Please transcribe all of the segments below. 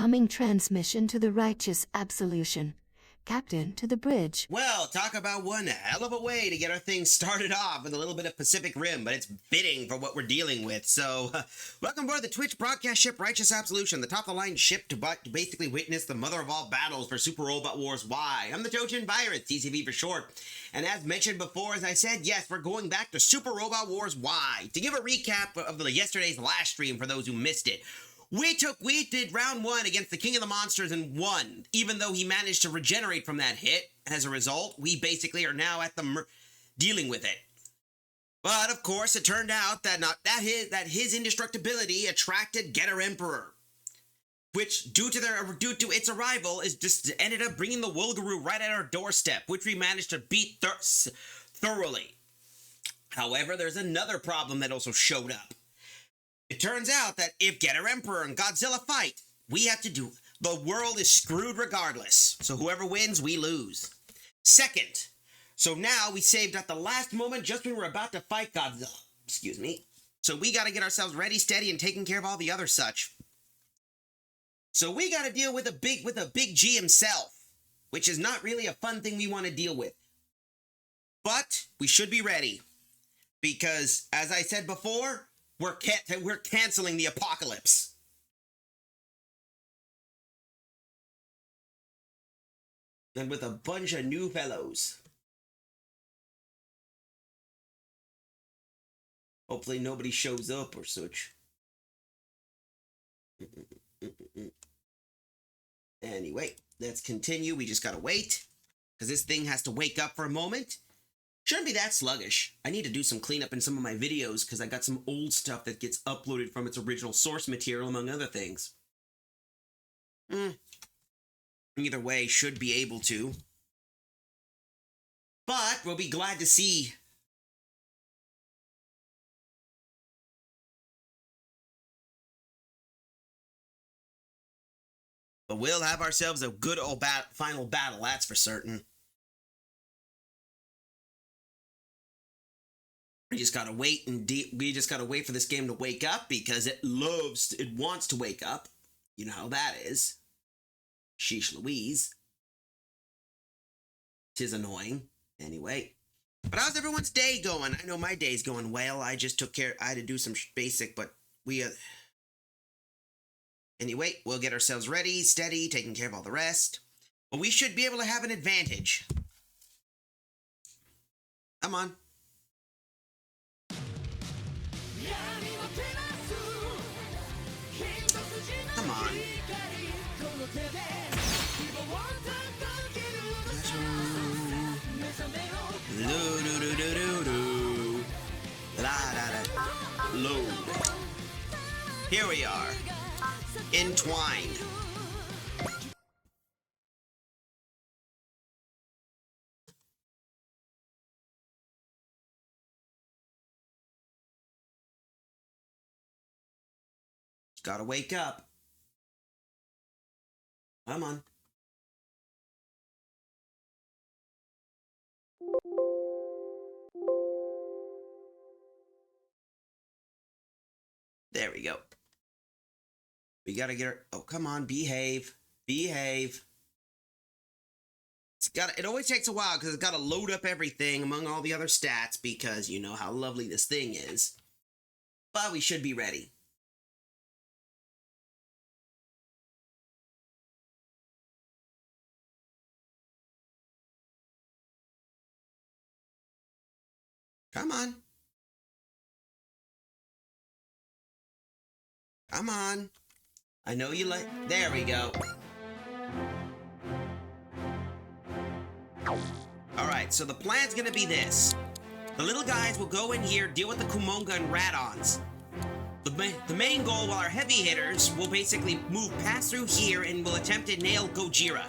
Incoming transmission to the righteous absolution. Captain to the bridge. Well, talk about one hell of a way to get our thing started off with a little bit of Pacific Rim, but it's fitting for what we're dealing with. So, welcome aboard the Twitch broadcast ship Righteous Absolution, the top-of-the-line ship to basically witness the mother of all battles for Super Robot Wars Y. I'm the Trojan Virus, TCV for short. And as mentioned before, as I said, yes, we're going back to Super Robot Wars Y. To give a recap of yesterday's live stream for those who missed it, we did round one against the King of the Monsters and won, even though he managed to regenerate from that hit. As a result, we basically are now at the dealing with it. But of course, it turned out that his indestructibility attracted Getter Emperor, which due to its arrival is just ended up bringing the Wolgaroo right at our doorstep, which we managed to beat thoroughly. However, there's another problem that also showed up. It turns out that if Getter Emperor and Godzilla fight, the world is screwed regardless. So whoever wins, we lose. Second, so now we saved at the last moment just when we're about to fight Godzilla. Excuse me. So we gotta get ourselves ready, steady, and taking care of all the other such. So we gotta deal with a big G himself, which is not really a fun thing we want to deal with. But we should be ready. Because, as I said before, we're canceling the apocalypse. And with a bunch of new fellows. Hopefully nobody shows up or such. Anyway, let's continue. We just gotta wait. Because this thing has to wake up for a moment. Shouldn't be that sluggish. I need to do some cleanup in some of my videos because I got some old stuff that gets uploaded from its original source material, among other things. Either way, should be able to. But we'll be glad to see. But we'll have ourselves a good old final battle, that's for certain. We just gotta wait for this game to wake up because it wants to wake up. You know how that is. Sheesh Louise. 'Tis annoying. Anyway. But how's everyone's day going? I know my day's going well. I just I had to do some basic, but anyway, we'll get ourselves ready, steady, taking care of all the rest. But we should be able to have an advantage. Come on. Come on. Loo-doo-doo-doo-doo-doo. La-da-da. Load. Here we are. Entwined. Gotta wake up. Come on. There we go. We gotta get her. Oh, come on, behave. Behave. It always takes a while because it's gotta load up everything among all the other stats because you know how lovely this thing is. But we should be ready. Come on. Come on. I know you like... There we go. Alright, so the plan's gonna be this. The little guys will go in here, deal with the Kumonga and Radons. The main goal, while our heavy hitters will basically move past through here and will attempt to nail Gojira.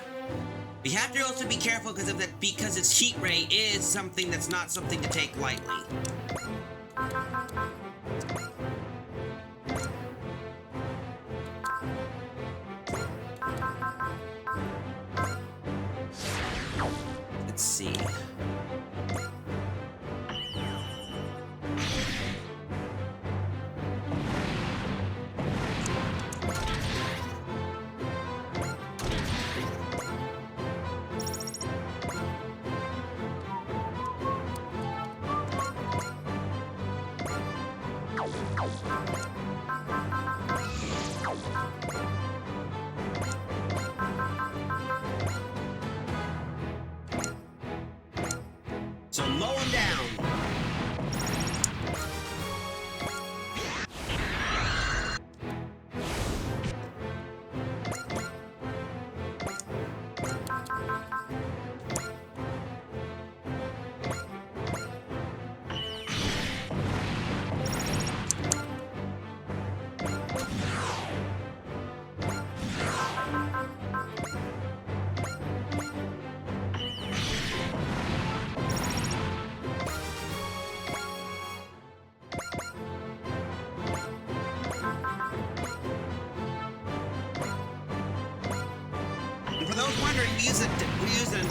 We have to also be careful because its heat ray is something that's not something to take lightly. Let's see. So mow him down. For those wondering, we use an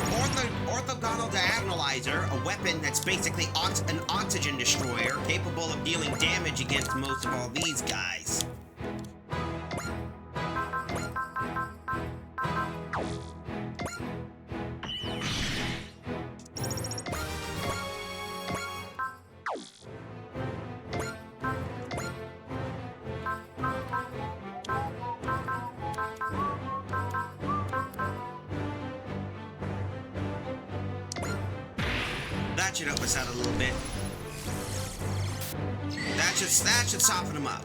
orthogonal diagonalizer, a weapon that's basically an oxygen destroyer, capable of dealing damage against most of all these guys. That should help us out a little bit. That should soften them up.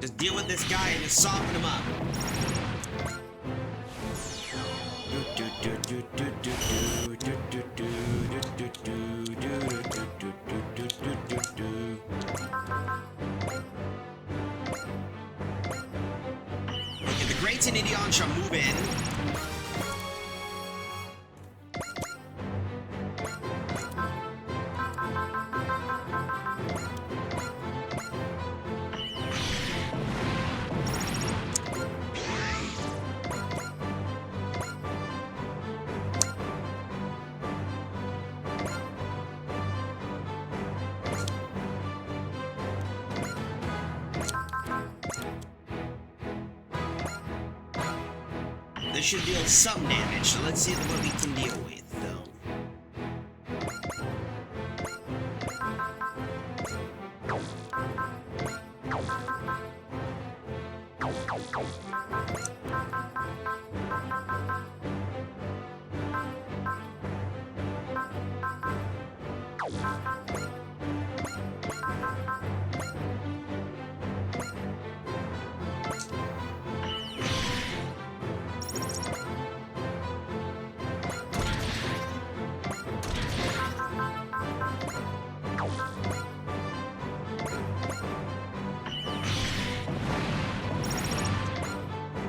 Just deal with this guy and just soften him up. Okay, the Greats and Idion shall move in. This should deal some damage, so let's see what we can deal with, though.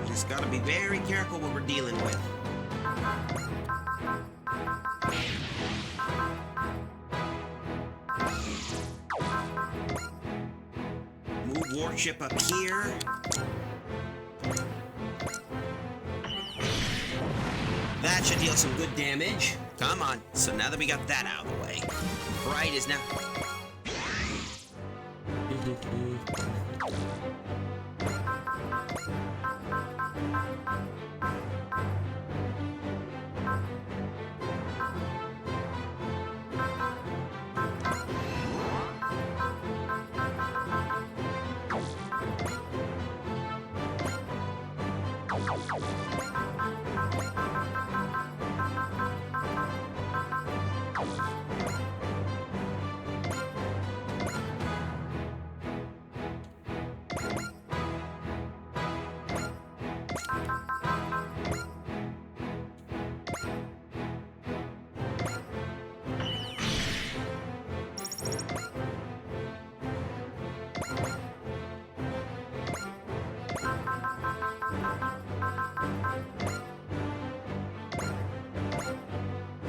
Just gotta be very careful what we're dealing with. Move warship up here. That should deal some good damage. Come on. So now that we got that out of the way, Bright is now...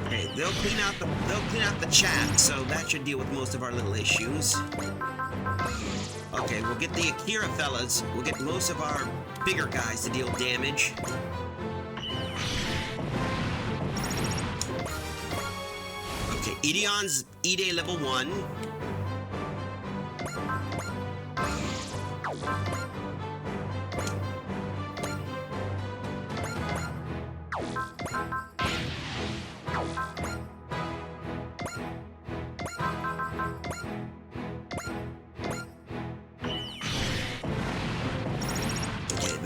Okay, they'll clean out the chat, so that should deal with most of our little issues. Okay, we'll get the Akira fellas. We'll get most of our bigger guys to deal damage. Okay, Idion's Ide level 1.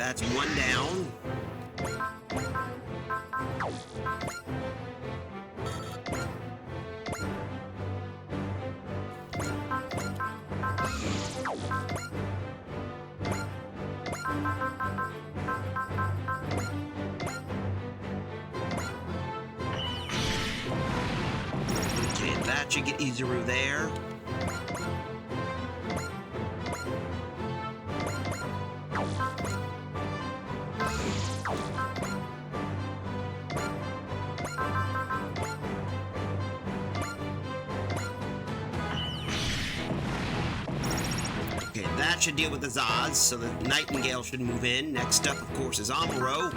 That's one down. Okay, that should get Izuru there. Okay, that should deal with the Zaz, so the Nightingale should move in. Next up, of course, is Amuro.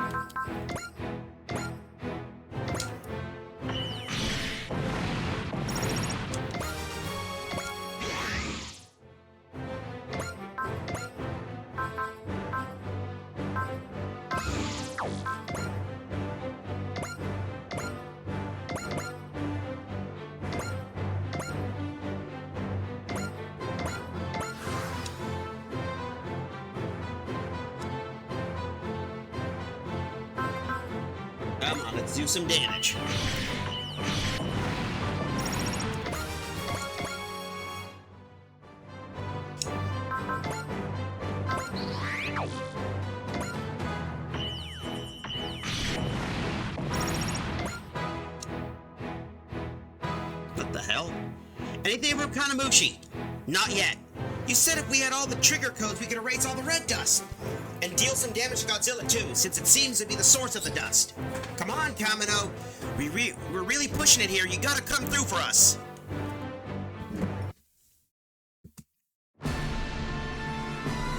Come on, let's do some damage. What the hell? Anything from Kanamushi? Not yet. You said if we had all the trigger codes, we could erase all the red dust. And deal some damage to Godzilla too, since it seems to be the source of the dust. Come on, Kamino. We're really pushing it here. You gotta come through for us.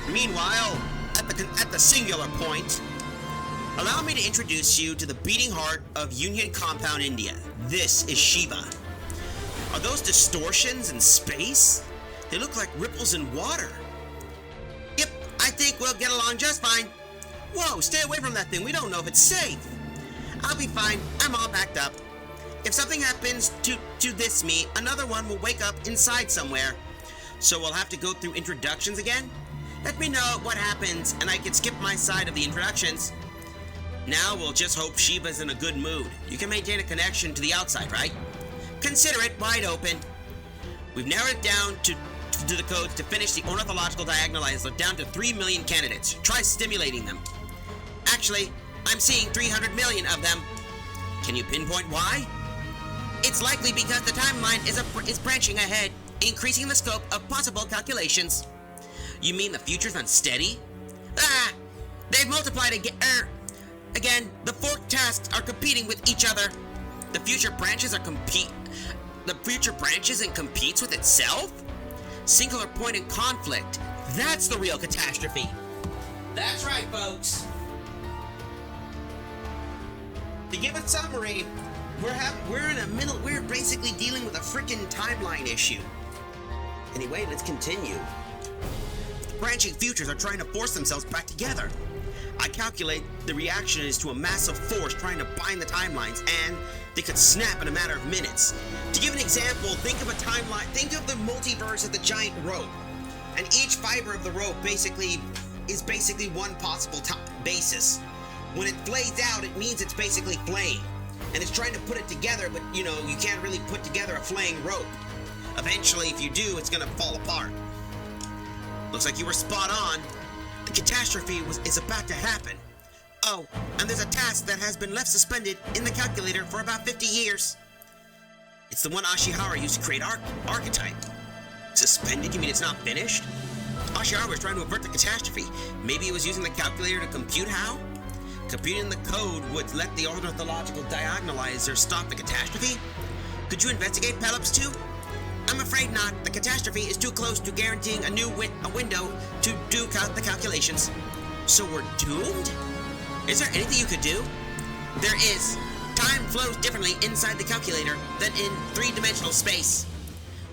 Meanwhile, at the singular point, allow me to introduce you to the beating heart of Union Compound, India. This is Shiva. Are those distortions in space? They look like ripples in water. Yep, I think we'll get along just fine. Whoa, stay away from that thing. We don't know if it's safe. I'll be fine. I'm all packed up. If something happens to this me, another one will wake up inside somewhere. So we'll have to go through introductions again? Let me know what happens, and I can skip my side of the introductions. Now we'll just hope Shiva's in a good mood. You can maintain a connection to the outside, right? Consider it wide open. We've narrowed it down to the codes to finish the ornithological diagonalizer down to 3 million candidates. Try stimulating them. Actually, I'm seeing 300 million of them. Can you pinpoint why? It's likely because the timeline is branching ahead, increasing the scope of possible calculations. You mean the future's unsteady? Ah! They've multiplied again. Again, the forked tasks are competing with each other. The future branches and competes with itself? Singular point in conflict. That's the real catastrophe. That's right, folks. To give a summary, we're basically dealing with a frickin' timeline issue. Anyway, let's continue. The branching futures are trying to force themselves back together. I calculate the reaction is to a massive force trying to bind the timelines, and they could snap in a matter of minutes. To give an example, think of a timeline, think of the multiverse as the giant rope, and each fiber of the rope is basically one possible basis. When it flays out, it means it's basically flame, and it's trying to put it together, but you can't really put together a flaying rope. Eventually, if you do, it's gonna fall apart. Looks like you were spot on. The catastrophe is about to happen. Oh, and there's a task that has been left suspended in the calculator for about 50 years. It's the one Ashihara used to create archetype. Suspended? You mean it's not finished? Ashihara was trying to avert the catastrophe. Maybe he was using the calculator to compute how? Computing the code would let the ornithological diagonalizer stop the catastrophe? Could you investigate Pelops too? I'm afraid not. The catastrophe is too close to guaranteeing a window to do the calculations. So we're doomed? Is there anything you could do? There is. Time flows differently inside the calculator than in three-dimensional space.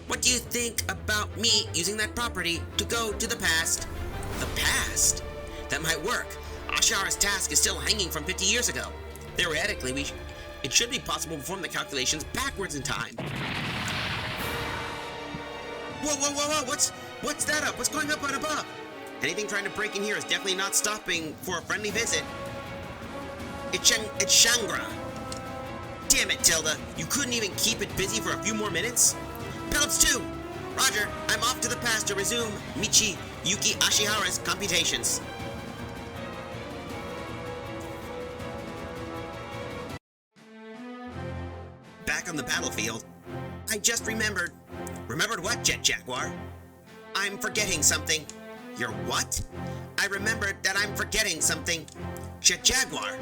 What do you think about me using that property to go to the past? The past? That might work. Ashihara's task is still hanging from 50 years ago. Theoretically, it should be possible to perform the calculations backwards in time. Whoa, whoa, whoa, whoa, what's that up? What's going up and above? Anything trying to break in here is definitely not stopping for a friendly visit. It's Shangra. Damn it, Tilda. You couldn't even keep it busy for a few more minutes? Phillips 2. Roger, I'm off to the past to resume Michi Yuki Ashihara's computations. Back on the battlefield, I just remembered. Remembered what, Jet Jaguar? I'm forgetting something. You're what? I remembered that I'm forgetting something. Jet Jaguar.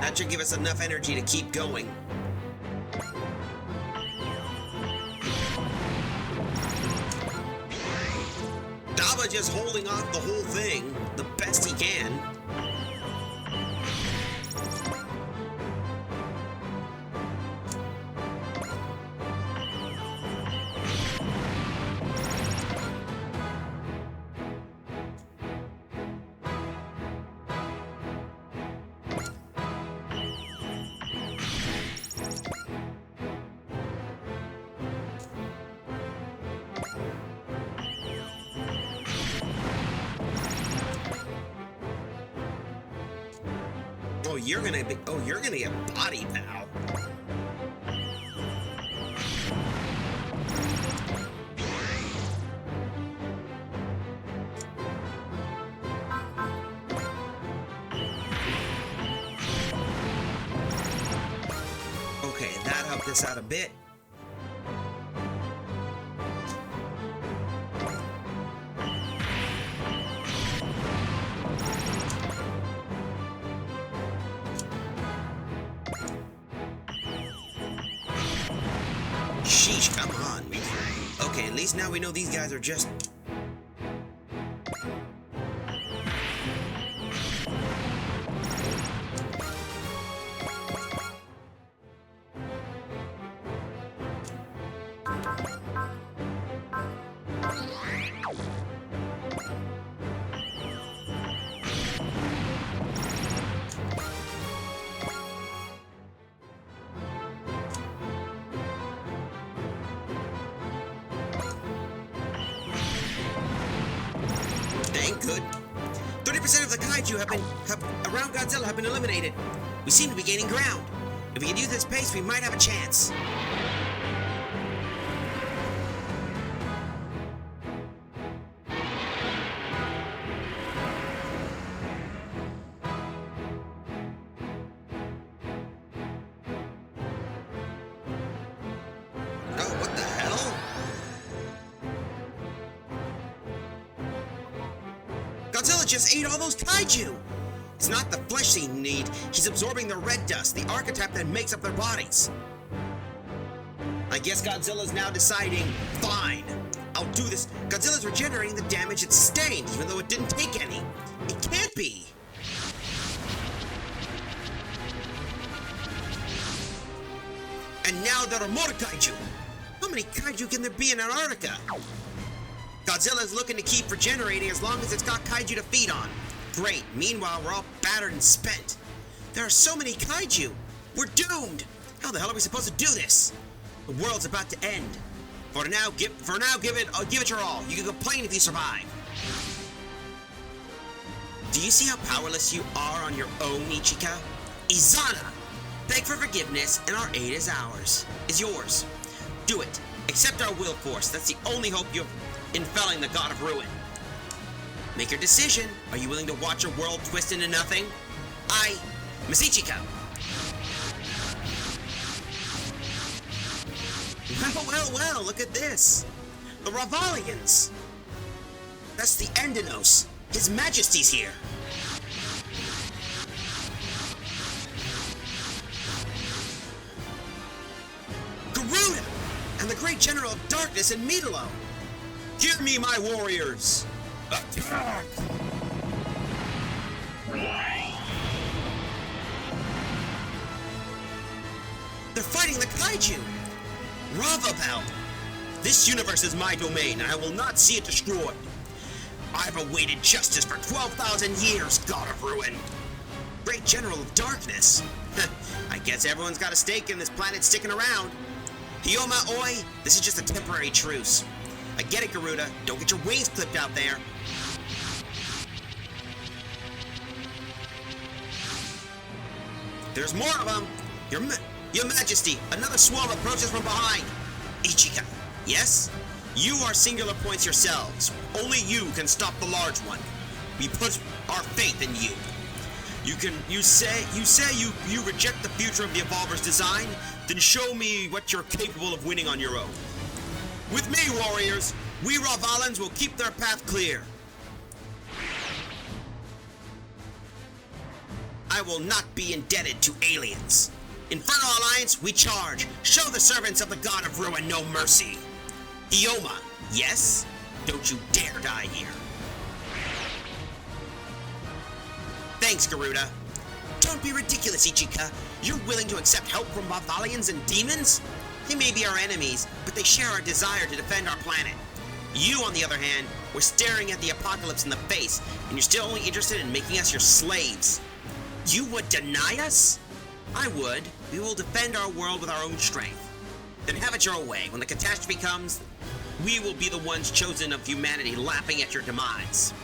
That should give us enough energy to keep going. Daba just holding off the whole thing the best he can. You're gonna get body, pal. Okay, that helped us out a bit. Sheesh, come on. Okay, at least now we know these guys are just... Good. 30% of the kaiju around Godzilla have been eliminated. We seem to be gaining ground. If we can use this pace, we might have a chance. Oh, what the hell? Godzilla just ate all those kaiju! It's not the flesh they need, he's absorbing the red dust, the archetype that makes up their bodies. I guess Godzilla's now deciding, fine, I'll do this. Godzilla's regenerating the damage it sustained, even though it didn't take any. It can't be! And now there are more kaiju! How many kaiju can there be in Antarctica? Godzilla's looking to keep regenerating as long as it's got kaiju to feed on. Great, meanwhile we're all battered and spent. There are so many kaiju! We're doomed! How the hell are we supposed to do this? The world's about to end. For now, give it your all. You can complain if you survive. Do you see how powerless you are on your own, Ichika? Izana! Beg for forgiveness, and our aid is yours. Do it. Accept our will force. That's the only hope you have in felling the God of Ruin. Make your decision. Are you willing to watch your world twist into nothing? Miss Ichika. Well, look at this. The Ravalians. That's the Endinos. His Majesty's here. Garuda! And the great General of Darkness in Midolo. Give me my warriors! Attack! They're fighting the kaiju! Ravabel! This universe is my domain, and I will not see it destroyed. I've awaited justice for 12,000 years, God of Ruin. Great General of Darkness. I guess everyone's got a stake in this planet sticking around. Hioma Oi, this is just a temporary truce. I get it, Garuda. Don't get your wings clipped out there. There's more of them. Your Majesty, another swarm approaches from behind. Ichika, yes? You are singular points yourselves. Only you can stop the large one. We put our faith in you. You say you reject the future of the Evolver's design? Then show me what you're capable of winning on your own. With me, warriors, we Ravalans will keep their path clear. I will not be indebted to aliens. Infernal Alliance, we charge. Show the servants of the God of Ruin no mercy. Ioma, yes? Don't you dare die here. Thanks, Garuda. Don't be ridiculous, Ichika. You're willing to accept help from Bavalians and demons? They may be our enemies, but they share our desire to defend our planet. You, on the other hand, were staring at the apocalypse in the face, and you're still only interested in making us your slaves. You would deny us? I would. We will defend our world with our own strength. Then have it your way. When the catastrophe comes, we will be the ones chosen of humanity laughing at your demise.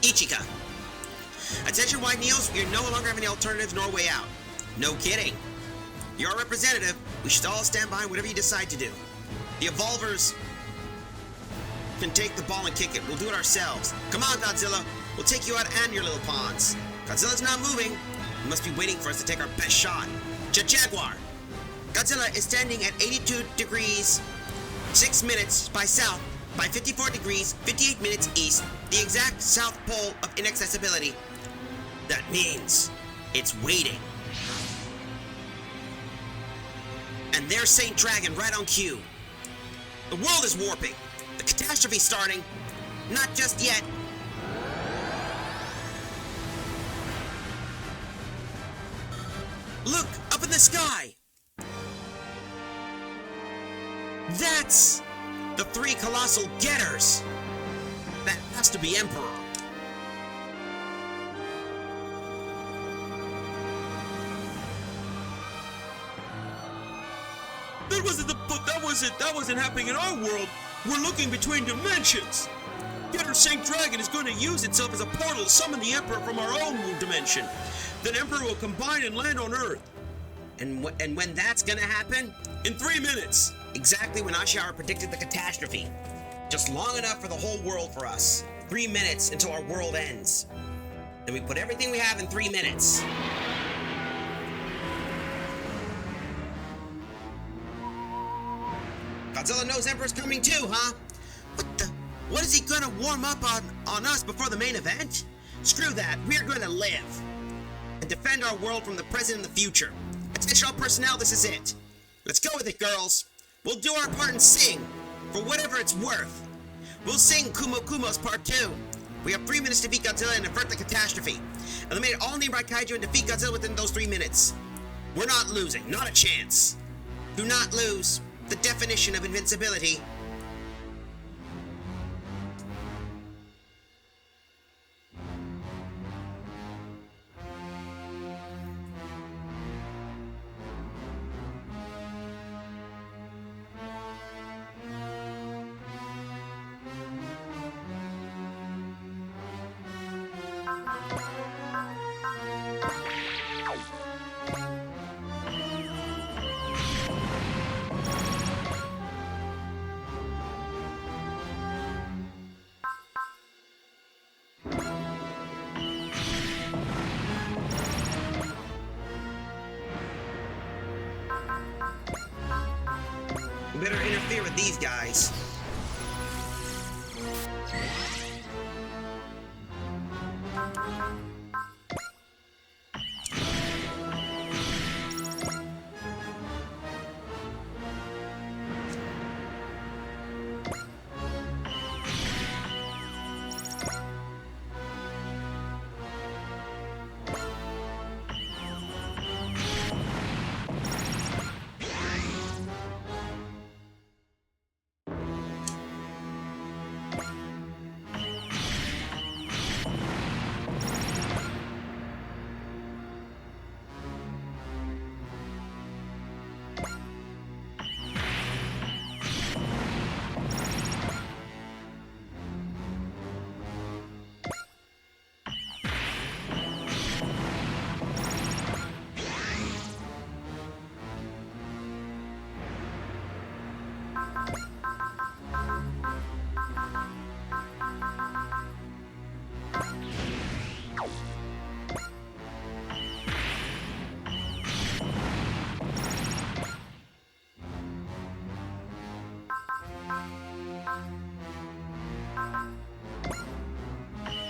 Ichika. Attention, White Neos, we no longer have any alternatives nor way out. No kidding. You're our representative. We should all stand behind whatever you decide to do. The Evolvers can take the ball and kick it. We'll do it ourselves. Come on, Godzilla. We'll take you out and your little pawns. Godzilla's not moving. He must be waiting for us to take our best shot. Jaguar. Godzilla is standing at 82 degrees, 6 minutes by south, by 54 degrees, 58 minutes east, the exact south pole of inaccessibility. That means it's waiting. And there's Saint Dragon right on cue. The world is warping. The catastrophe's starting. Not just yet. Look, up in the sky! That's the 3 colossal getters! That has to be Emperor. That wasn't happening in our world. We're looking between dimensions. Getter Saint Dragon is going to use itself as a portal to summon the Emperor from our own dimension. Then Emperor will combine and land on Earth. And when that's gonna happen? In 3 minutes. Exactly when Ashihara predicted the catastrophe. Just long enough for the whole world for us. 3 minutes until our world ends. Then we put everything we have in 3 minutes. Godzilla knows Emperor's coming too, huh? What is he gonna warm up on us before the main event? Screw that, we're gonna live. And defend our world from the present and the future. Attention all personnel, this is it. Let's go with it, girls. We'll do our part and sing, for whatever it's worth. We'll sing Kumo Kumo's part 2. We have 3 minutes to defeat Godzilla and avert the catastrophe. Eliminate all nearby kaiju and defeat Godzilla within those 3 minutes. We're not losing, not a chance. Do not lose. The definition of invincibility. We better interfere with these guys.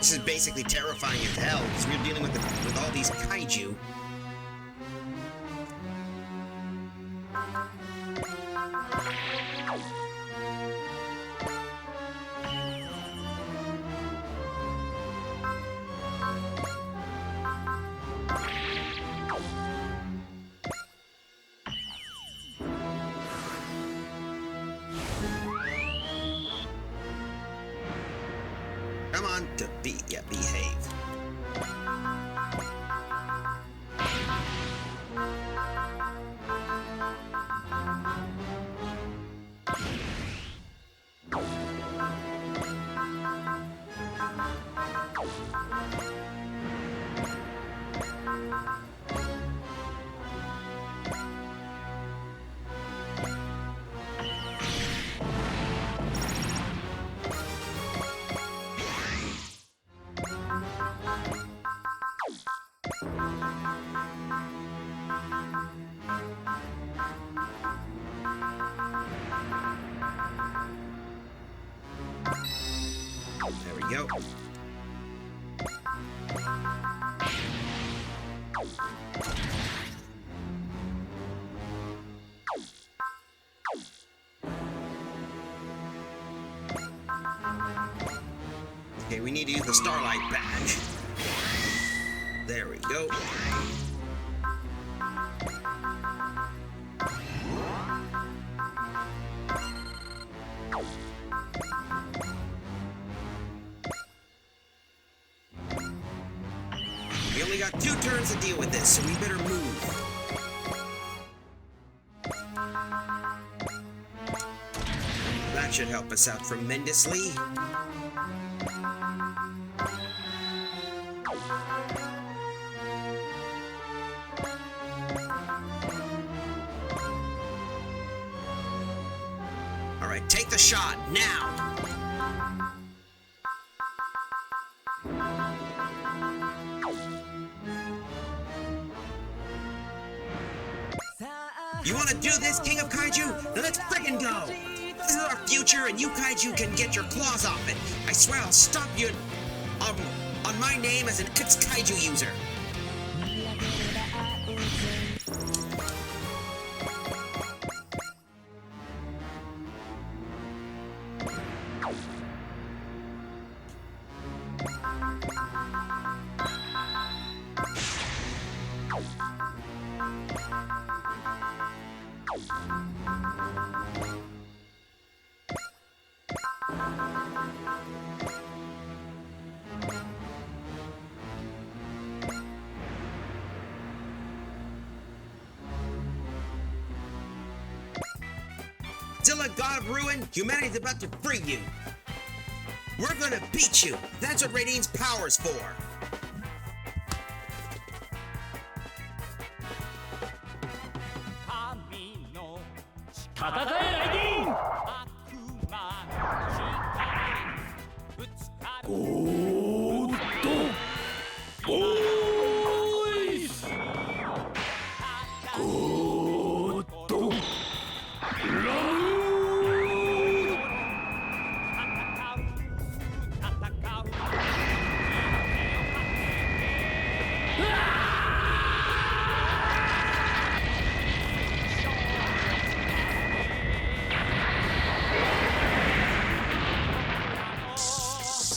This is basically terrifying as hell, because we're dealing with all these kaiju. Come on, behave. There we go. Okay, we need to use the Starlight badge. There we go. We only got 2 turns to deal with this, so we better move. That should help us out tremendously. All right, take the shot now. You want to do this, King of Kaiju? Then let's friggin' go! This is our future, and you Kaiju can get your claws off it. I swear I'll stop you on my name as an ex-Kaiju user. Zilla, God of Ruin, humanity's about to free you. We're gonna beat you. That's what Radine's power's for.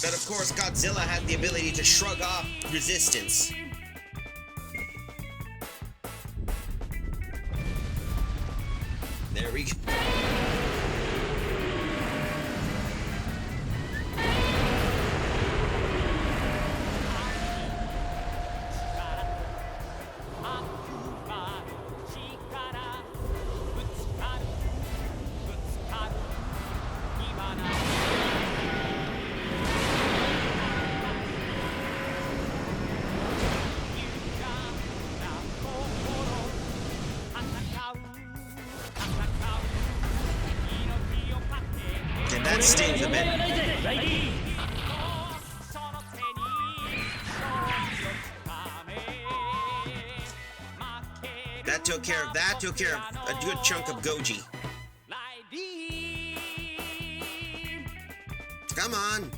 But of course, Godzilla had the ability to shrug off resistance. There we go. That stings a bit. That took care of a good chunk of Goji. Come on.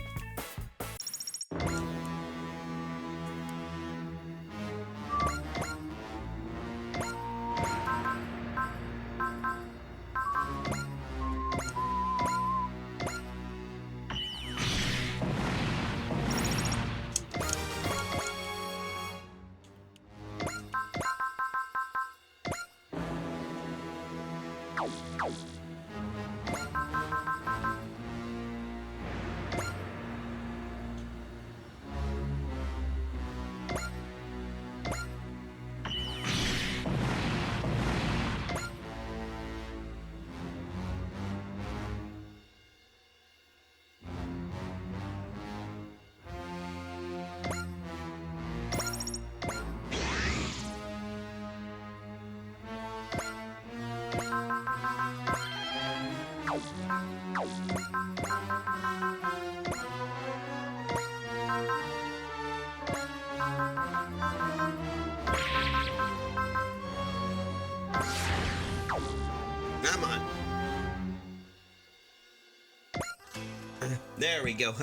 There we go.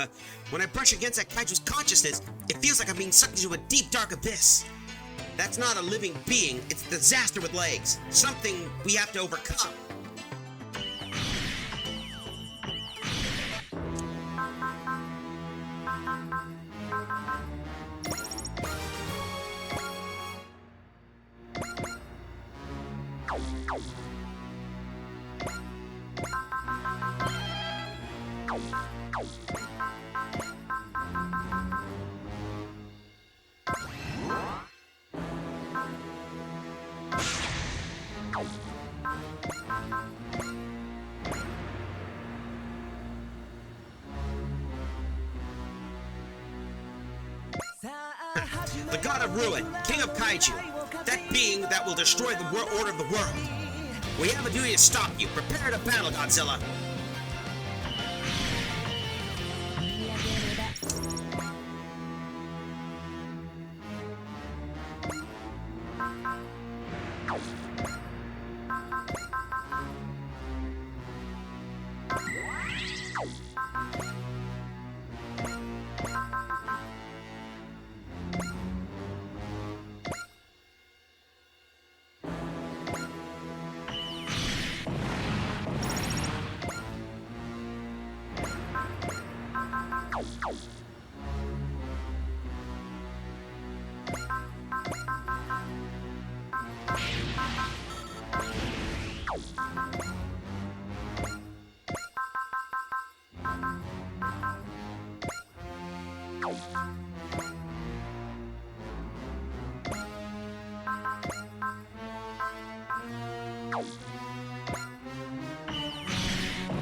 When I brush against that kaiju's consciousness, it feels like I'm being sucked into a deep, dark abyss. That's not a living being, it's a disaster with legs. Something we have to overcome. The god of ruin, king of kaiju, that being that will destroy the order of the world. We have a duty to stop you. Prepare to battle, Godzilla.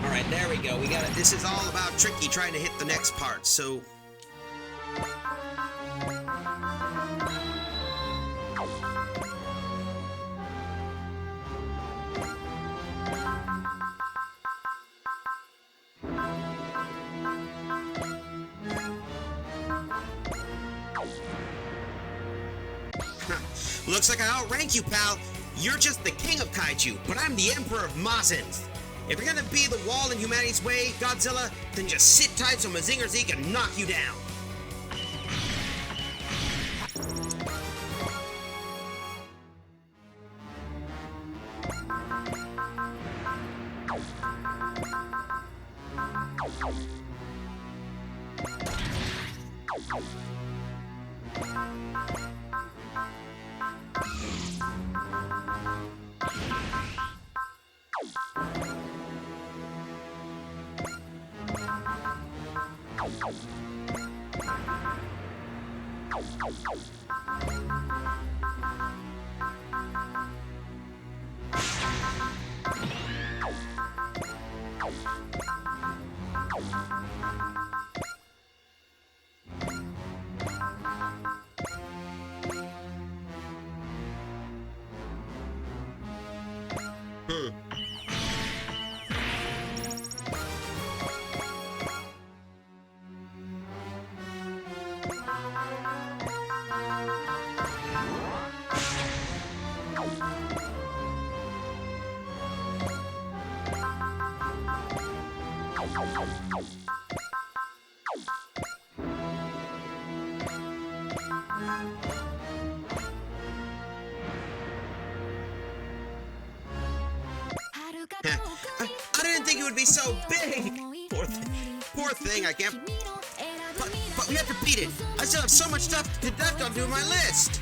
Alright, there we go. We got it. This is all about Tricky trying to hit the next part, so... Looks like I outrank you, pal. You're just the king of kaiju, but I'm the emperor of Mazins. If you're gonna be the wall in humanity's way, Godzilla, then just sit tight so Mazinger Z can knock you down. I didn't think it would be so big! Poor thing, I can't... But we have to beat it! I still have so much stuff to deduct onto my list!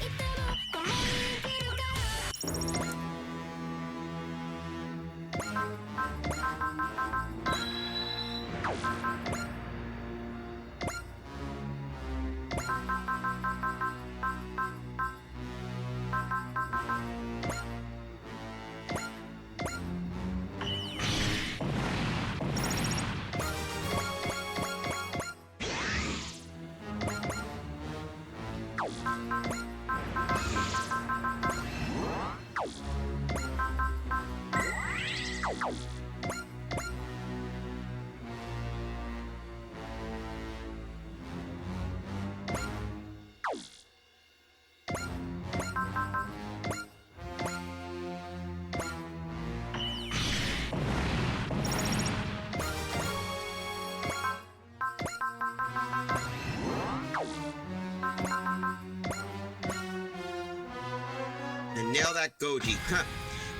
Goji. Huh.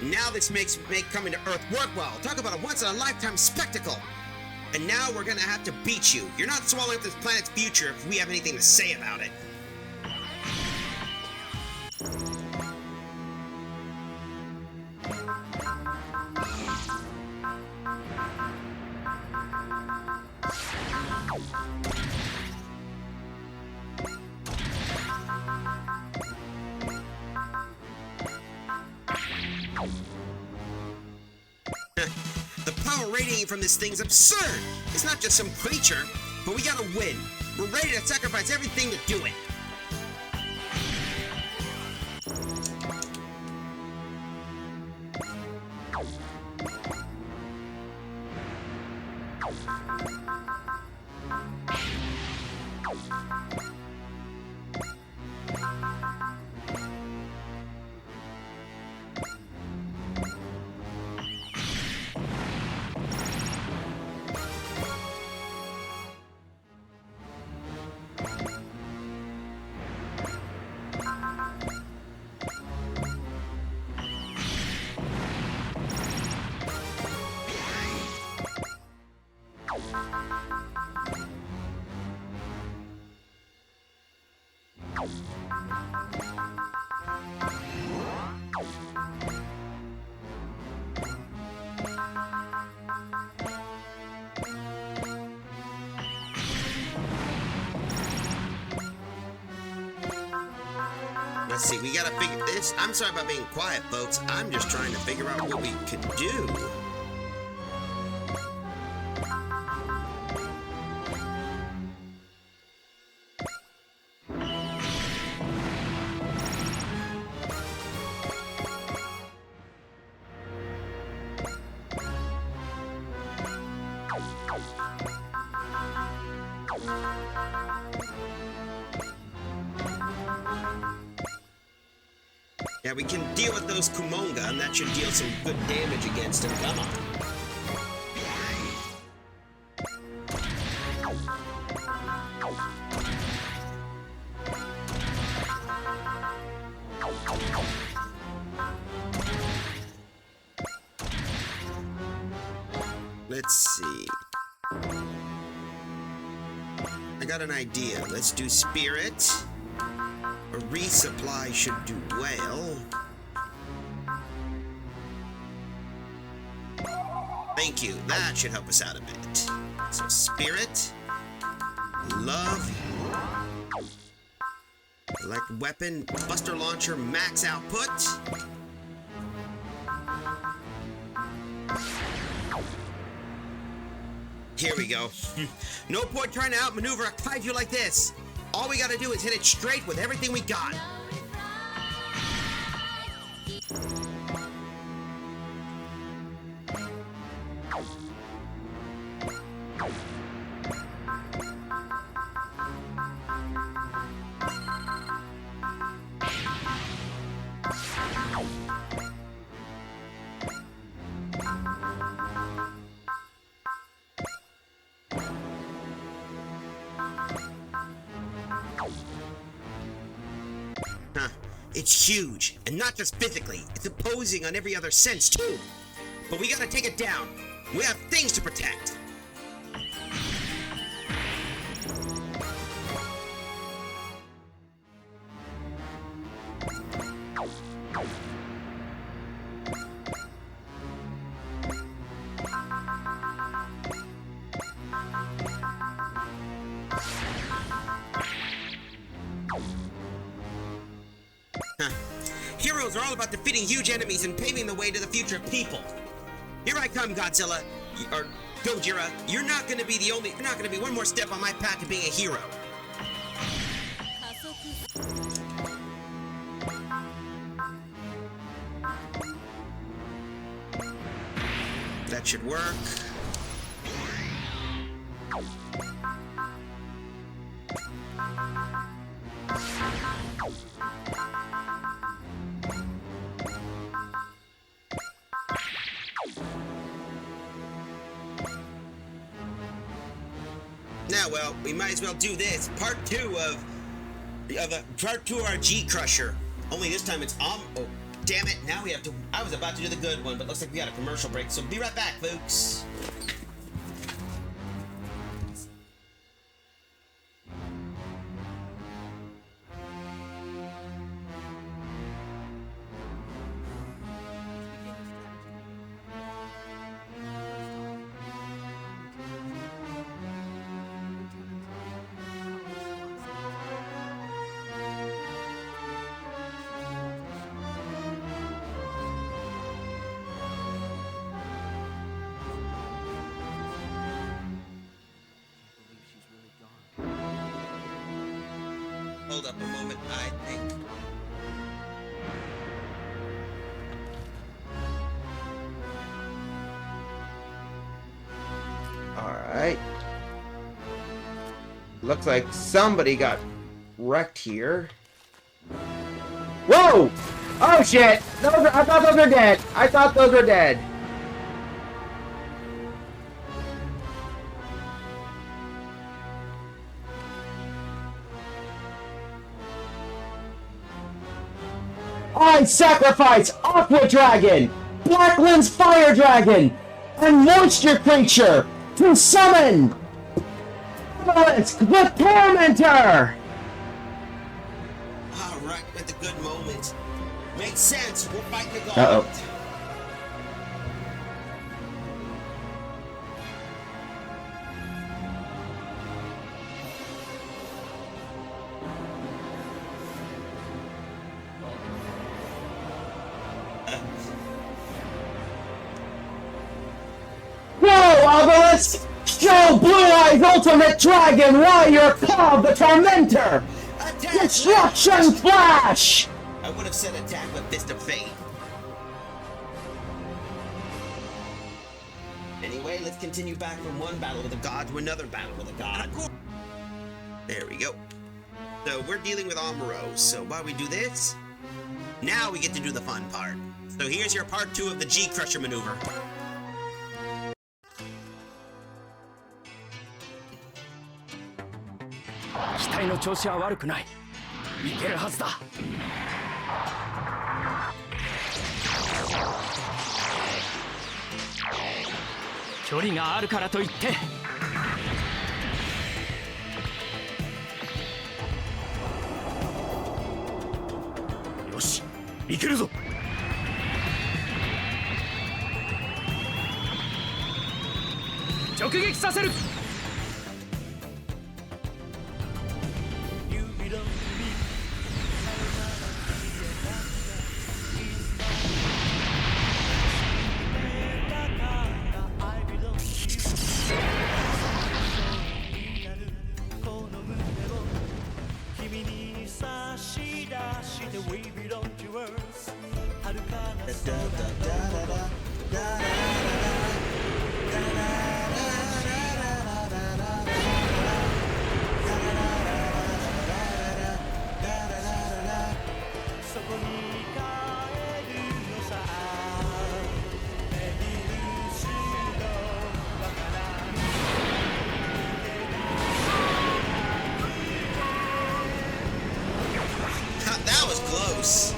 Now this makes coming to Earth work well. Talk about a once-in-a-lifetime spectacle. And now we're gonna have to beat you. You're not swallowing up this planet's future if we have anything to say about it. The power radiating from this thing's absurd. It's not just some creature, but we gotta win. We're ready to sacrifice everything to do it. Let's see, we gotta figure this. I'm sorry about being quiet, folks. I'm just trying to figure out what we could do. Yeah, we can deal with those Kumonga, and that should deal some good damage against him. Come on. Let's see. I got an idea. Let's do Spirit. A resupply should do well. Thank you. That should help us out a bit. So Spirit, Love, Elect Weapon, Buster Launcher, max output. Here we go. No point trying to outmaneuver a kaiju like this. All we gotta do is hit it straight with everything we got. It's huge, and not just physically, it's imposing on every other sense too. But we gotta take it down. We have things to protect. Heroes are all about defeating huge enemies and paving the way to the future of people. Here I come, Godzilla, or Gojira. You're not gonna be one more step on my path to being a hero. That should work. Now, well, we might as well do this. Part 2 of our G Crusher. Only this time it's Damn it, now we have to... I was about to do the good one, but looks like we got a commercial break, so be right back, folks. Hold up a moment, I think. Alright. Looks like somebody got wrecked here. Whoa! Oh shit! I thought those were dead. I thought those were dead. I sacrifice Aqua Dragon, Blackland's Fire Dragon, and Moisture Creature to summon Obelisk the Tormentor! Alright, with the good moment. Makes sense, we're fighting the god. Uh-oh. Whoa, Obelisk! Show Blue Eye's Ultimate Dragon why you're called the Tormentor! Attack! Destruction Flash! I would have said attack with Fist of Fate. Anyway, let's continue back from one battle with a god to another battle with a god. There we go. So we're dealing with Amuros, so while we do this, now we get to do the fun part. So here's your part 2 of the G Crusher maneuver. That was close.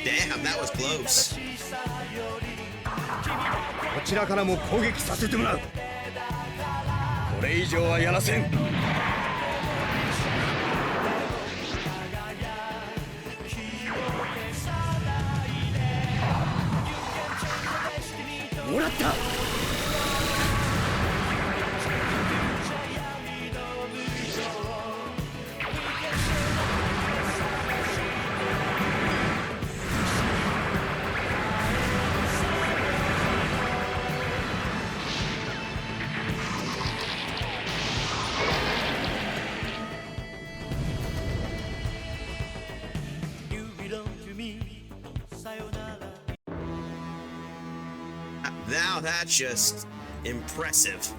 Damn, that was close. こちらからも攻撃させてもらう。これ以上はやらせん。もらった。 Now that's just impressive.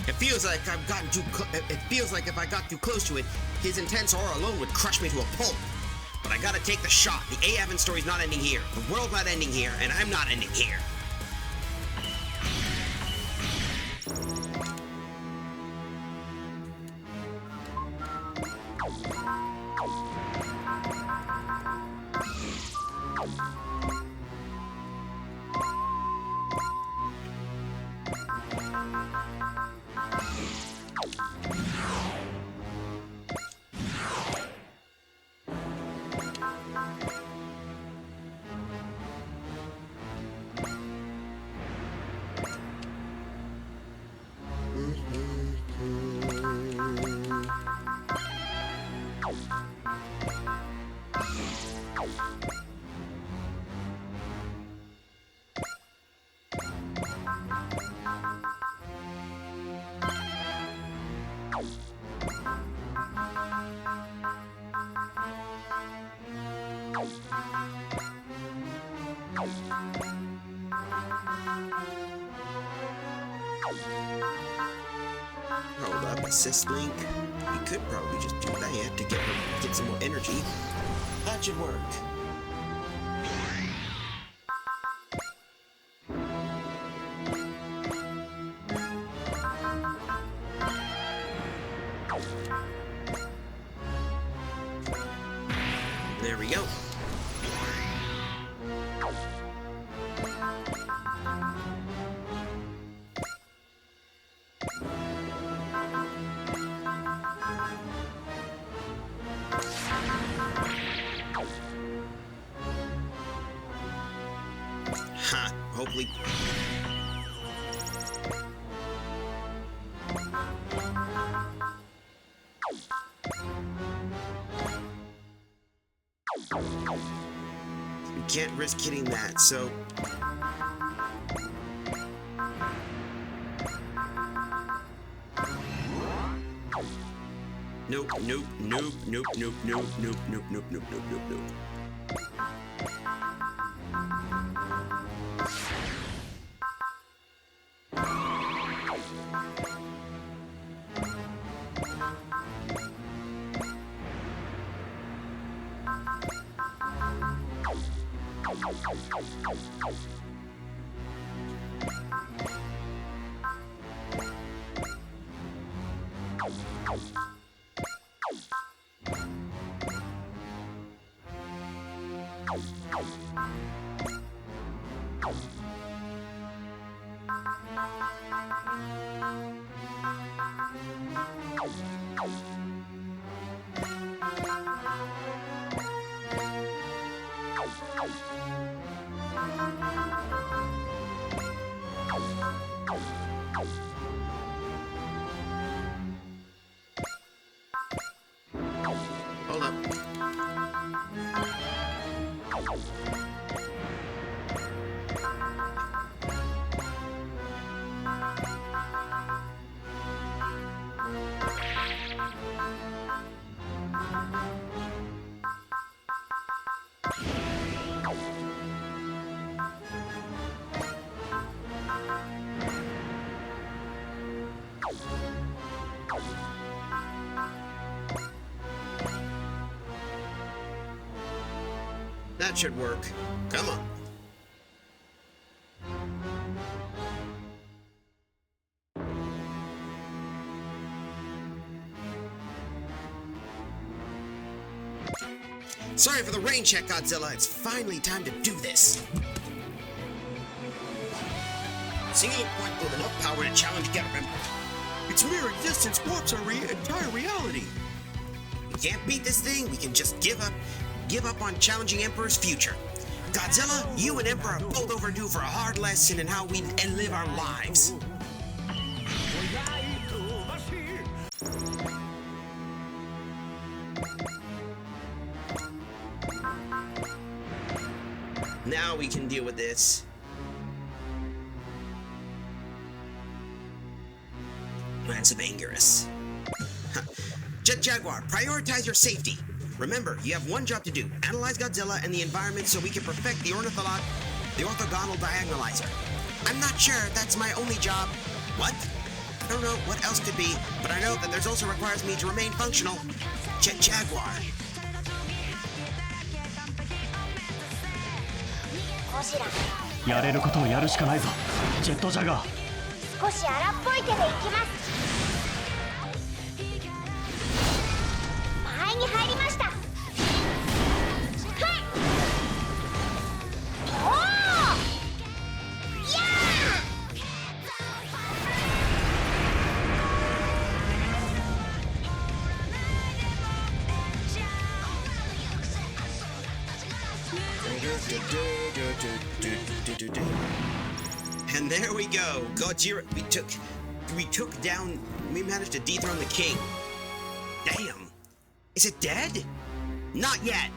It feels like it feels like if I got too close to it, his intense aura alone would crush me to a pulp. But I gotta take the shot. The A. Evans story's not ending here. The world's not ending here, and I'm not ending here. Hold up, assist link. We could probably just do that to get some more energy. That should work. There we go. Huh, hopefully. We can't risk hitting that, so... Nope, nope, nope, nope, nope, nope, nope, nope, nope, nope, nope, nope, nope. Hold up. That should work. Come on. Sorry for the rain check, Godzilla. It's finally time to do this. Singular point with enough power to challenge Garaman. Its mere existence warps our entire reality. We can't beat this thing. We can just give up on challenging Emperor's future. Godzilla, you and Emperor are both overdue for a hard lesson in how we live our lives. Now we can deal with this. Lance of Anguirus. Jet Jaguar, prioritize your safety. Remember, you have one job to do. Analyze Godzilla and the environment so we can perfect the orthogonal diagonalizer. I'm not sure that's my only job. What? I don't know what else could be, but I know that there's also requires me to remain functional. Jet Jaguar. ゴジラやれることをやるしかないぞジェットジャガー少し荒っぽい手でいきます前に入りましたはいおーやAnd there we go. Gojira, we managed to dethrone the king. Damn. Is it dead? Not yet.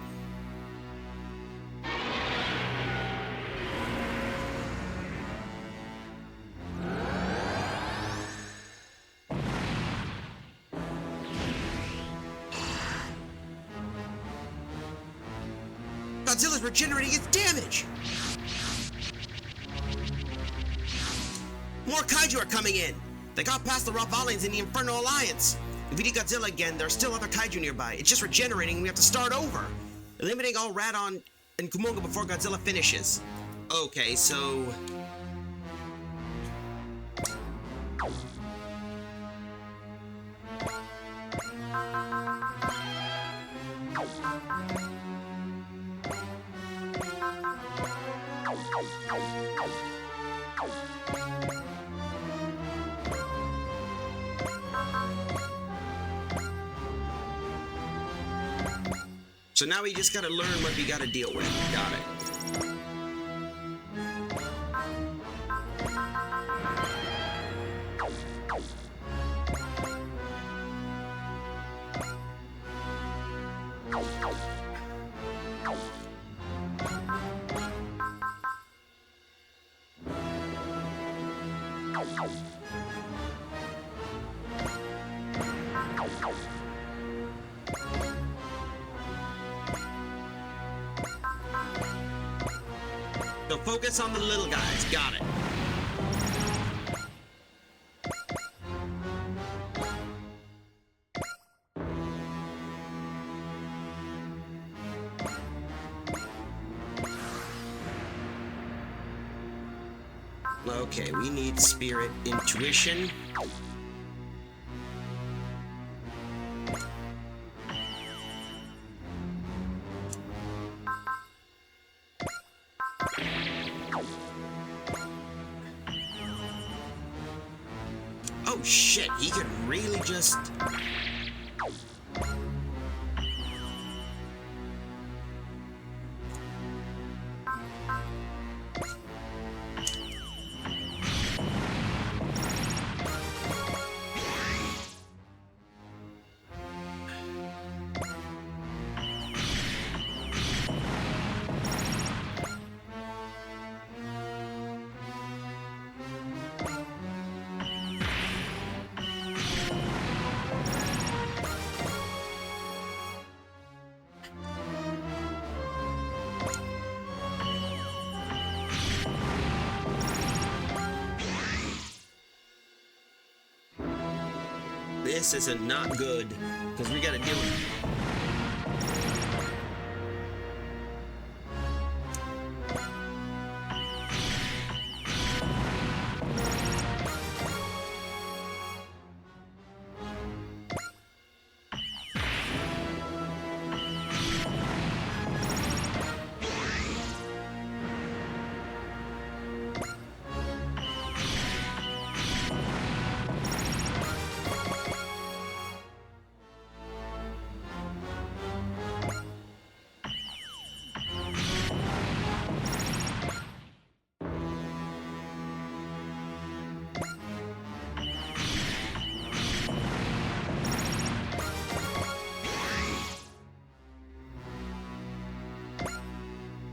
Godzilla's regenerating its damage. More kaiju are coming in! They got past the Ravalians in the Infernal Alliance! If we need Godzilla again, there are still other kaiju nearby. It's just regenerating and we have to start over! Eliminating all Radon and Kumonga before Godzilla finishes. Okay, so... So now we just gotta learn what we gotta deal with. Got it. So focus on the little guys. Got it. Okay, we need spirit intuition. Oh shit, he could really just... This is not good, because we gotta deal with...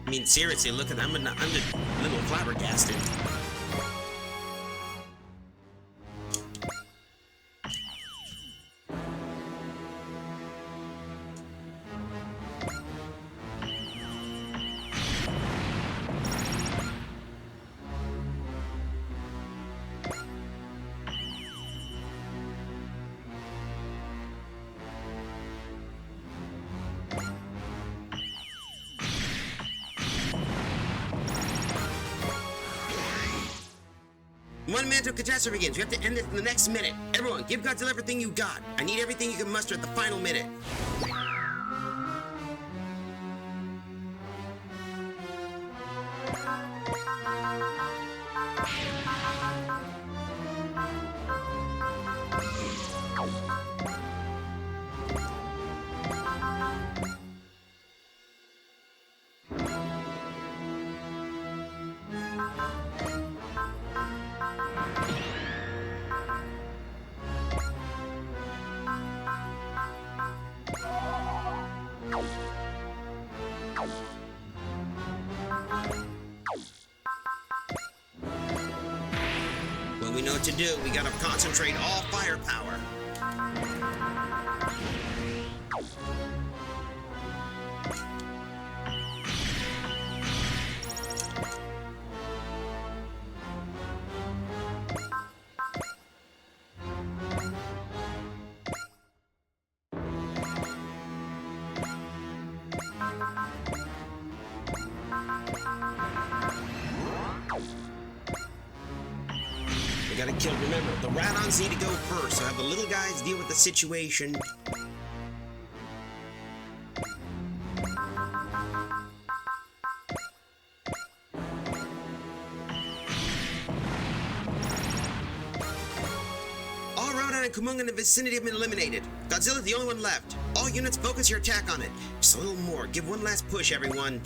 I mean, seriously, look at them. I'm just a little flabbergasted. One minute till catastrophe begins. We have to end it in the next minute. Everyone, give Godzilla everything you got. I need everything you can muster at the final minute. Well, we know what to do. We gotta concentrate all firepower. We gotta kill. Remember, the Radons need to go first, so have the little guys deal with the situation. All Rodon and Kumonga in the vicinity have been eliminated. Godzilla's the only one left. All units focus your attack on it. Just a little more. Give one last push, everyone.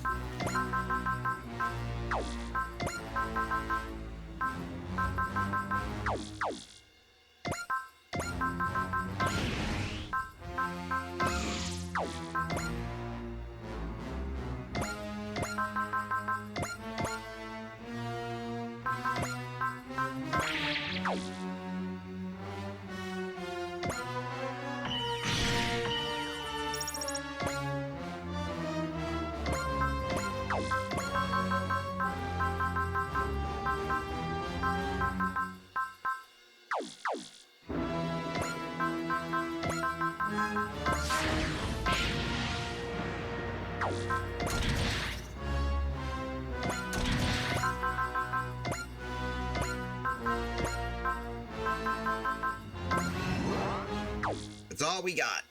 That's all we got.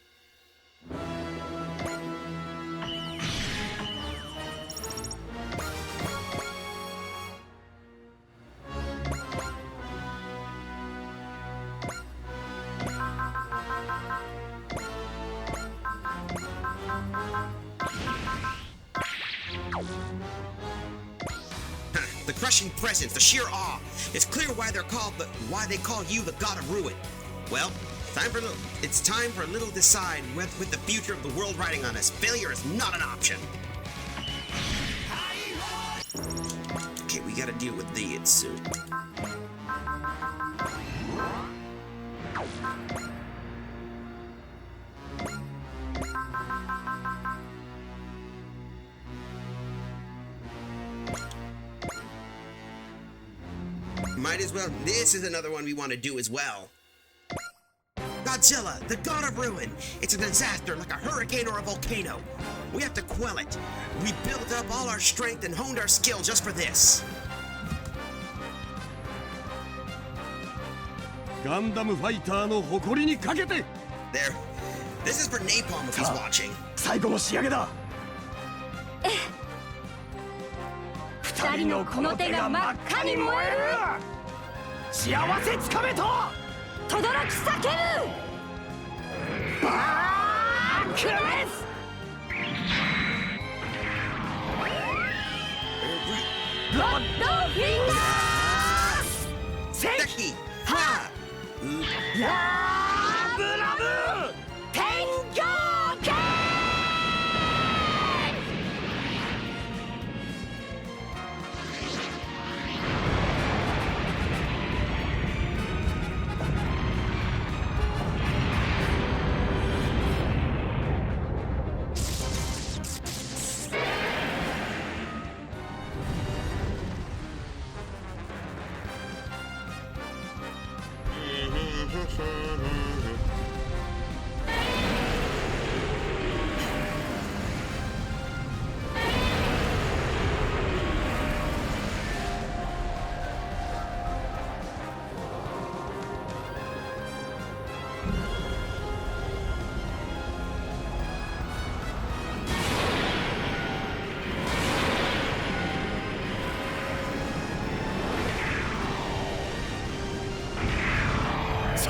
The crushing presence, the sheer awe. It's clear why they call you the God of Ruin. Well, it's time for a little decide with the future of the world riding on us. Failure is not an option. Okay, we gotta deal with these soon. Might as well. This is another one we want to do as well. Godzilla, the God of Ruin. It's a disaster like a hurricane or a volcano. We have to quell it. We built up all our strength and honed our skill just for this. ガンダムファイターの誇りにかけて There. This is for Napalm if he's watching. 最後の仕上げだ二人のこの手が真っ赤に燃える幸せつかめと轟き叫ぶバークレス ゴッドフィンガーセキ Seki! Ha! ラブラブ天井系 Well,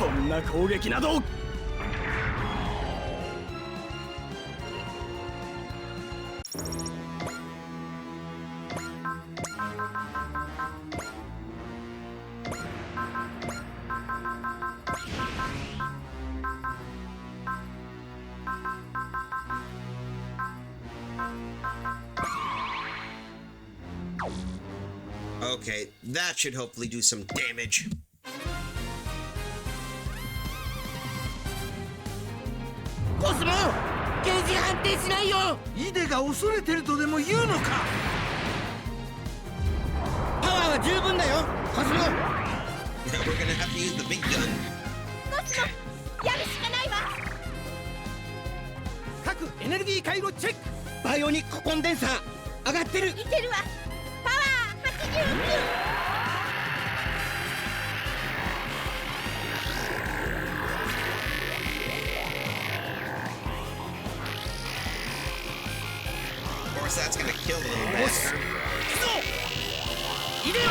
そんな攻撃など Okay, that should hopefully do some damage. コスモゲージ判定しないよ。イデが恐れてるとでも言うのか。パワーは十分だよコスモ。 Yeah, we're gonna have to use the big gun. コスモやるしかないわ。各エネルギー回路チェック。バイオニックコンデンサー上がってる。いけるわ。パワー89。 Of course, that's gonna kill the little bastard. イデオンガ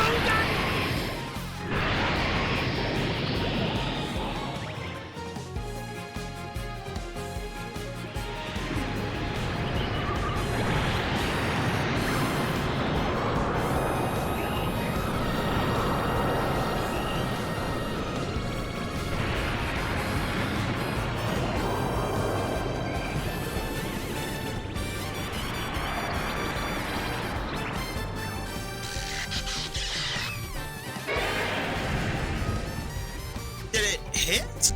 ン。 Did it hit?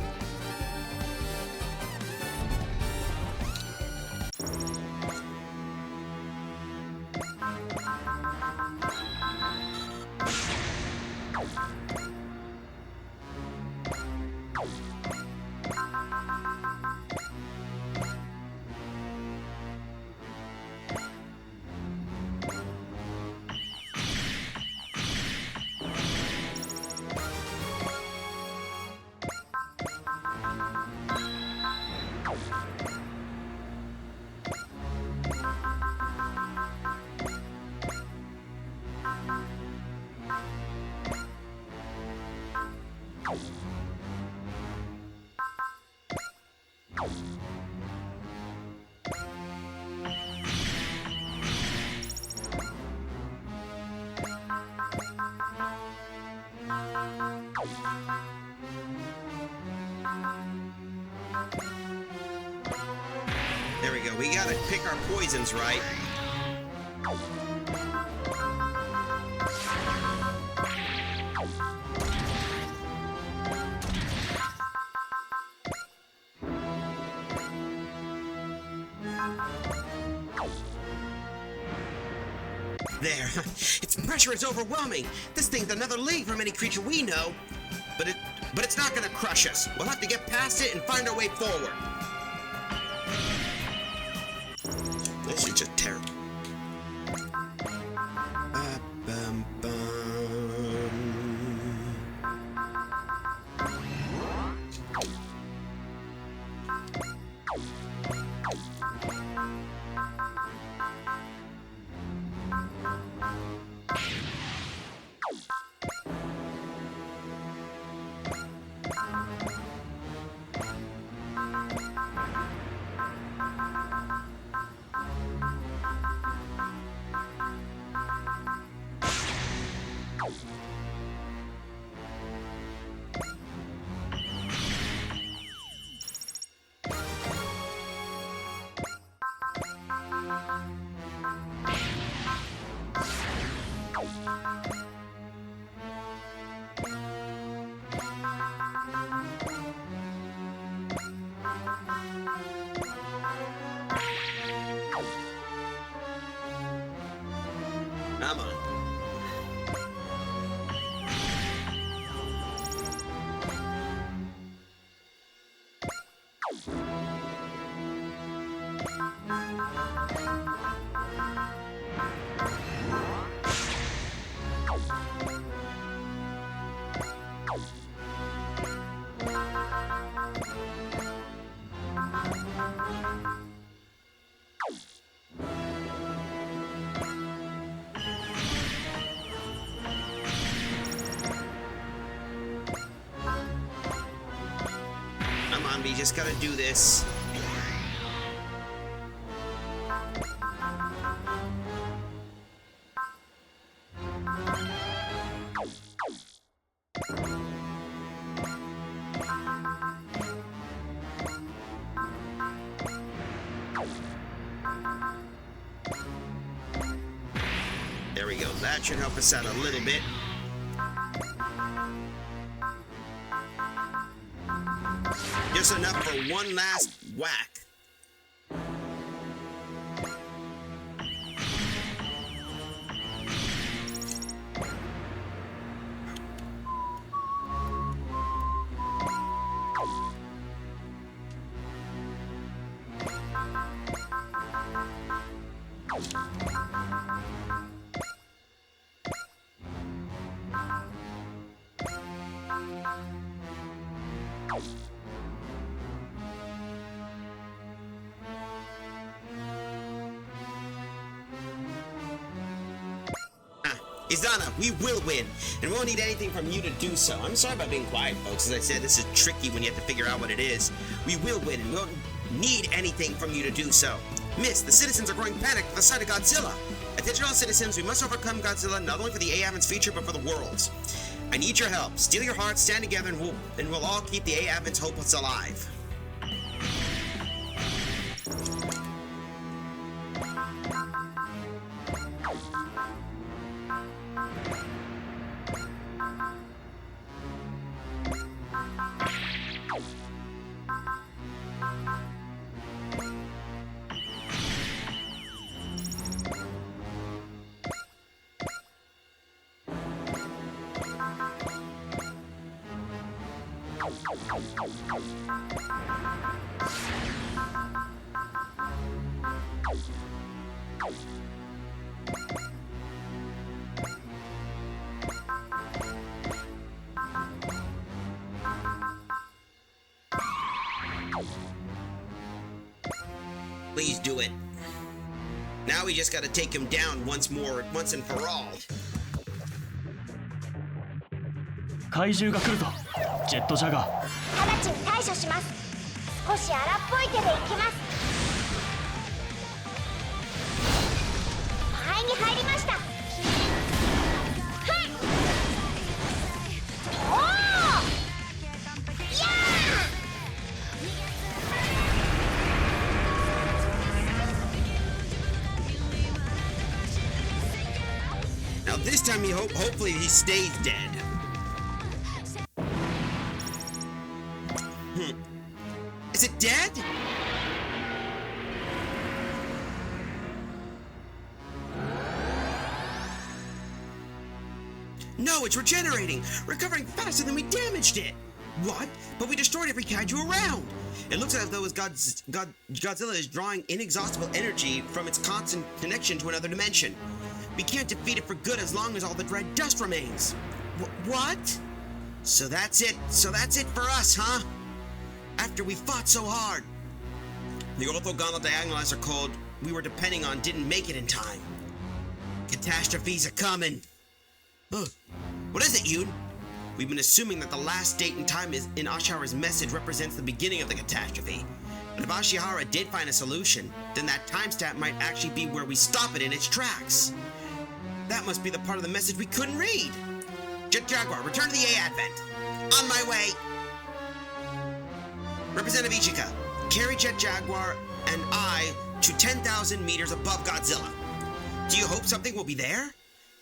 There we go. We gotta pick our poisons right. There. Its pressure is overwhelming. This thing's another league from any creature we know. But it's not gonna crush us. We'll have to get past it and find our way forward. This is just terrible. Come on. We just gotta do this. There we go. That should help us out a little bit. Just enough for one last whack. Izana, we will win, and we won't need anything from you to do so. I'm sorry about being quiet, folks. As I said, this is tricky when you have to figure out what it is. We will win, and we won't need anything from you to do so. Miss, the citizens are growing panicked at the sight of Godzilla. Attention all citizens, we must overcome Godzilla not only for the A-Advent's future, but for the world's. I need your help. Steel your hearts, stand together, and we'll all keep the A-Advent's hopes alive. Please do it. Now we just gotta take him down once and for all. 怪獣が来るぞジェットジャガー直ちに対処します。少し荒っぽい手でいきます。間合いに入りました。はい。おお。やー。Now this time hopefully he stays dead. Is it dead? No, it's regenerating, recovering faster than we damaged it. What? But we destroyed every kaiju around. It looks as though Godzilla is drawing inexhaustible energy from its constant connection to another dimension. We can't defeat it for good as long as all the dread dust remains. What? So that's it. So that's it for us, huh? After we fought so hard. The orthogonal diagonalizer code we were depending on didn't make it in time. Catastrophes are coming. Ugh. What is it, Yoon? We've been assuming that the last date and time in Ashihara's message represents the beginning of the catastrophe. But if Ashihara did find a solution, then that timestamp might actually be where we stop it in its tracks. That must be the part of the message we couldn't read. Jet Jaguar, return to the A-Advent. On my way. Representative Ichika, carry Jet Jaguar and I to 10,000 meters above Godzilla. Do you hope something will be there?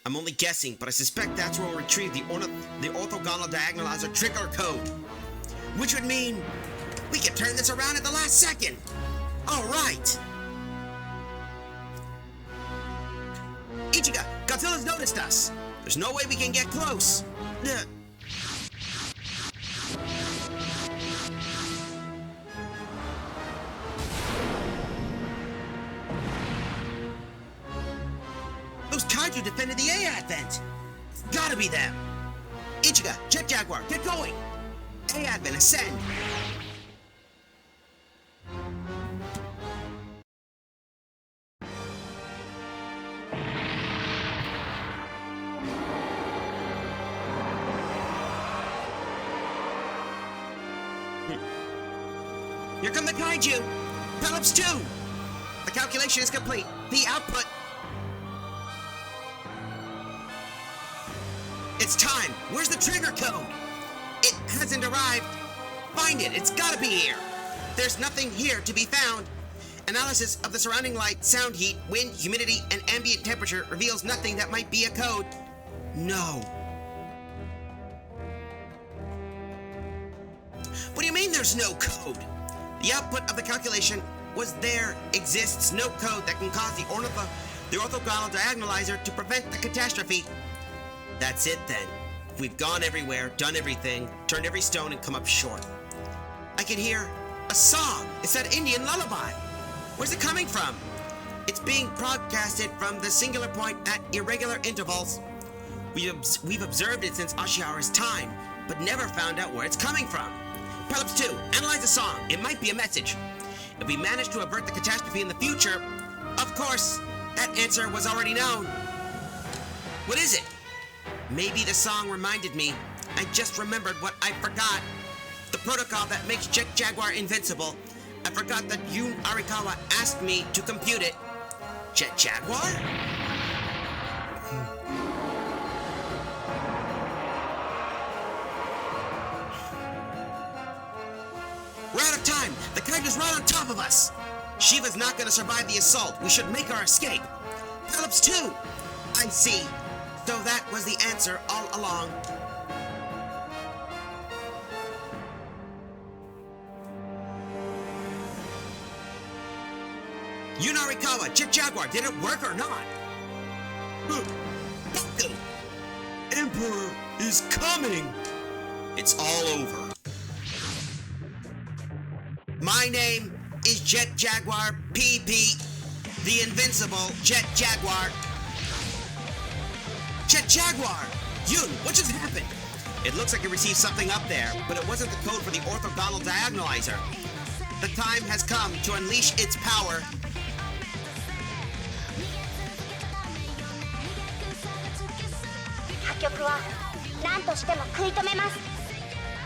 I'm only guessing, but I suspect that's where we'll retrieve the orthogonal diagonalizer trigger code. Which would mean we can turn this around at the last second. All right. Ichika, Godzilla's noticed us. There's no way we can get close. Those kaiju defended the A-Advent. It's gotta be them. Ichika, Jet Jaguar, get going. A-Advent, ascend. Here come the kaiju! Pelops 2! The calculation is complete. The output... It's time! Where's the trigger code? It hasn't arrived. Find it! It's gotta be here! There's nothing here to be found. Analysis of the surrounding light, sound heat, wind, humidity, and ambient temperature reveals nothing that might be a code. No. What do you mean there's no code? The output of the calculation was there exists no code that can cause the orthogonal diagonalizer to prevent the catastrophe. That's it then. We've gone everywhere, done everything, turned every stone and come up short. I can hear a song. It's that Indian lullaby. Where's it coming from? It's being broadcasted from the singular point at irregular intervals. We've observed it since Ashiara's time, but never found out where it's coming from. Pelops 2, analyze the song. It might be a message. If we manage to avert the catastrophe in the future, of course, that answer was already known. What is it? Maybe the song reminded me. I just remembered what I forgot. The protocol that makes Jet Jaguar invincible. I forgot that Yun Arikawa asked me to compute it. Jet Jaguar? We're out of time! The kaiju's right on top of us! Shiva's not gonna survive the assault. We should make our escape. Pelops 2! I see. So that was the answer all along. Yun Arikawa, Jet Jaguar, did it work or not? Baku! Emperor is coming! It's all over. My name is Jet Jaguar PP, the invincible Jet Jaguar. Jet Jaguar! Yun, what just happened? It looks like you received something up there, but it wasn't the code for the orthogonal diagonalizer. The time has come to unleash its power.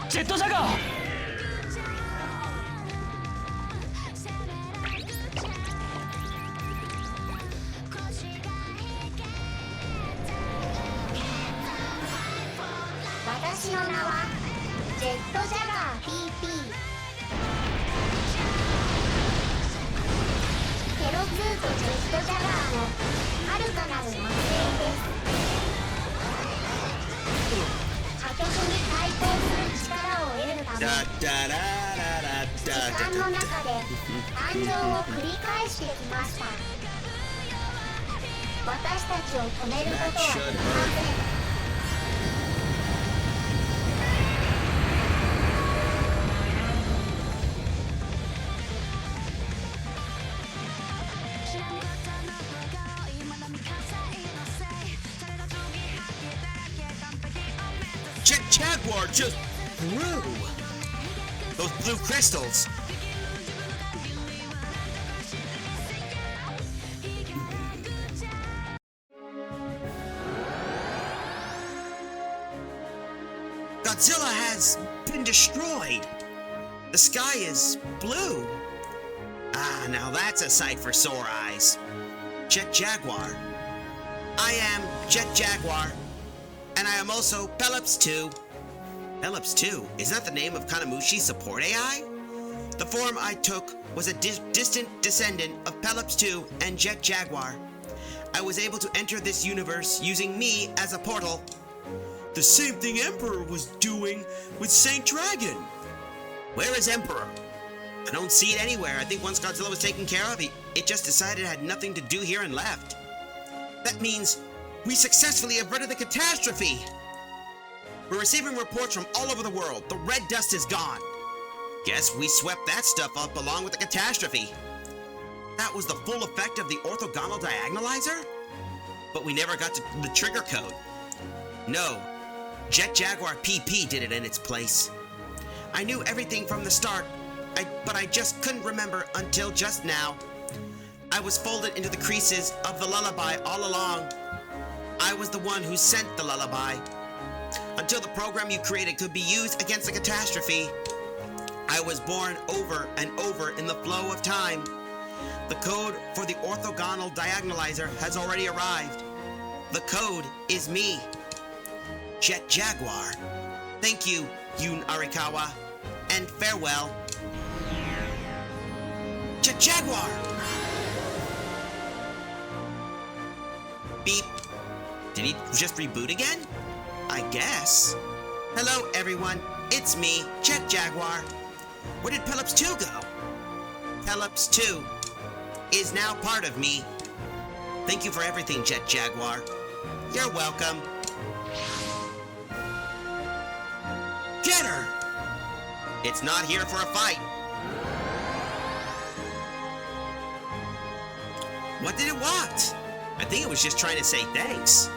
ジェットジャガー。私の名はジェットジャガー PP ケロ2とジェットジャガーの遥かなる末裔です破局に対抗する力を得るため時間の中で誕生を繰り返してきました私たちを止めることはできませんJet Jaguar just grew! Those blue crystals! Godzilla has been destroyed! The sky is blue! Ah, now that's a sight for sore eyes. Jet Jaguar. I am Jet Jaguar. And I am also Pelops 2. Pelops 2? Is that the name of Kanamushi's support AI? The form I took was a distant descendant of Pelops 2 and Jet Jaguar. I was able to enter this universe using me as a portal. The same thing Emperor was doing with Saint Dragon. Where is Emperor? I don't see it anywhere. I think once Godzilla was taken care of, it just decided it had nothing to do here and left. That means we successfully averted the catastrophe! We're receiving reports from all over the world. The red dust is gone. Guess we swept that stuff up along with the catastrophe. That was the full effect of the orthogonal diagonalizer? But we never got to the trigger code. No, Jet Jaguar PP did it in its place. I knew everything from the start, but I just couldn't remember until just now. I was folded into the creases of the lullaby all along. I was the one who sent the lullaby. Until the program you created could be used against the catastrophe. I was born over and over in the flow of time. The code for the orthogonal diagonalizer has already arrived. The code is me. Jet Jaguar. Thank you, Yoon Arikawa, and farewell. Jet Jaguar! Beep. Did he just reboot again? I guess. Hello, everyone. It's me, Jet Jaguar. Where did Pelops 2 go? Pelops 2 is now part of me. Thank you for everything, Jet Jaguar. You're welcome. Get her! It's not here for a fight. What did it want? I think it was just trying to say thanks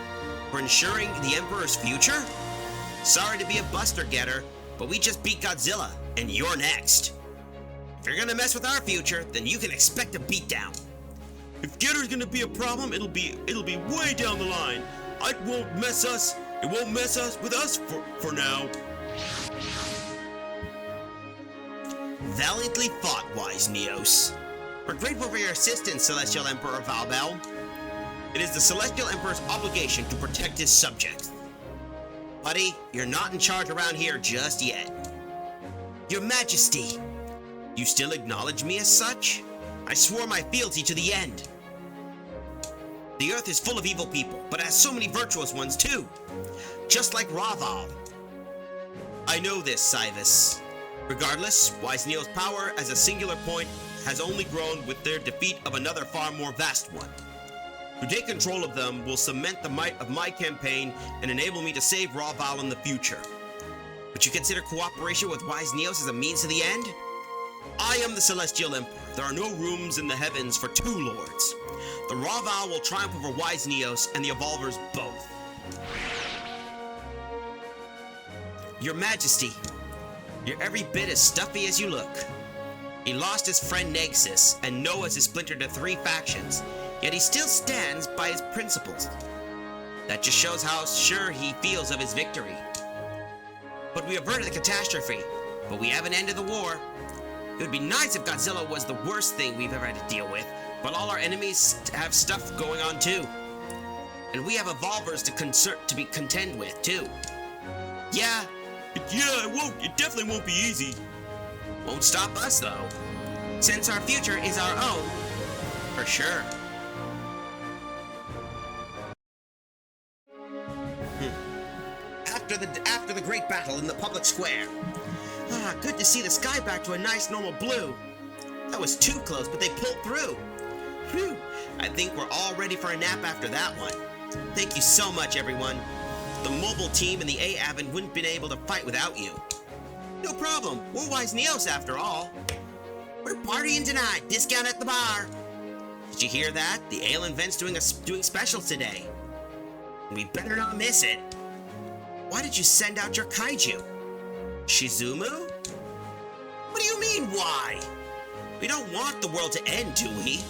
for ensuring the Emperor's future. Sorry to be a buster getter, but we just beat Godzilla, and you're next. If you're gonna mess with our future, then you can expect a beatdown. If Getter's gonna be a problem, it'll be way down the line. It won't mess with us for now. Valiantly fought, wise Neos. We're grateful for your assistance, Celestial Emperor Valbel. It is the Celestial Emperor's obligation to protect his subjects. Buddy, you're not in charge around here just yet. Your Majesty, you still acknowledge me as such? I swore my fealty to the end. The Earth is full of evil people, but it has so many virtuous ones too. Just like Raval. I know this, Cyrus. Regardless, Wise Neo's power as a singular point has only grown with their defeat of another far more vast one. To take control of them will cement the might of my campaign and enable me to save Raval in the future. Would you consider cooperation with Wise Neos as a means to the end? I am the Celestial Emperor. There are no rooms in the heavens for two lords. The Raval will triumph over Wise Neos and the Evolvers both. Your Majesty, you're every bit as stuffy as you look. He lost his friend Nexus, and Noah's is splintered into 3 factions, yet he still stands by his principles. That just shows how sure he feels of his victory. But we averted the catastrophe, but we haven't ended the war. It would be nice if Godzilla was the worst thing we've ever had to deal with, but all our enemies have stuff going on too. And we have Evolvers to be contend with too. Yeah, it definitely won't be easy. Won't stop us though, since our future is our own, for sure. After the great battle in the public square. Good to see the sky back to a nice normal blue. That was too close, but they pulled through. Phew, I think we're all ready for a nap after that one. Thank you so much, everyone. The mobile team and the A-Avon wouldn't have been able to fight without you. No problem, we're Wise Neos after all. We're partying tonight, discount at the bar. Did you hear that? The Ale and Vent's doing specials today. We better not miss it. Why did you send out your kaiju? Shizumu? What do you mean, why? We don't want the world to end, do we?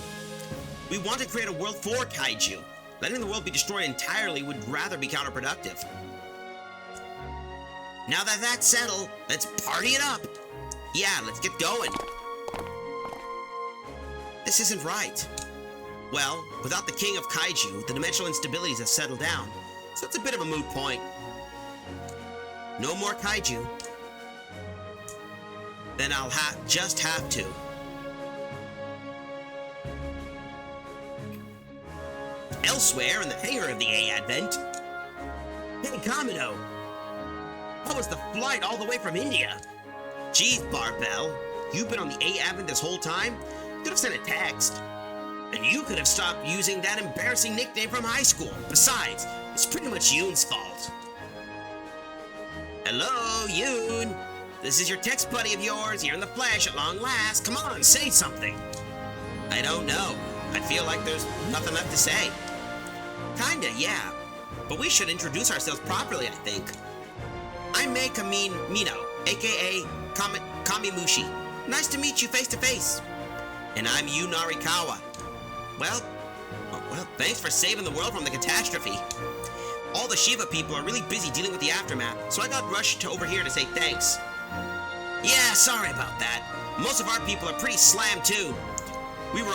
We want to create a world for kaiju. Letting the world be destroyed entirely would rather be counterproductive. Now that that's settled, let's party it up. Yeah, let's get going. This isn't right. Well, without the king of kaiju, the dimensional instabilities have settled down, so it's a bit of a moot point. No more kaiju. Then I'll just have to. Elsewhere in the hangar of the A-Advent. Hey, Kamino. How was the flight all the way from India? Geez, Barbell, you've been on the A-Advent this whole time? You could have sent a text. And you could have stopped using that embarrassing nickname from high school. Besides, it's pretty much Yoon's fault. Hello, Yoon. This is your text buddy of yours here in the flesh at long last. Come on, say something. I don't know. I feel like there's nothing left to say. Kinda, yeah. But we should introduce ourselves properly, I think. I'm Mei Mino, aka Kamimushi. Nice to meet you face to face. And I'm Yu Narikawa. Well, thanks for saving the world from the catastrophe. All the Shiva people are really busy dealing with the aftermath, so I got rushed over here to say thanks. Yeah, sorry about that. Most of our people are pretty slammed too. We were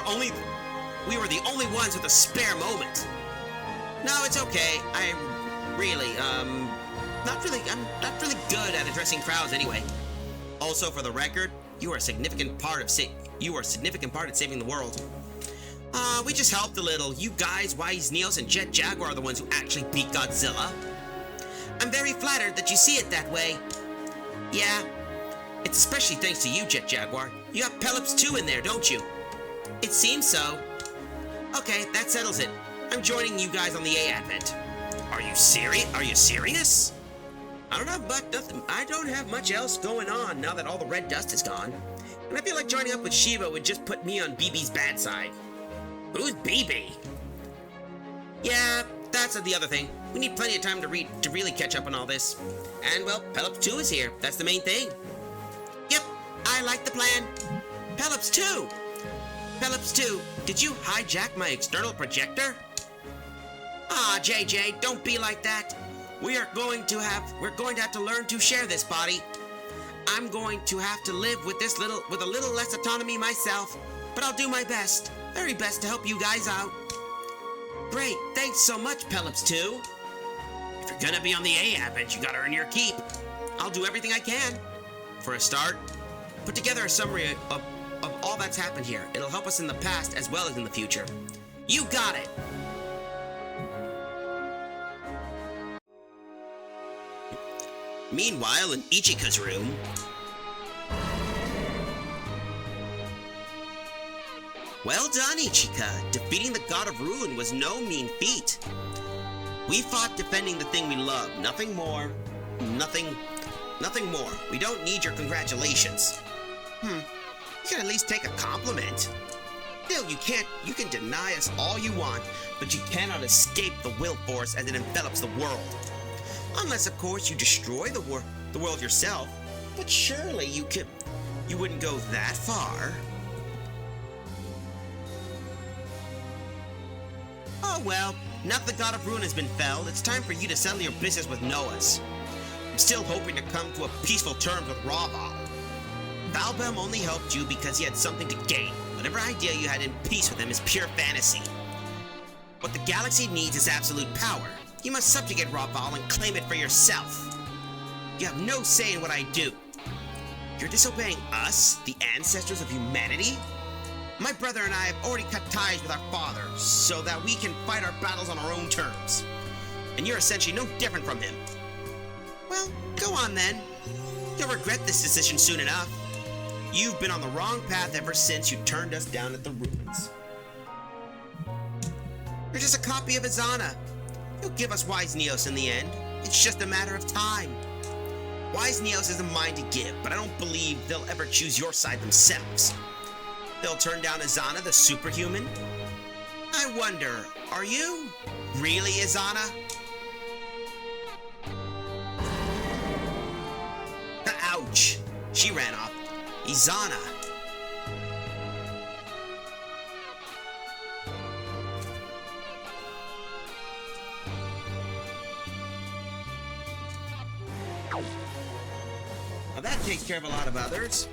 the only ones with a spare moment. No, it's okay. I'm not really good at addressing crowds anyway. Also, for the record, you are a significant part at saving the world. We just helped a little. You guys, Wise Neos and Jet Jaguar are the ones who actually beat Godzilla. I'm very flattered that you see it that way. Yeah, it's especially thanks to you, Jet Jaguar. You got Pelops 2 in there, don't you? It seems so. Okay, that settles it. I'm joining you guys on the A Advent. Are you serious? I don't have much else going on now that all the red dust is gone. And I feel like joining up with Shiva would just put me on BB's bad side. Who's BB? Yeah, that's the other thing. We need plenty of time to really catch up on all this. And well, Pelops 2 is here. That's the main thing. Yep, I like the plan. Pelops 2! Pelops 2, did you hijack my external projector? Ah, JJ, don't be like that. We're going to have to learn to share this body. I'm going to have to live with a little less autonomy myself, but I'll do my best, very best to help you guys out. Great, thanks so much, Pelops 2. If you're gonna be on the A Advent, you gotta earn your keep. I'll do everything I can. For a start, put together a summary of all that's happened here. It'll help us in the past as well as in the future. You got it! Meanwhile, in Ichika's room... Well done, Ichika. Defeating the God of Ruin was no mean feat. We fought defending the thing we love. Nothing more. Nothing more. We don't need your congratulations. You can at least take a compliment. Still, you can deny us all you want, but you cannot escape the will force as it envelops the world. Unless, of course, you destroy the world yourself. But surely you wouldn't go that far. Oh well, now that the God of Ruin has been felled, it's time for you to settle your business with Noah's. I'm still hoping to come to a peaceful terms with Raval. Valbem only helped you because he had something to gain. Whatever idea you had in peace with him is pure fantasy. What the galaxy needs is absolute power. You must subjugate Raval and claim it for yourself. You have no say in what I do. You're disobeying us, the ancestors of humanity? My brother and I have already cut ties with our father so that we can fight our battles on our own terms. And you're essentially no different from him. Well, go on then. You'll regret this decision soon enough. You've been on the wrong path ever since you turned us down at the ruins. You're just a copy of Izana. You'll give us Wise Neos in the end. It's just a matter of time. Wise Neos has a mind to give, but I don't believe they'll ever choose your side themselves. They'll turn down Izana, the superhuman? I wonder, are you really Izana? Ouch! She ran off. Izana. Well, that takes care of a lot of others.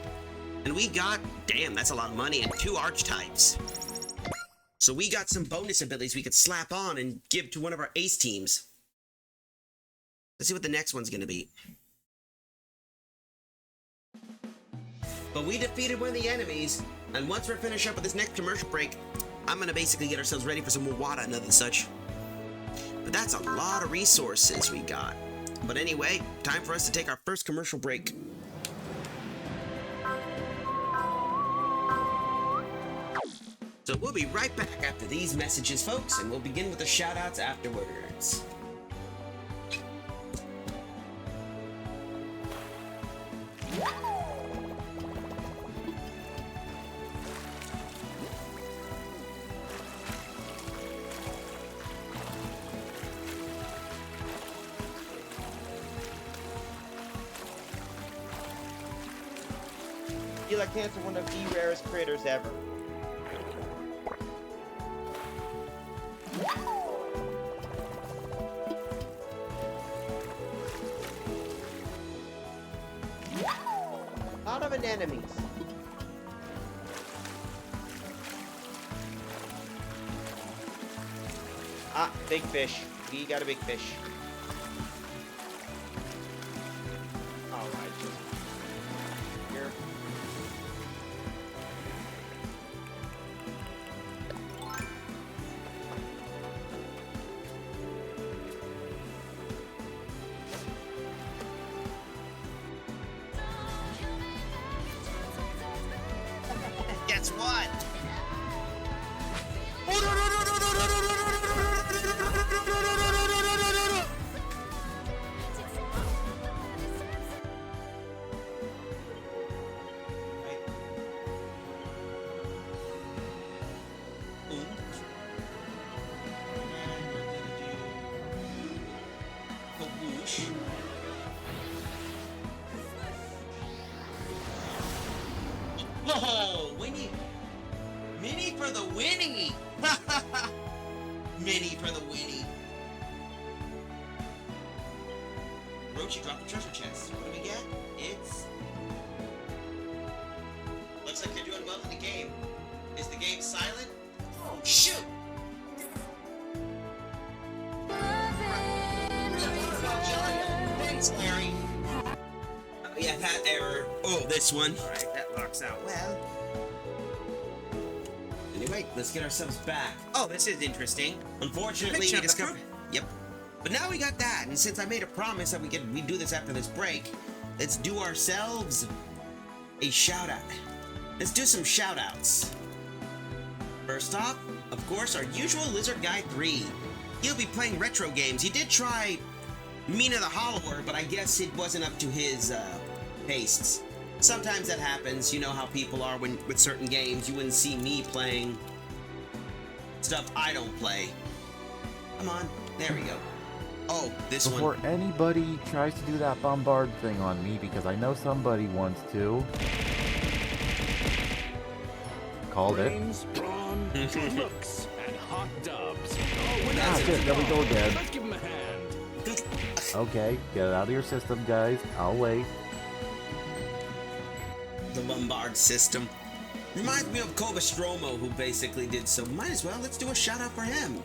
And we got, damn, that's a lot of money, and 2 archetypes. So we got some bonus abilities we could slap on and give to one of our ace teams. Let's see what the next one's gonna be. But we defeated one of the enemies, and once we're finished up with this next commercial break, I'm gonna basically get ourselves ready for some Muwata and other such. But that's a lot of resources we got. But anyway, time for us to take our first commercial break. So we'll be right back after these messages, folks, and we'll begin with the shout-outs afterwards. Feel like cancer one of the rarest critters ever. 1 enemies. Ah, big fish. We got a big fish. Alright, just here. Guess what? Whoa, Winnie! Mini for the Winnie! Mini for the Winnie. Rochi dropped the treasure chest. What do we get? It's... Looks like they're doing well in the game. Is the game silent? Oh, shoot! Thanks, Larry. Oh, yeah, that error. Oh, this one. Alright, that locks out well. Anyway, let's get ourselves back. Oh, this is interesting. Unfortunately, we discovered... Yep. But now we got that, and since I made a promise that we do this after this break, let's do ourselves a shout-out. Let's do some shout-outs. First off, of course, our usual Lizard Guy 3. He'll be playing retro games. He did try Mina the Hollower, but I guess it wasn't up to his tastes. Sometimes that happens. You know how people are with certain games. You wouldn't see me playing stuff I don't play. Come on. There we go. Oh, this one. Before anybody tries to do that bombard thing on me, because I know somebody wants to. Called it. Brawn, good looks, and hot dubs. Oh, That's it. There we go again. Let's give him a hand. Okay, get it out of your system, guys. I'll wait. The bombard system. Reminds me of Kobastromo, who basically did so. Might as well, let's do a shout out for him.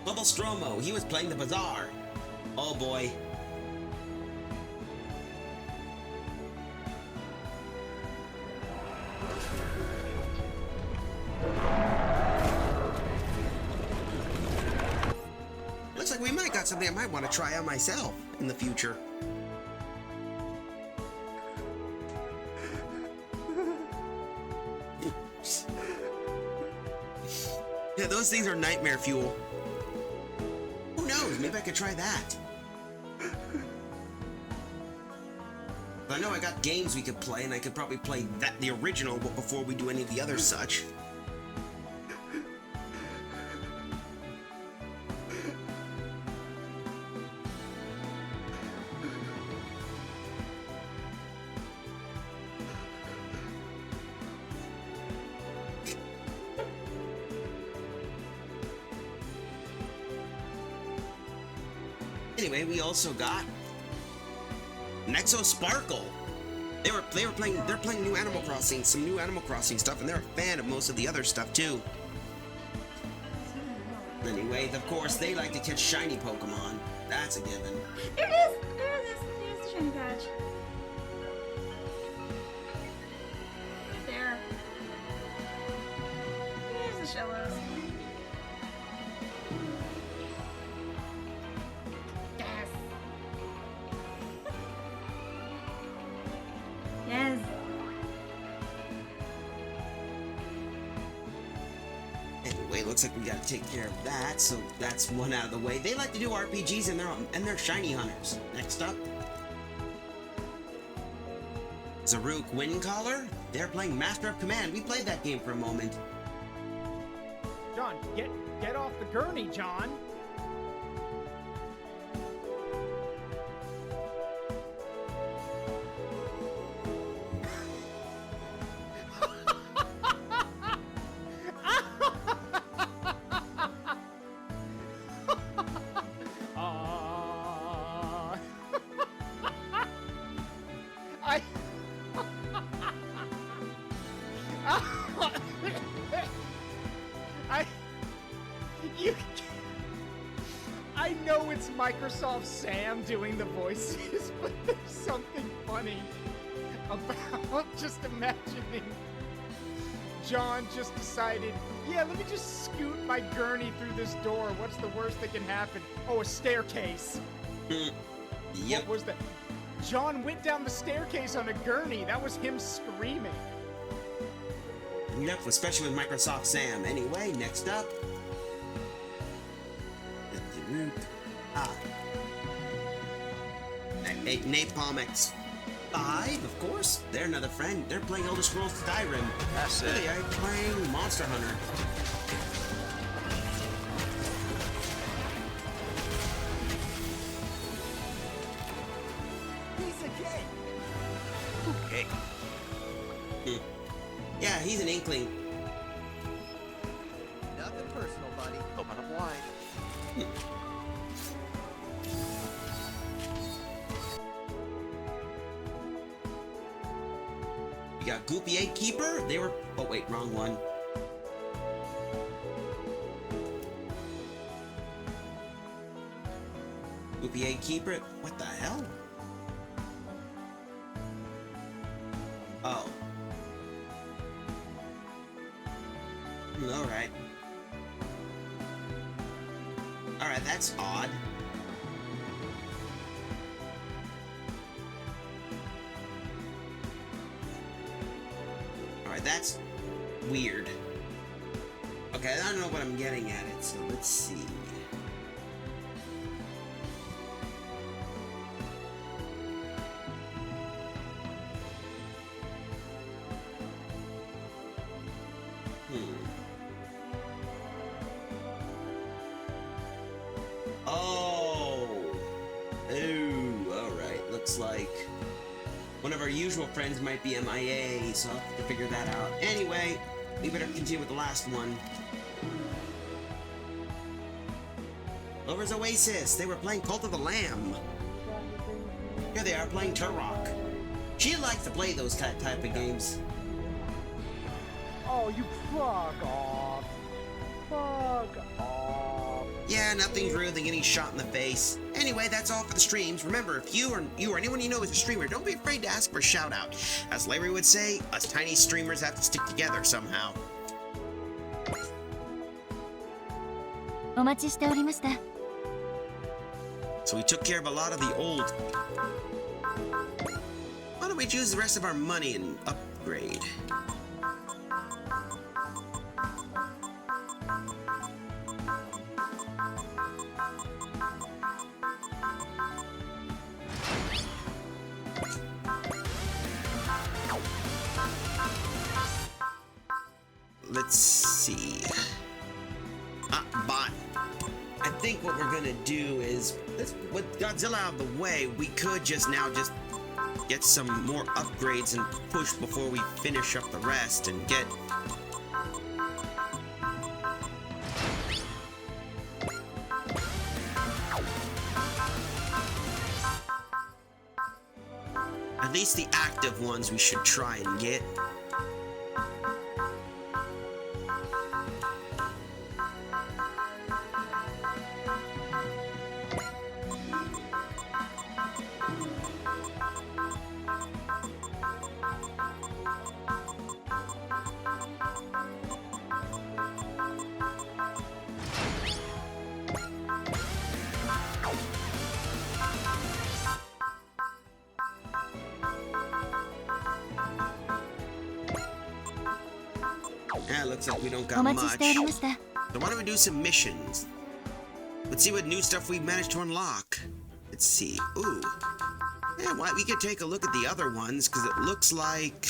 Kobastromo, he was playing the Bazaar. Oh boy. Looks like we might got something I might want to try out myself in the future. Yeah, those things are nightmare fuel. Who knows? Maybe I could try that. But I know I got games we could play, and I could probably play the original before we do any of the other such. Anyway, we also got Nexo Sparkle. They're playing new Animal Crossing, some new Animal Crossing stuff, and they're a fan of most of the other stuff too. Anyway, of course, they like to catch shiny Pokemon. That's a given. There it is! There it is! There's the shiny badge. There. There's the Shellos. Yes. Yes. Anyway, looks like we gotta take care of that, so that's one out of the way. They like to do RPGs and they're shiny hunters. Next up, Zaruk Windcaller. They're playing Master of Command. We played that game for a moment. John, get off the gurney, John. I know it's Microsoft Sam doing the voices, but there's something funny about just imagining John just decided, yeah, let me just scoot my gurney through this door. What's the worst that can happen? Oh, a staircase. Yep. What was that? John went down the staircase on a gurney. That was him screaming. Yep, especially with Microsoft Sam. Anyway, next up. Napalm X5, of course. They're another friend. They're playing Elder Scrolls Skyrim. That's Here it. they are playing Monster Hunter. Piece of cake. Okay. Yeah, he's an inkling. Nothing personal, buddy. Open up wide. We got Goopy 8 Keeper. They were. Oh, wait, wrong one. Goopy 8 Keeper. What the hell? Oh. Alright. Alright, that's odd. Alright, that's weird. Okay, I don't know what I'm getting at it, so let's see. Like one of our usual friends might be MIA, so I'll have to figure that out. Anyway, we better continue with the last one. Lover's Oasis. They were playing Cult of the Lamb. Here they are playing Turok. She likes to play those type of games. Oh, you fuck off. Fuck off. Yeah, nothing's rude than getting shot in the face. Anyway, that's all for the streams. Remember, if you or anyone you know is a streamer, don't be afraid to ask for a shout out. As Larry would say, us tiny streamers have to stick together somehow. So we took care of a lot of the old. Why don't we use the rest of our money and upgrade? Let's see. Bot. I think what we're gonna do is, with Godzilla out of the way, we could just get some more upgrades and push before we finish up the rest and get. At least the active ones we should try and get. Yeah, looks like we don't got much. So why don't we do some missions? Let's see what new stuff we managed to unlock. Let's see. Ooh. Yeah, why we could take a look at the other ones, because it looks like.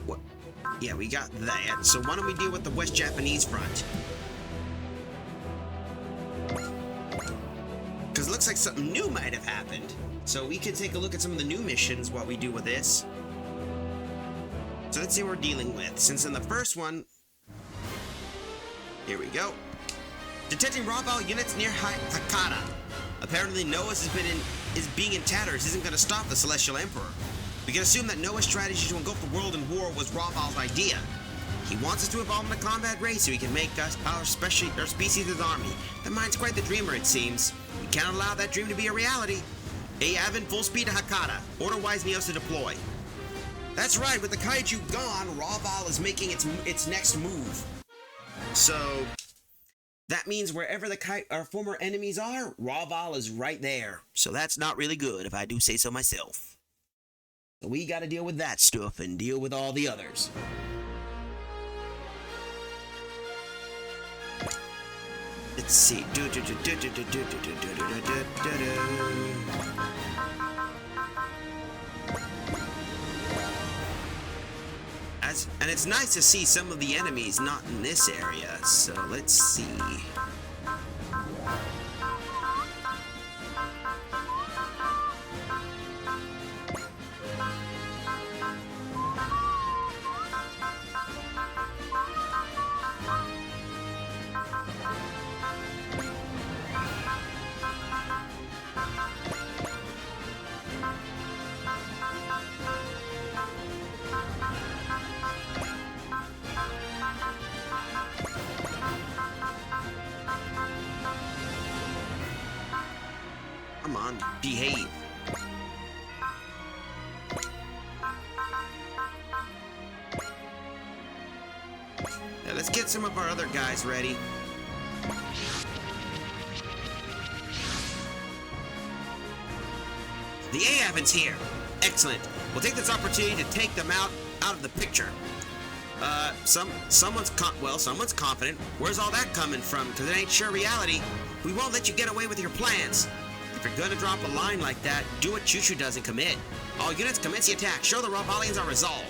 What? Yeah, we got that. So why don't we deal with the West Japanese front? Because it looks like something new might have happened. So we could take a look at some of the new missions, what we do with this. So let's see what we're dealing with. Since in the first one... Here we go. Detecting Raw units near Hakata. Apparently Noah's is being in tatters isn't going to stop the Celestial Emperor. We can assume that Noah's strategy to engulf the world in war was Raval's idea. He wants us to evolve in a combat race so he can make us our species his army. That mind's quite the dreamer, it seems. We cannot allow that dream to be a reality. Avon, full speed to Hakata. Order Wise Neos to deploy. That's right, with the kaiju gone, Rawval is making its next move. So that means wherever our former enemies are, Rawval is right there. So that's not really good, if I do say so myself. So we gotta deal with that stuff and deal with all the others. Let's see. And it's nice to see some of the enemies not in this area, so let's see. Come on, behave. Now let's get some of our other guys ready. The Avon's here. Excellent. We'll take this opportunity to take them out of the picture. Someone's confident. Where's all that coming from? Because it ain't sure reality. We won't let you get away with your plans. If you're gonna drop a line like that, do what Choo-Choo does and commit. All units, commence the attack. Show the Rawvalians our resolve.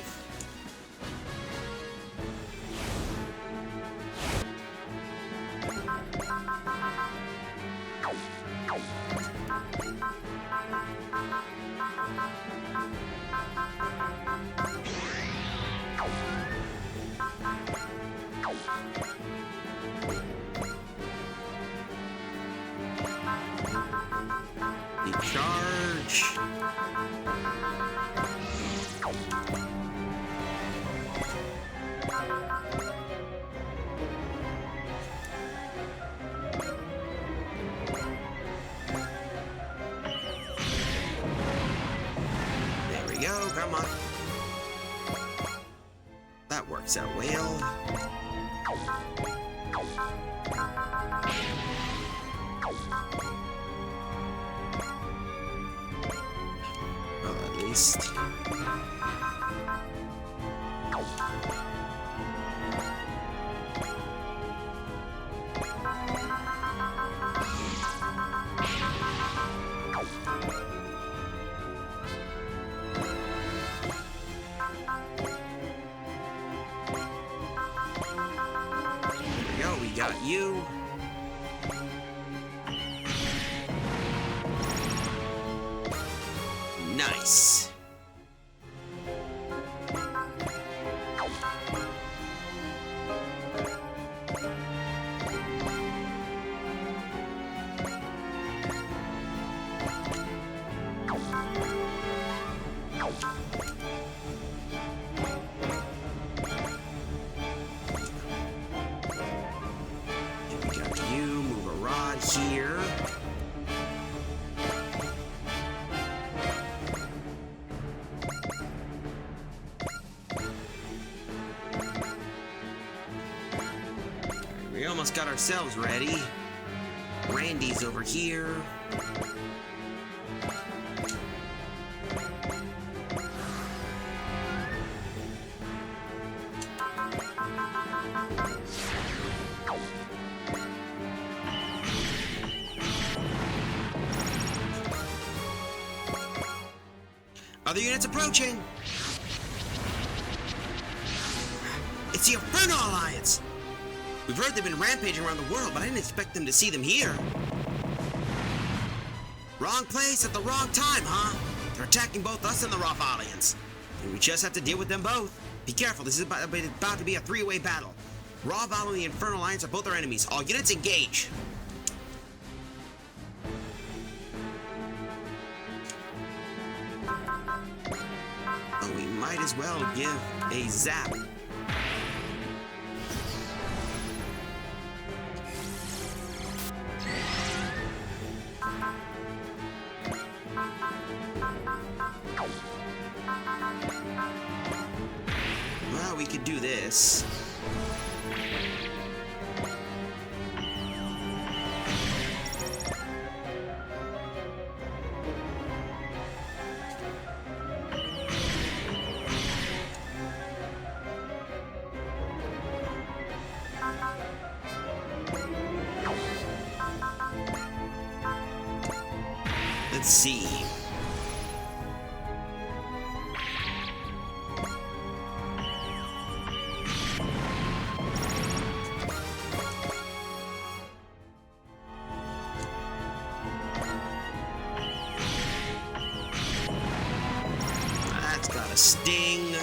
Charge. There we go, come on. That works out well. Well, at least. There we go, we got you. Nice. We got you, move a rod here. We almost got ourselves ready. Randy's over here. Other units approaching. It's the Inferno Alliance. We've heard they've been rampaging around the world, but I didn't expect them to see them here. Wrong place at the wrong time, huh? They're attacking both us and the Rawvalians. And we just have to deal with them both. Be careful, this is about to be a three-way battle. Rawval and the Inferno Alliance are both our enemies. All units engage. Oh, we might as well give a zap. do this. Let's see. That's got a sting.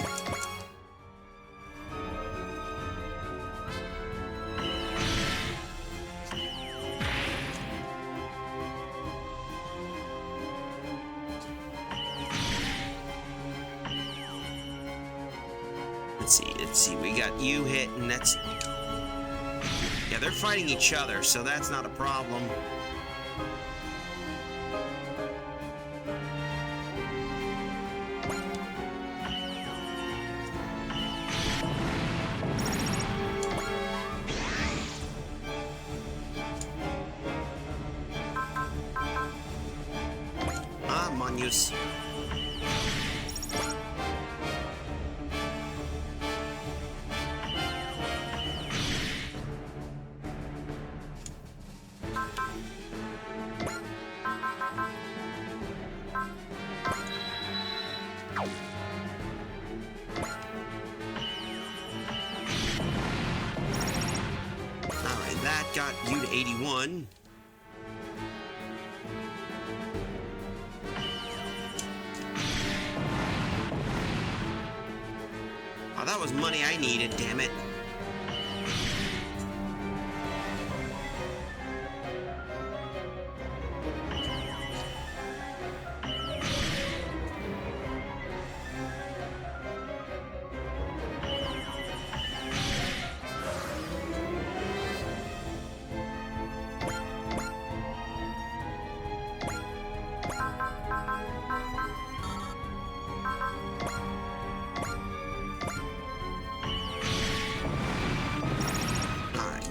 Let's see, we got you hit, and that's... Yeah, they're fighting each other, so that's not a problem. Ah, Monius. Alright, that got you to 81. Oh, that was money I needed, damn it.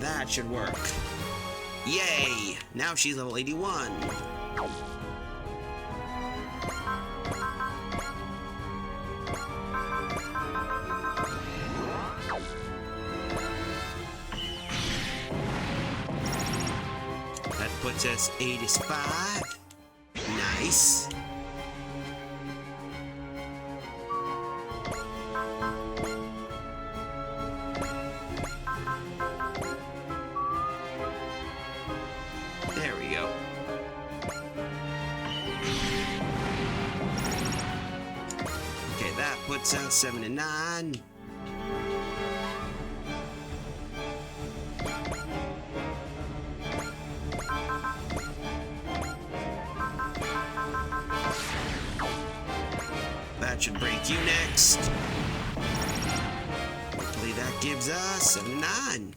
That should work. Yay! Now she's level 81. That puts us 85. Nice. There we go. Okay, that puts us 79. That should break you next. Hopefully that gives us 79.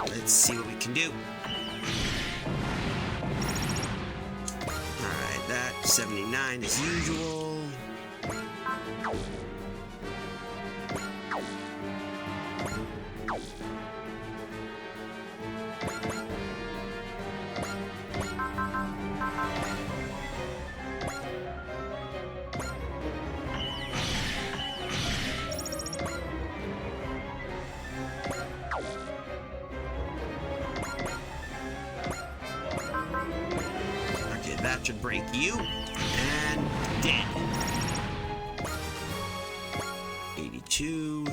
Let's see what we can do. Alright, that 79 as usual. That should break you. And dead. 82.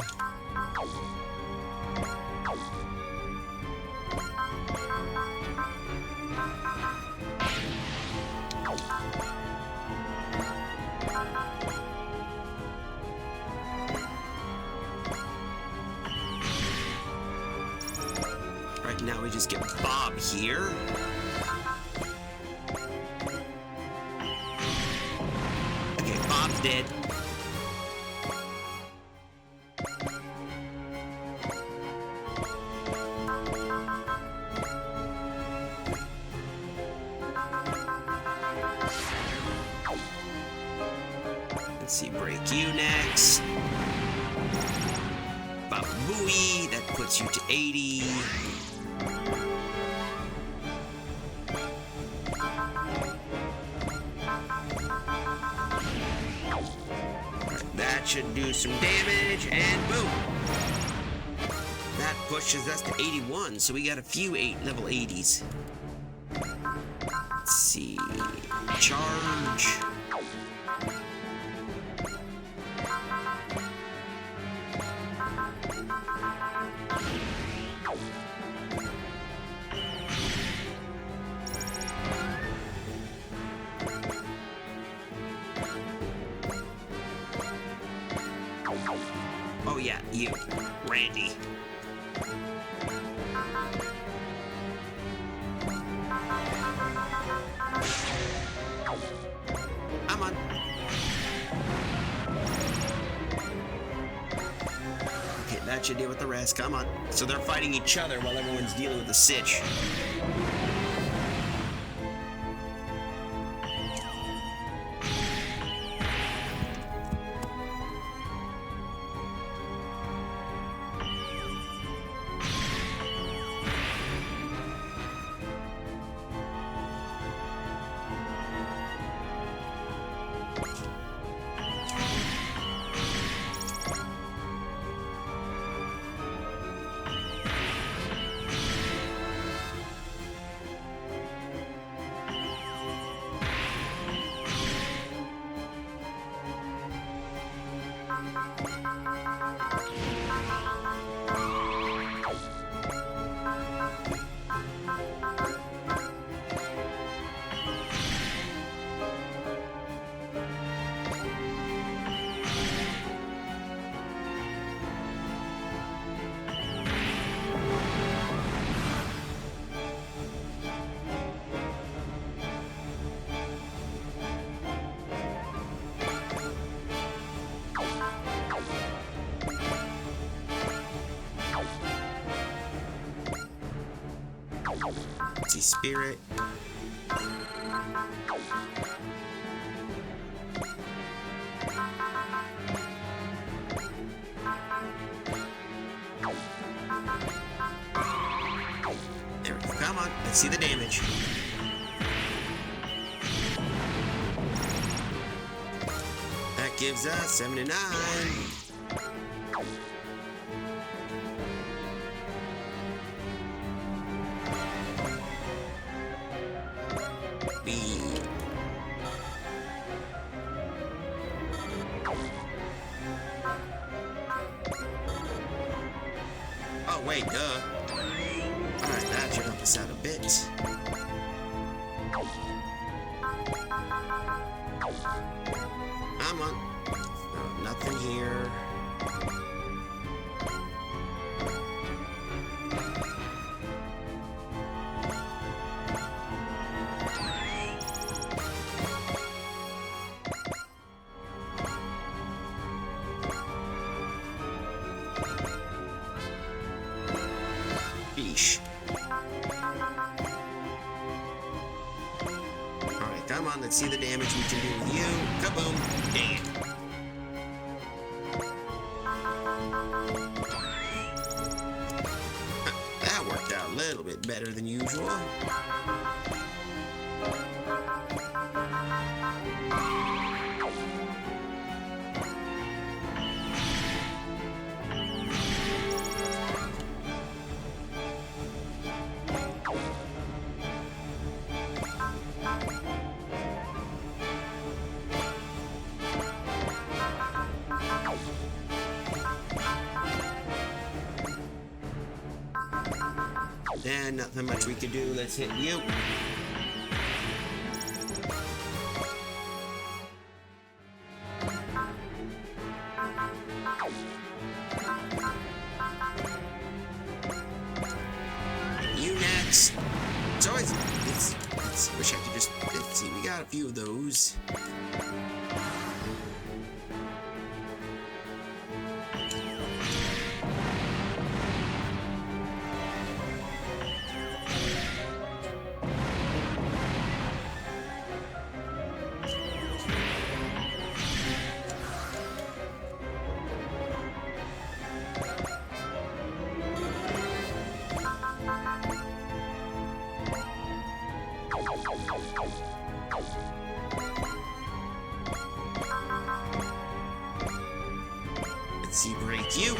Right now we just get Bob here. Bob's dead. Let's see, break you next. Babooey, that puts you to 80. That should do some damage, and boom! That pushes us to 81, so we got a few level 80s. Let's see. Charge. Oh yeah, you, Randy. I'm on. Okay, that should deal with the rest. Come on. So they're fighting each other while everyone's dealing with the sitch. Let's see, Spirit. There we go. Come on, let's see the damage. That gives us 79. Oh, wait, duh. Alright, that should help us out a bit. Come on. Oh, nothing here. Yeesh. Alright, come on, let's see the damage we can do with you. Kaboom. Dang it. That worked out a little bit better than usual. And nothing much we can do. Let's hit you. You next. It's always. It's wish I could just. Let's see. We got a few of those. Let's see, break you.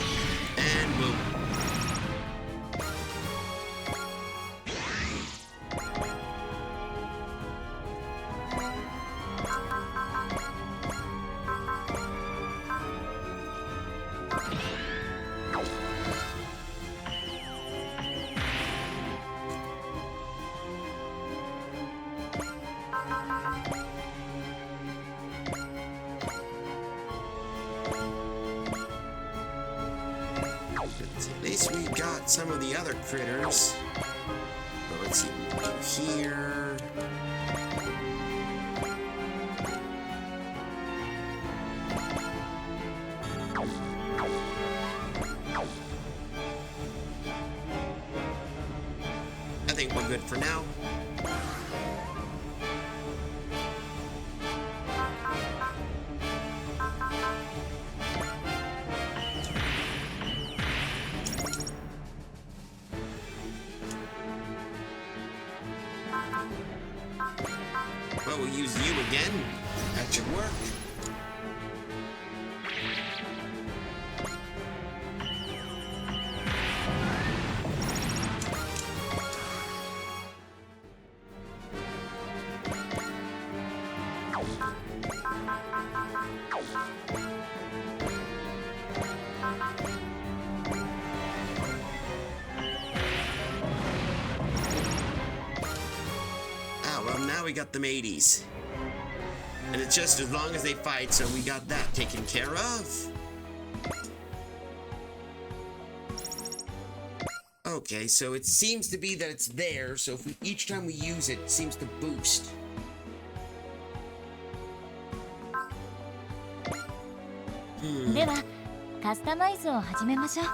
And boom. At least we got some of the other critters. But let's see what we do here. I think we're good for now. Well, we'll use you again. That should work. Well, now we got them 80s. And it's just as long as they fight, so we got that taken care of. Okay, so it seems to be that it's there, so if we, each time we use it, it seems to boost. Hmm. では、カスタマイズを始めましょう。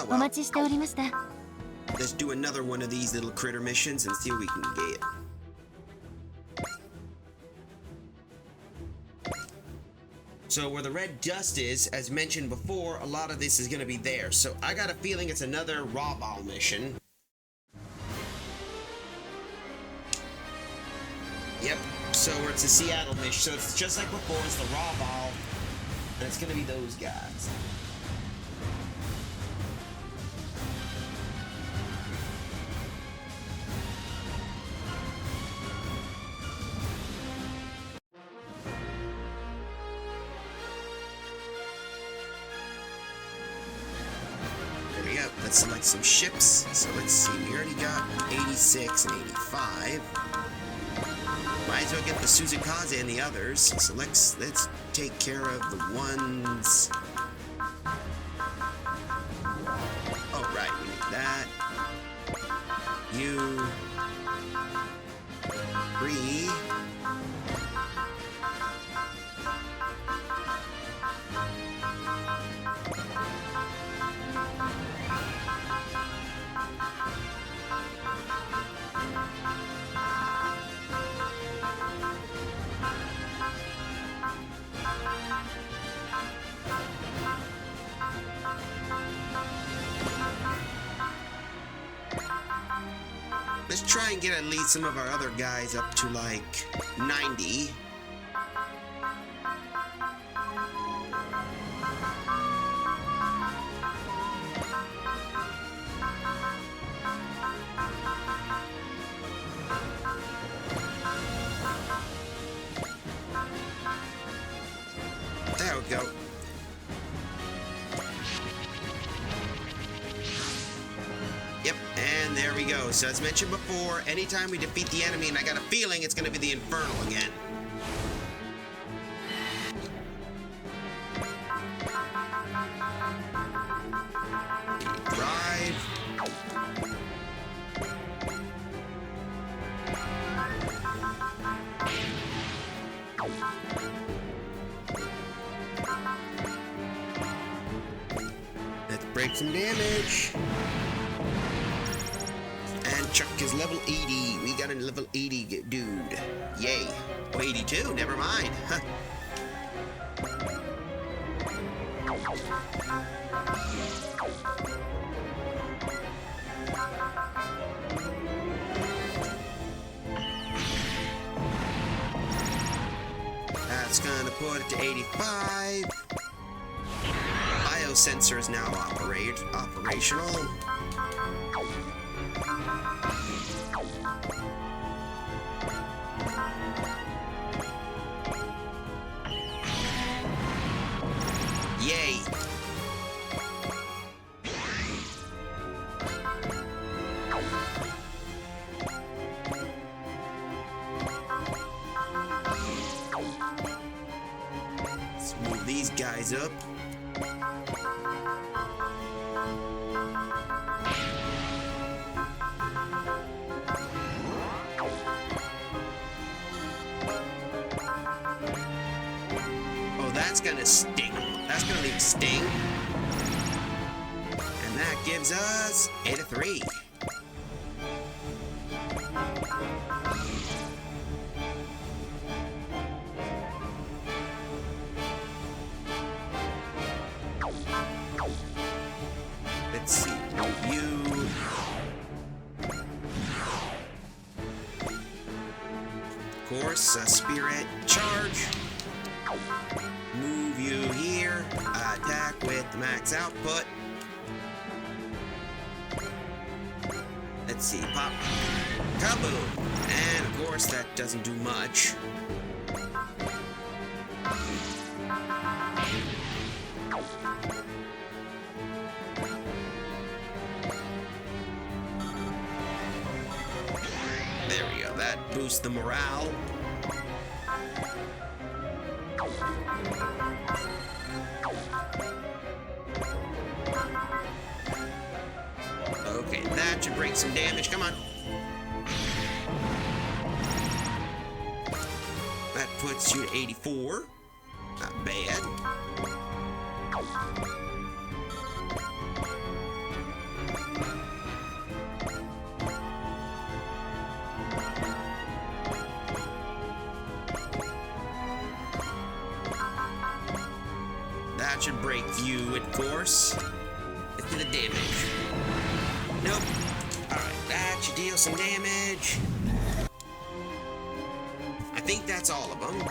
お待ちしておりました。 Let's do another one of these little critter missions and see what we can get. So where the red dust is, as mentioned before, a lot of this is going to be there. So I got a feeling it's another raw ball mission. Yep, so it's a Seattle mission. So it's just like before, it's the raw ball. And it's going to be those guys. Let's select some ships. So let's see, we already got 86 and 85. Might as well get the Suzukaze and the others. So let's take care of the ones. Oh right, we need that. You. 3. Let's try and get at least some of our other guys up to like 90. There we go. Yep, and there we go. So as mentioned before, anytime we defeat the enemy, and I got a feeling it's going to be the Infernal again. Drive. break some damage. And Chuck is level 80. We got a level 80 dude. Yay. Oh, 82? Never mind. Huh. That's gonna put it to 85. Biosensor is now operational. Yay! Let's move these guys up. Oh, that's gonna sting. That's gonna leave sting. And that gives us 83. Let's see. You. Of course, spirit charge. Move you here. Attack with the max output. Let's see. Pop. Kaboom. And of course, that doesn't do much. There we go. That boosts the morale. Okay, that should break some damage. Come on. That puts you to 84. Not bad. That should break you, of course. Let's do the damage. Nope. Alright, that should deal some damage. I think that's all of them.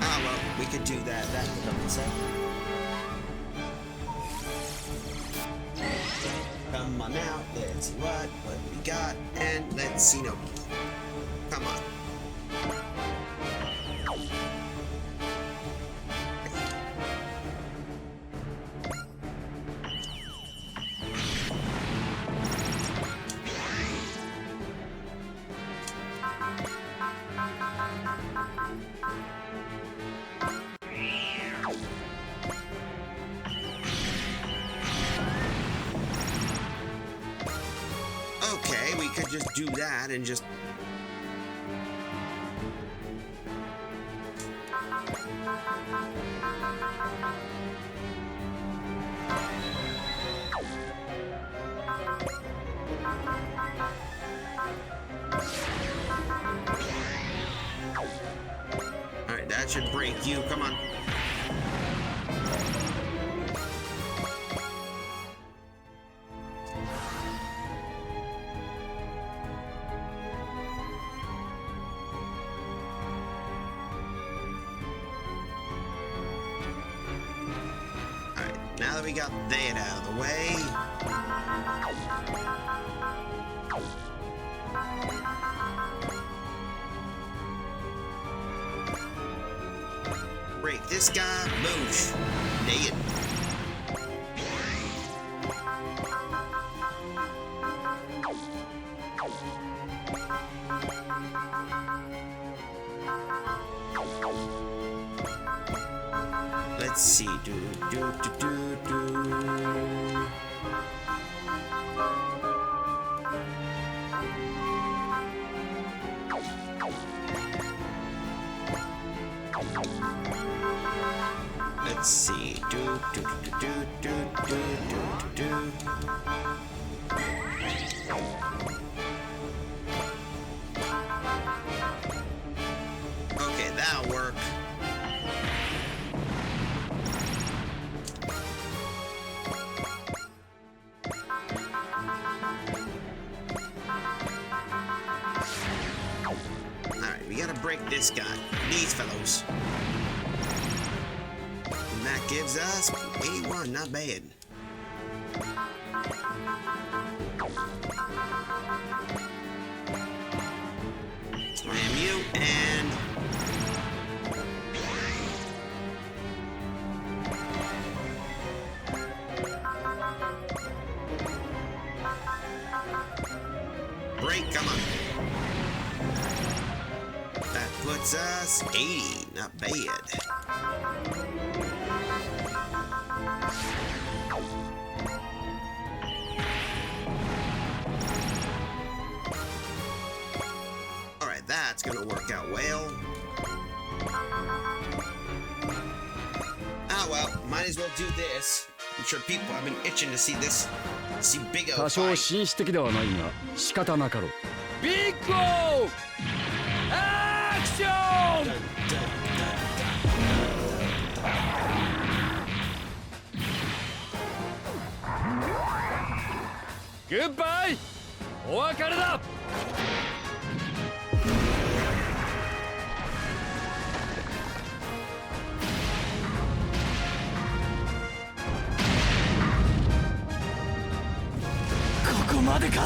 Ah, well, we could do that. That would help us out. Come on out, let's see what we got, and let's see, no. Come on. Okay, we could just do that and just... Alright, that should break you. Come on. Now that we got that out of the way, break this guy, boosh, dig it. Let's Let's see. Let's see. Okay, that'll work. Alright, we gotta break this guy. These fellows. And that gives us 81, not bad. Slam you, and... break, come on. That puts us 80, not bad. Alright, that's gonna work out well. Ah well, might as well do this. I'm sure people have been itching to see this. See Big O 多少 fight. 紳士的ではないが仕方なかろう。ビッグオアクション。グッバイ。お別れだ。ここまでか。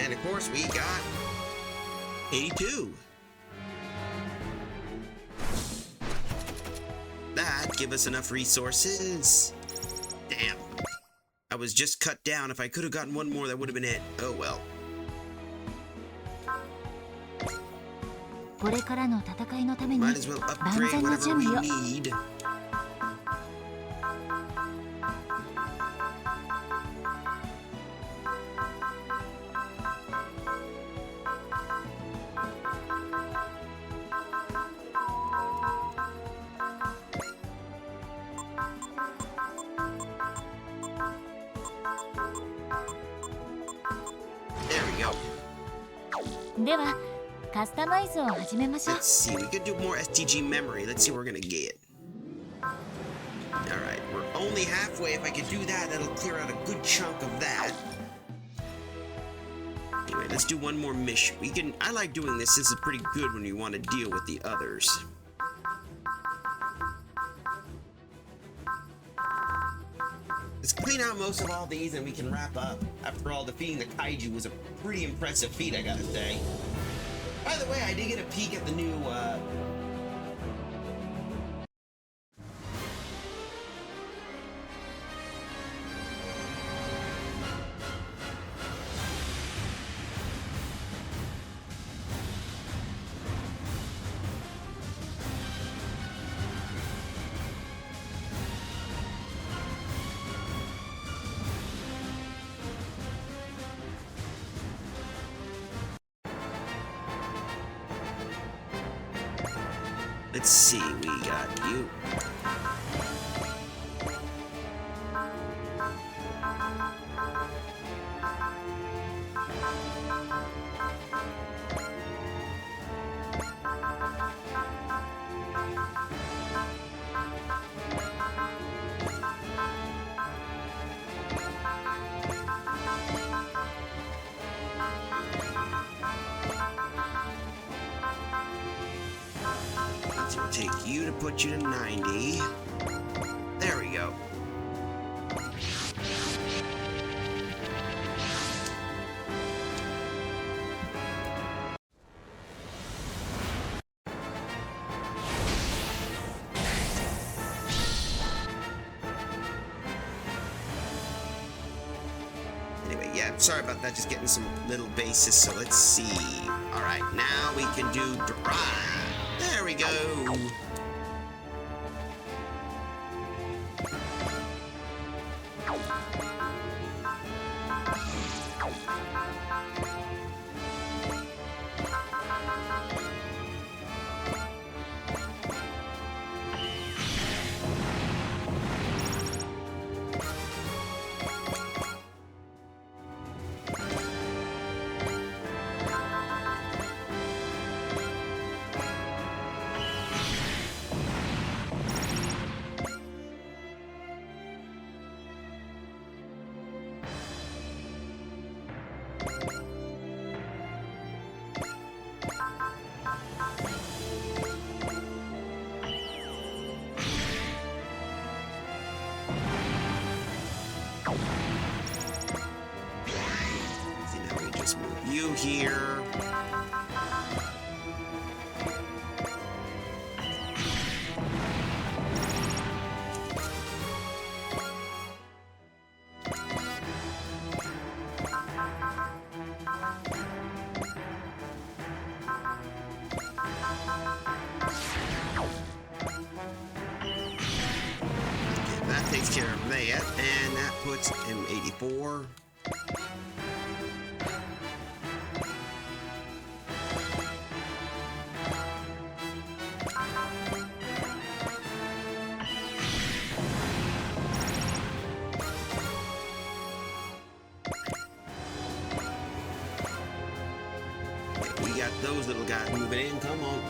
And of course, we got 82. That give us enough resources. Damn. I was just cut down. If I could have gotten one more, that would have been it. Oh well. これからの戦いのために Might as well 万 upgrade 全の whatever 準 we 備を。 need. There we go. ではカスタマイズを始めましょう。 Let's see. We could do more STG memory. Let's see what we're gonna get. Alright, we're only halfway. If I could do that, that'll clear out a good chunk of that. Anyway, let's do one more mission. I like doing this. This is pretty good when you want to deal with the others. Let's clean out most of all these and we can wrap up. After all, defeating the kaiju was a pretty impressive feat, I gotta say. By the way, I did get a peek at the new, let's see, we got you. So we'll take you to put you to 90. There we go. Yeah, sorry about that. Just getting some little bases. So let's see. All right, now we can do drive. There we go. See, now we just move you here. That takes care of that, and that puts him 84. We got those little guys moving in. Come on.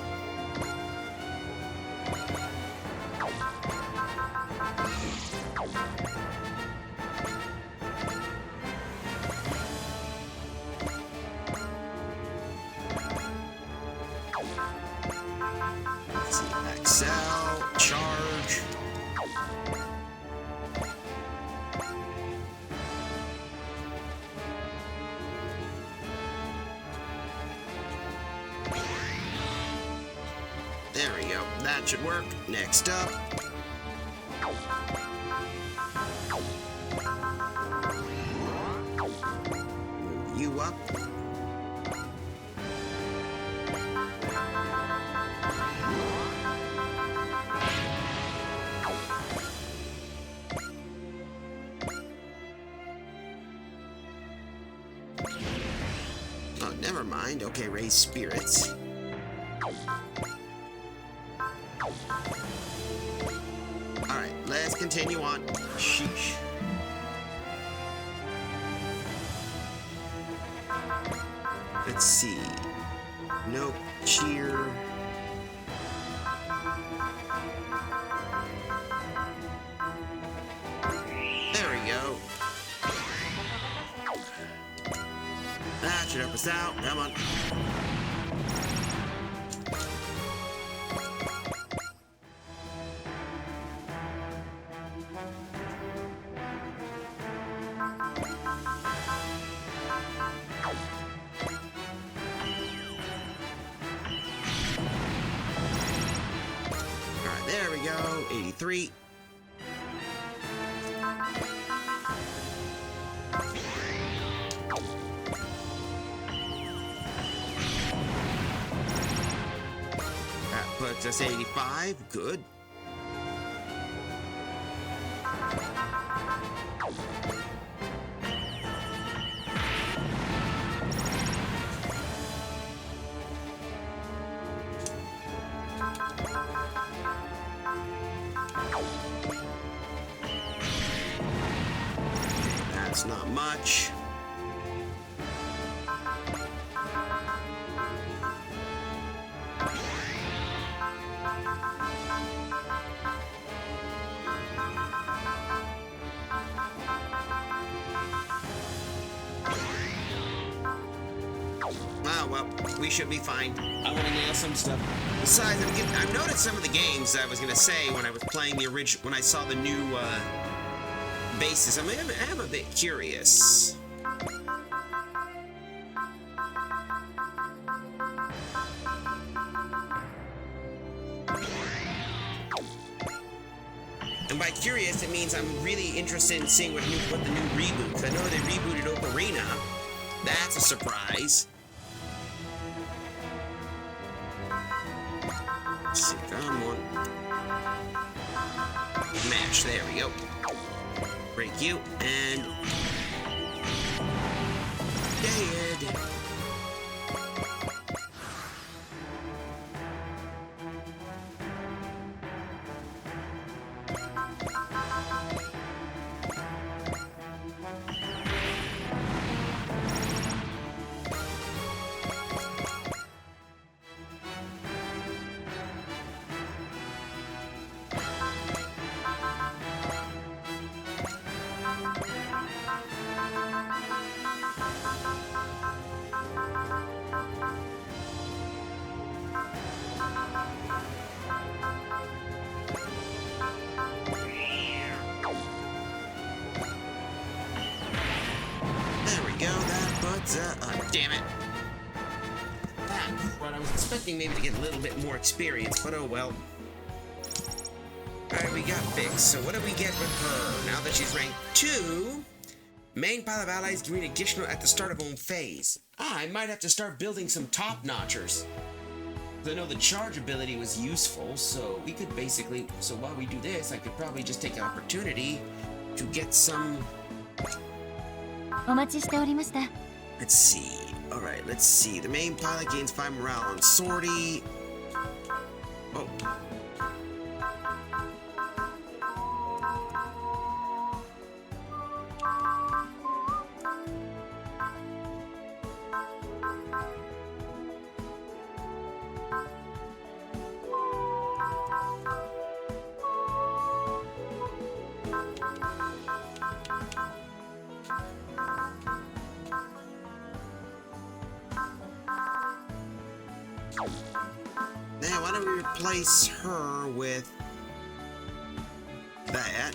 Let's see, Excel, charge. There we go. That should work. Next up. Move you up. Oh, never mind. Okay, raise spirits. Alright, let's continue on. Sheesh. Let's see. Nope. Cheer. There we go. That should help us out. Come on. Alright, there we go. 83. That puts us 85. Good. That's not much. Ah, well, we should be fine. I want to nail some stuff. Besides, I've noticed some of the games I was going to say when I was playing the original, when I saw the new bases. I am a bit curious. And by curious, it means I'm really interested in seeing what the new reboot. 'Cause I know they rebooted Ocarina. That's a surprise. Let's see, come on. Mash, there we go. Break you, and... dead. Damn it. But I was expecting maybe to get a little bit more experience, but oh well. Alright, we got Vix. So what do we get with her? Now that she's ranked 2, main pile of allies gain additional at the start of own phase. I might have to start building some top-notchers. I know the charge ability was useful, so we could basically... So while we do this, I could probably just take an opportunity to get some... Let's see. Alright, let's see. The main pilot gains 5 morale on sortie. Oh. Now, why don't we replace her with that?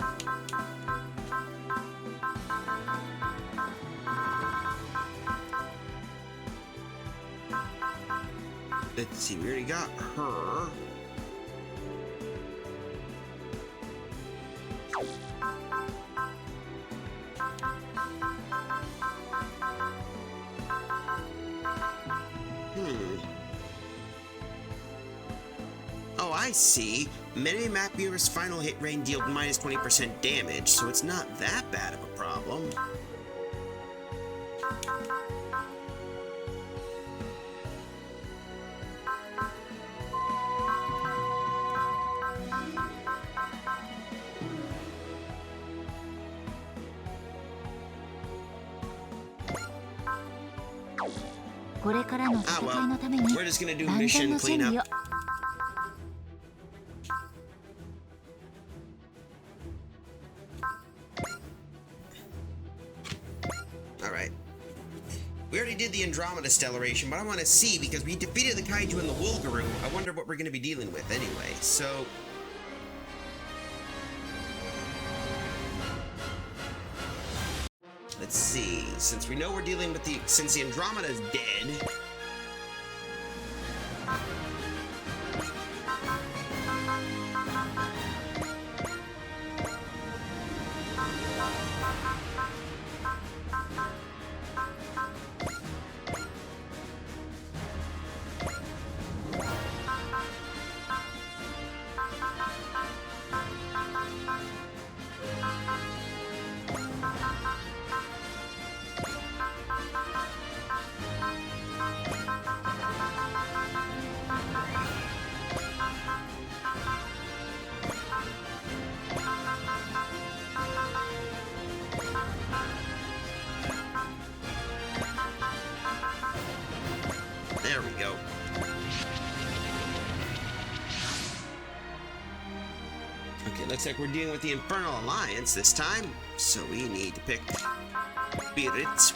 Let's see, we already got her. Oh, I see. Many map viewers' final hit rain dealt minus 20% damage, so it's not that bad of a problem. Ah, well, we're just gonna do mission cleanup. Alright. We already did the Andromeda Stellation, but I want to see, because we defeated the Kaiju in the Wulgaroo. I wonder what we're going to be dealing with anyway, so... Let's see, since we know we're dealing with the... Since the Andromeda is dead... There we go. Okay, looks like we're dealing with the Infernal Alliance this time, so we need to pick Spirits.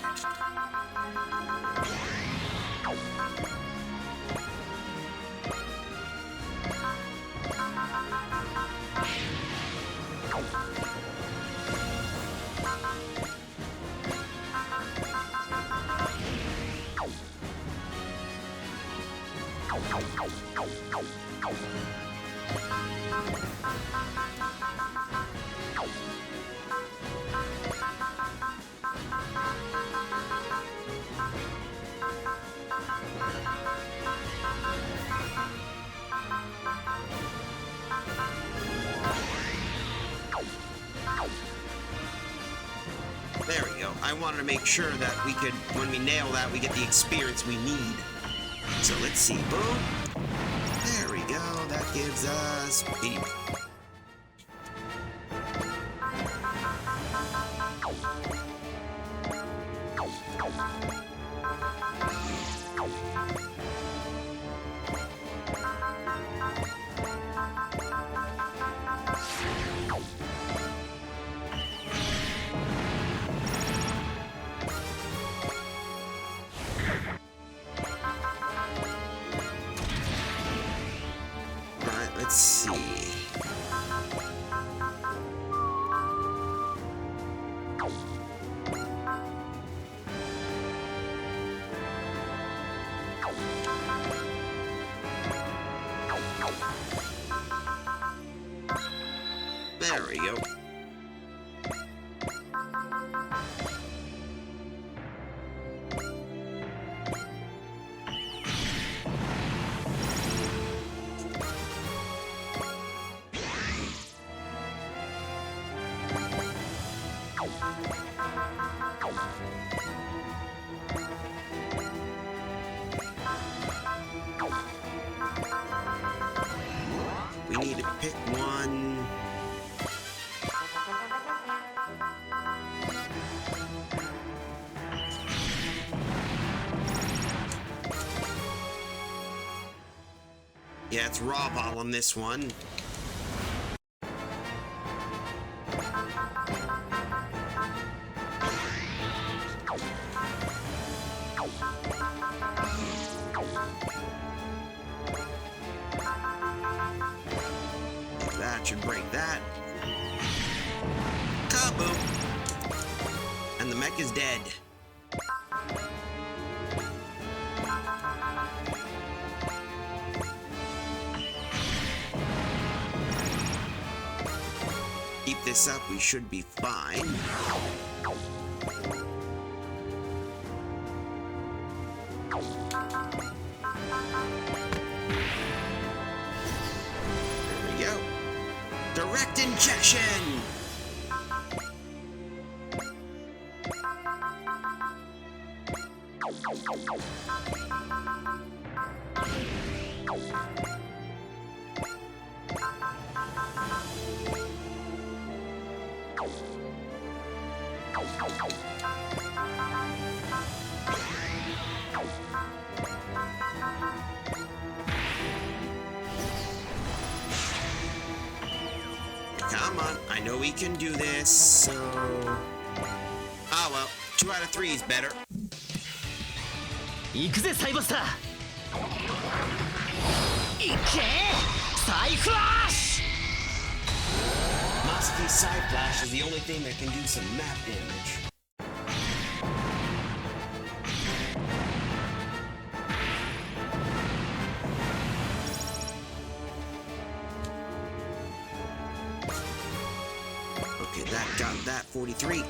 There we go. I wanted to make sure that we could, when we nail that, we get the experience we need. So let's see. Boom. There we go. That gives us 80. Alright, let's see. There we go. We need to pick one. Yeah, it's raw ball on this one. That should break that. Kaboom! And the mech is dead. Keep this up, we should be fine. There we go. Direct injection! Come on, I know we can do this, so... Oh well, 2 out of 3 is better. 行くぜサイバスター行けサイフラッシュ Musky Side Flash is the only thing that can do some map damage. Okay, that got that 43.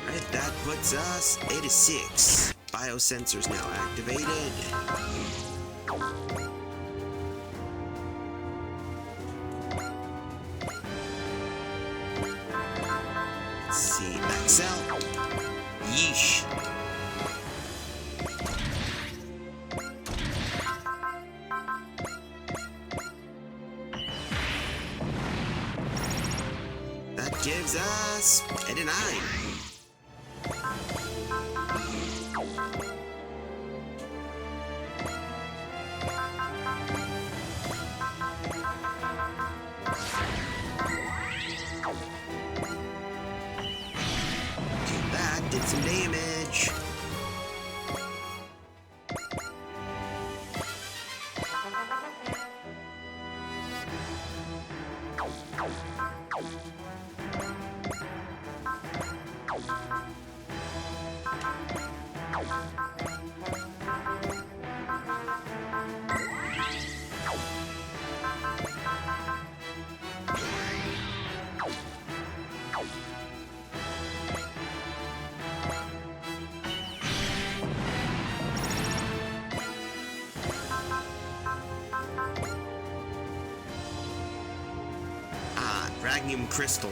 Alright, that puts us 86. Biosensors now activated. Let's see, Excel. Yeesh. That gives us 89. Okay, that did some damage. Fragnium crystal.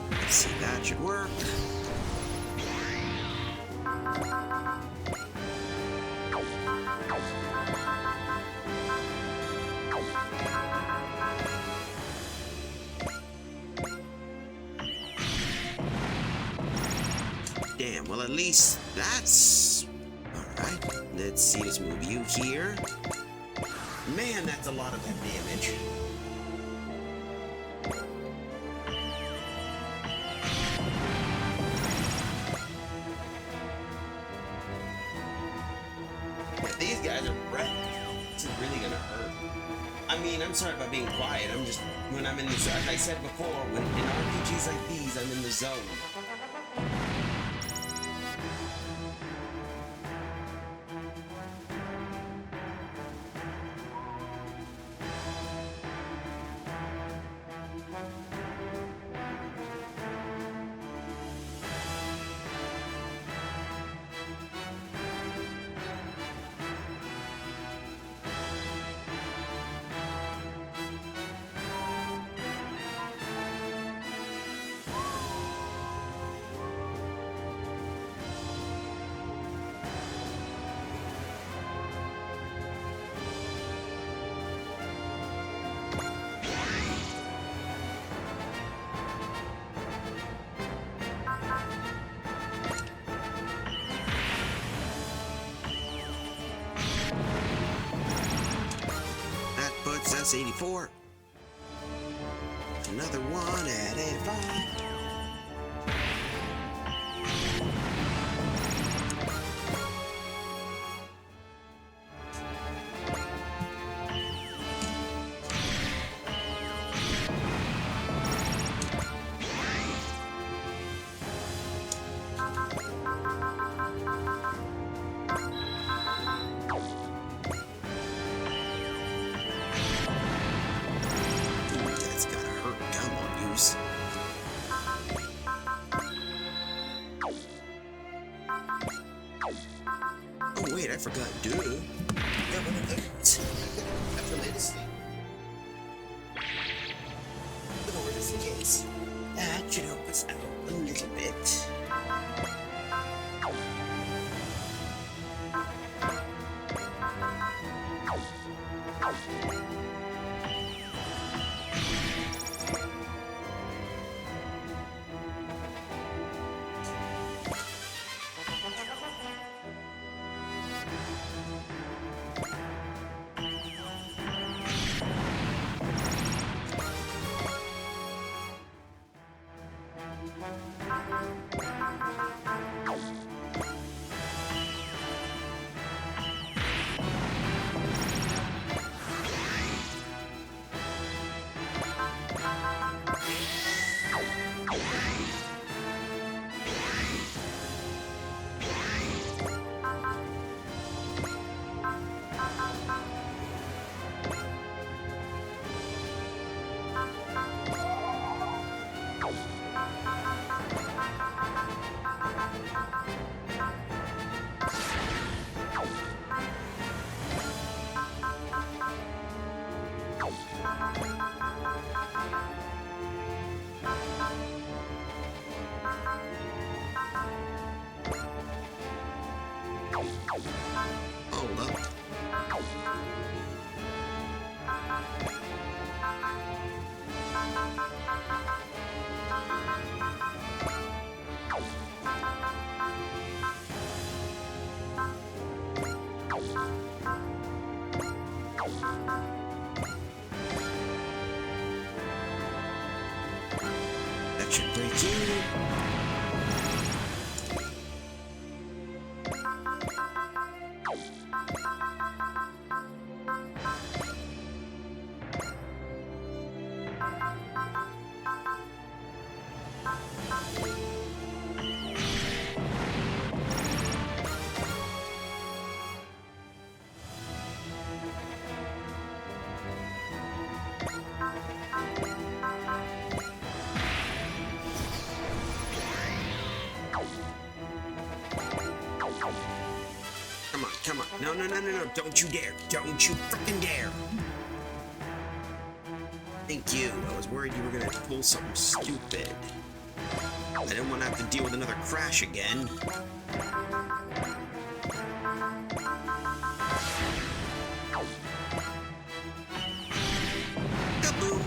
Let's see, that should work. Damn, well at least that's... Alright, let's see, let's move you here. Man, that's a lot of that damage. Yeah, these guys are wrecked. This is really gonna hurt. I mean, I'm sorry about being quiet. I'm just, when I'm in the zone, like I said before, when in RPGs like these, I'm in the zone. That's 84. Another one at 85. Oh wait, I forgot, duh. Got one of those. That's relentlessly. Look over this case. That should help us out a little bit. Hold up. That should break you. Come on, come on. No, no, no, no, no. Don't you dare. Don't you frickin' dare. Thank you. I was worried you were gonna pull something stupid. I didn't want to have to deal with another crash again. Kaboom!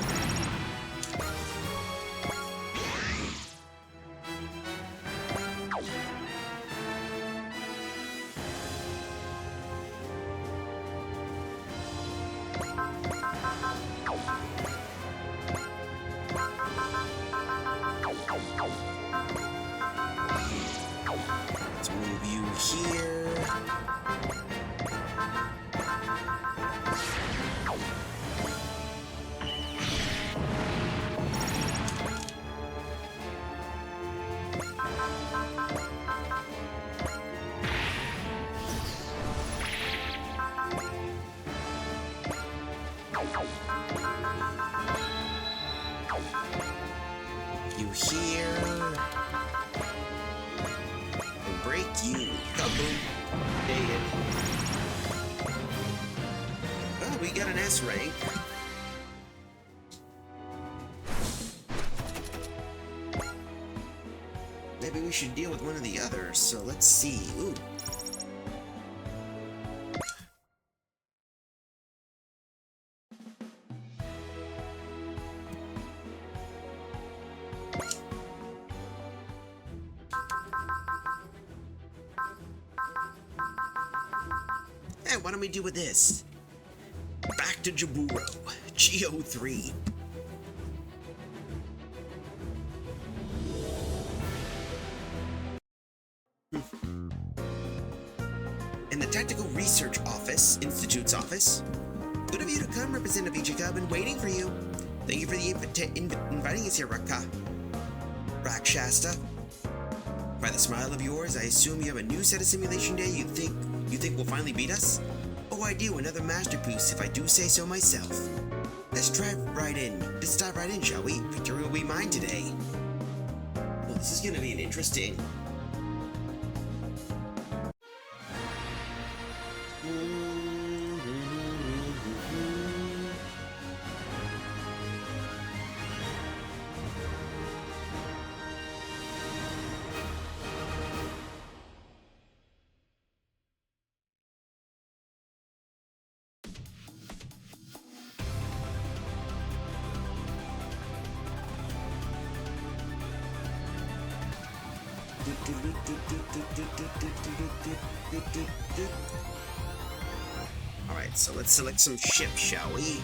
Let's move you here. You here. And break you. Kaboom. Dead. Well, we got an S rank. Maybe we should deal with one of the others, so let's see. Ooh. Hey, why don't we do with this? Back to Jaburo, GO3. In the Tactical Research Office, Institute's office. Good of you to come, Representative Ichika. I've been waiting for you. Thank you for the inviting us here, Rakshasta. By the smile of yours, I assume you have a new set of simulation day you think will finally beat us? Oh, I do, another masterpiece, if I do say so myself. Let's dive right in, shall we? Victory will be mine today. Well, this is gonna be an interesting... Alright, so let's select some ships, shall we?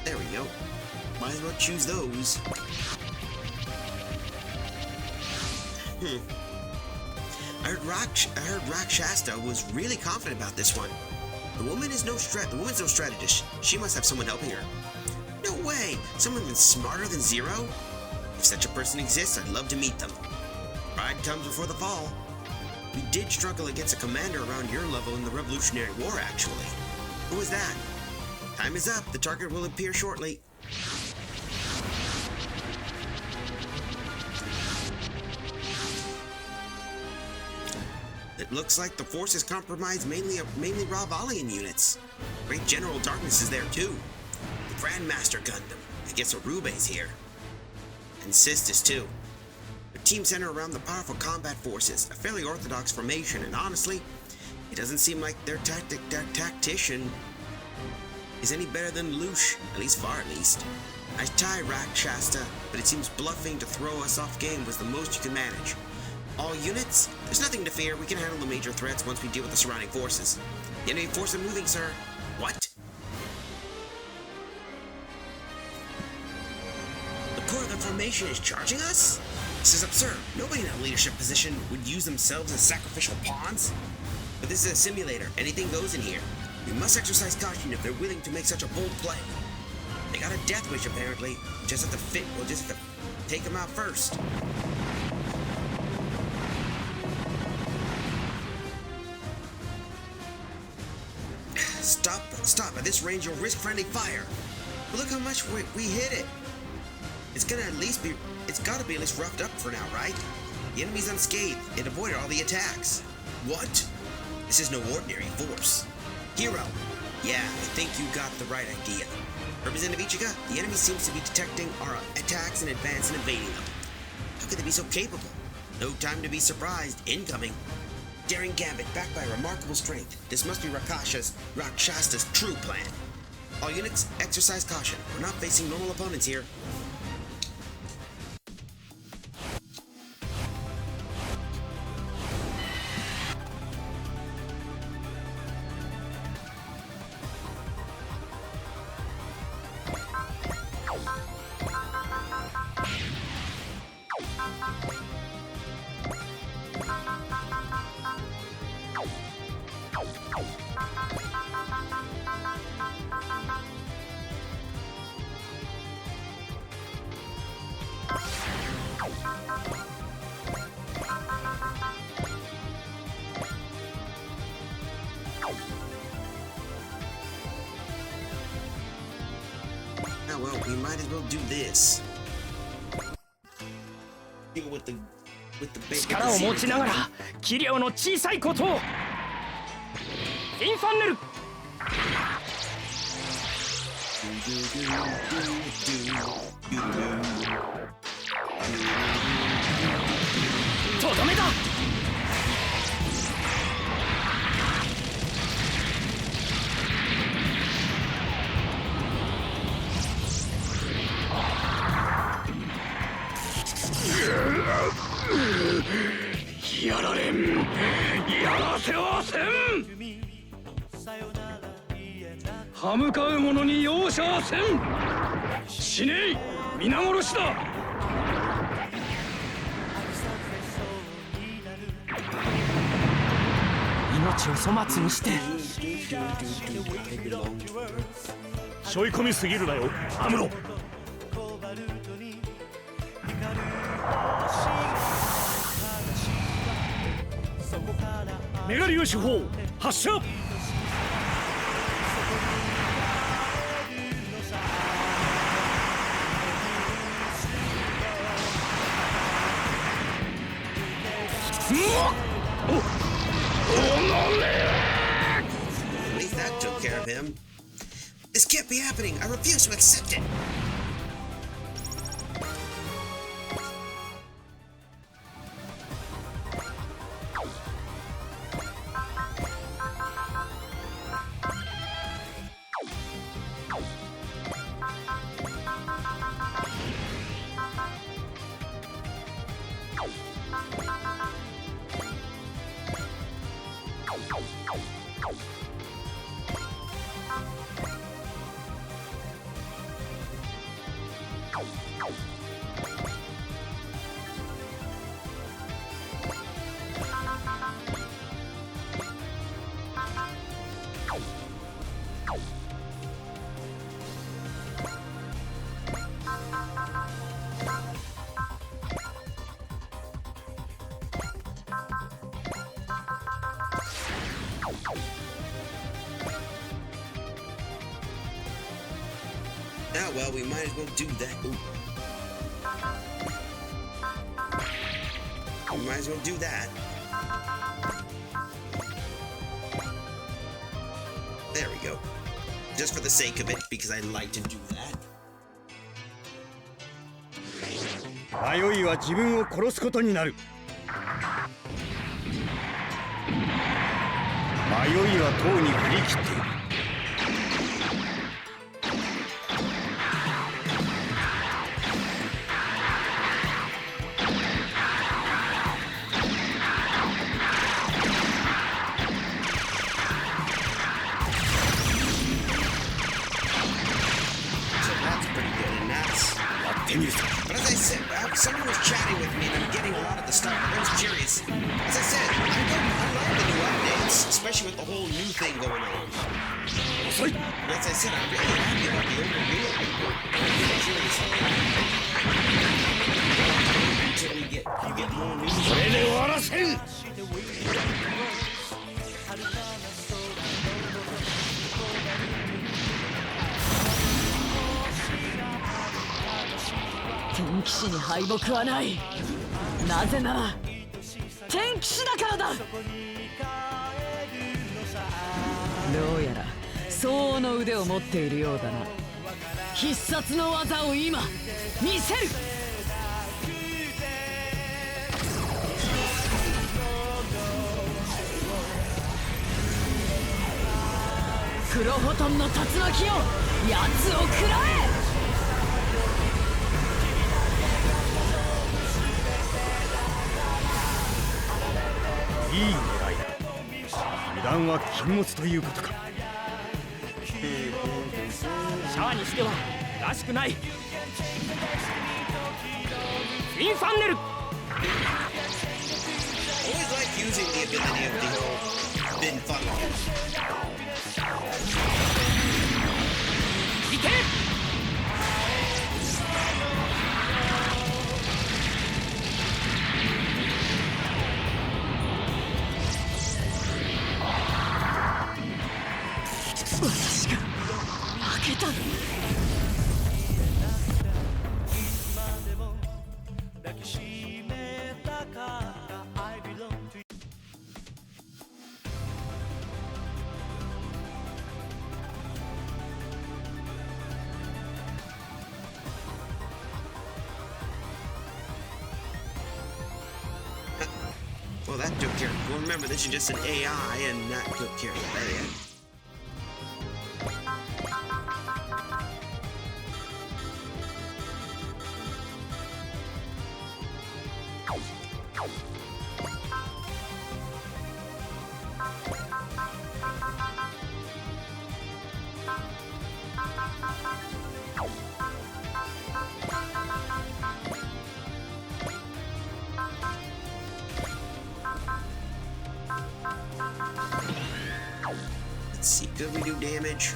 There we go. Might as well choose those. I heard Rakshasta was really confident about this one. The woman's no strategist. She must have someone helping her. No way! Someone even smarter than Zero? If such a person exists, I'd love to meet them. Pride comes before the fall. We did struggle against a commander around your level in the Revolutionary War, actually. Who was that? Time is up. The target will appear shortly. It looks like the force is compromised mainly Ravalian units. Great General Darkness is there too. The Grandmaster Gundam. I guess Arube's here. And Sistis too. The team center around the powerful combat forces, a fairly orthodox formation, and honestly, it doesn't seem like their tactician is any better than Lush, at least far at least. Nice tie, Rakshasta, but it seems bluffing to throw us off game was the most you can manage. All units, there's nothing to fear. We can handle the major threats once we deal with the surrounding forces. The enemy force are moving, sir. What? The core of the formation is charging us? This is absurd. Nobody in a leadership position would use themselves as sacrificial pawns. But this is a simulator. Anything goes in here. We must exercise caution if they're willing to make such a bold play. They got a death wish, apparently. We'll just have to take them out first. Stop. At this range, you'll risk friendly fire. But look how much we hit it. It's gotta be at least roughed up for now, right? The enemy's unscathed. It avoided all the attacks. What? This is no ordinary force. Hero. Yeah, I think you got the right idea. Representative Ichiga, the enemy seems to be detecting our attacks in advance and evading them. How could they be so capable? No time to be surprised. Incoming. Daring gambit backed by remarkable strength. This must be Rakshas's true plan. All units, exercise caution. We're not facing normal opponents here. Well, we might as well do this. Deal with the big. 力を持ちながら器量の小さいことを。インファンネル。とどめだ。やられん、やらせはせん。歯向かう者に容赦はせん。死ねい、皆殺しだ。命を粗末にして。背負い込みすぎるなよ、アムロ。メガリオ手法発射。At least that took care of him. This can't be happening. I refuse to accept it. Ah, well, we might as well do that. Ooh. We might as well do that. There we go. Just for the sake of it, because I like to do that. 迷いは自分を殺すことになる。迷いはとうに振り切っている。especially with the whole new thing going on. As I said, I'm really happy about the overview. Until we get more news.天騎士に敗北はない。なぜなら天騎士だからだ。どうやら相応の腕を持っているようだな。必殺の技を今見せる。黒フォトンの竜巻よ、奴を食らえ。いい狙いだ。油断は禁物ということか。シャアにしてはらしくない。インファンネル。Always like using the ability of the old bin funnel. いけ。私が負けたの。Well, that took care of it. Well, remember, this is just an AI, and that took care of that. Let's see, could we do damage?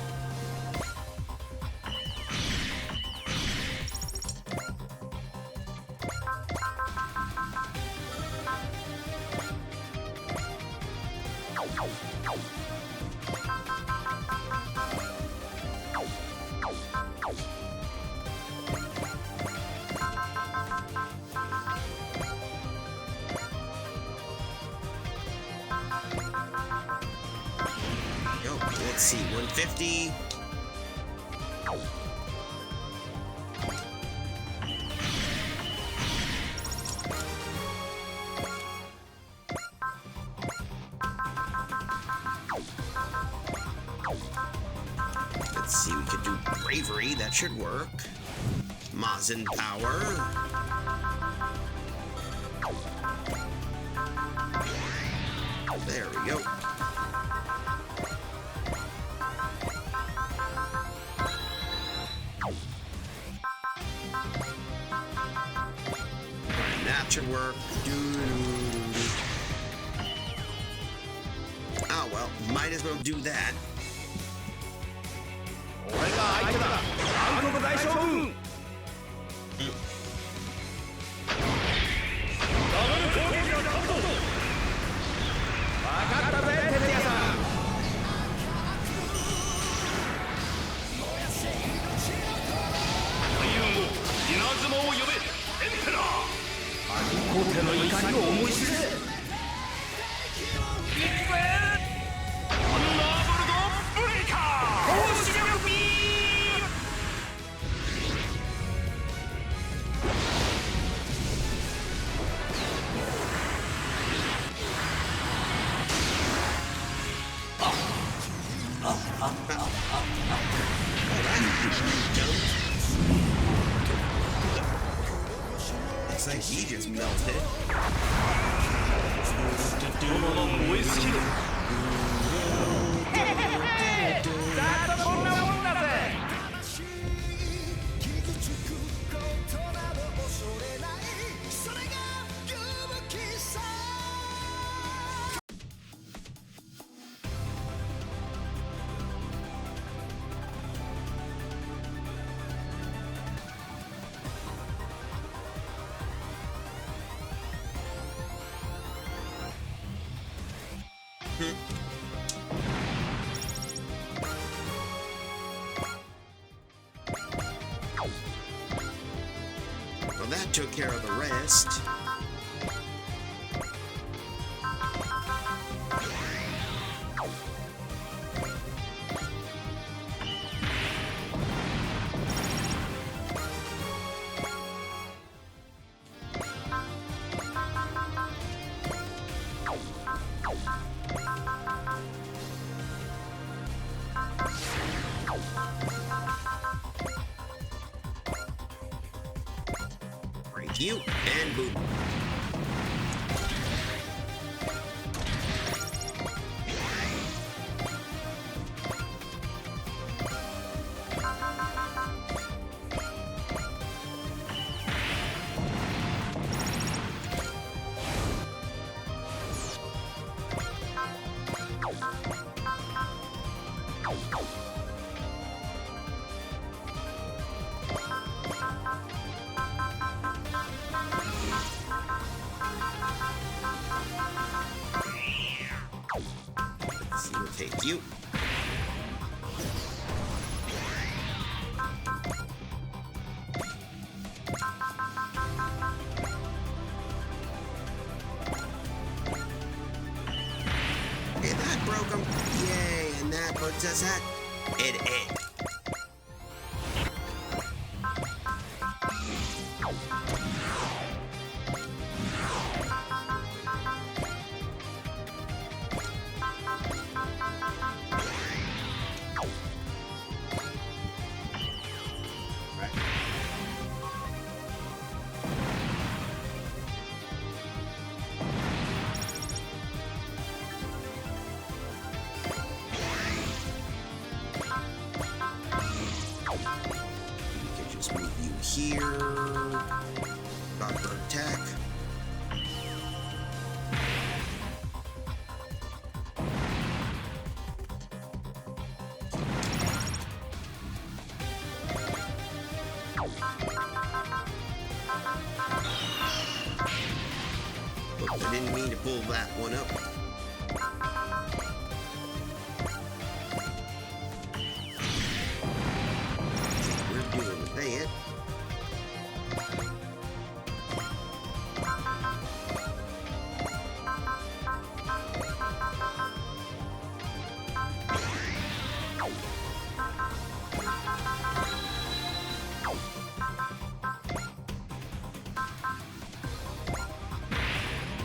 Let's see, 150. Let's see, we could do bravery, that should work. Mazin power. There we go. That should work. Oh well, might as well do that. Looks like he just melted. took care of the rest. Break you, and boom. We'll take you. Okay, that broke him. Yay, and that puts us at it. Here, Dr. Attack. Oops, I didn't mean to pull that one up. We're doing that.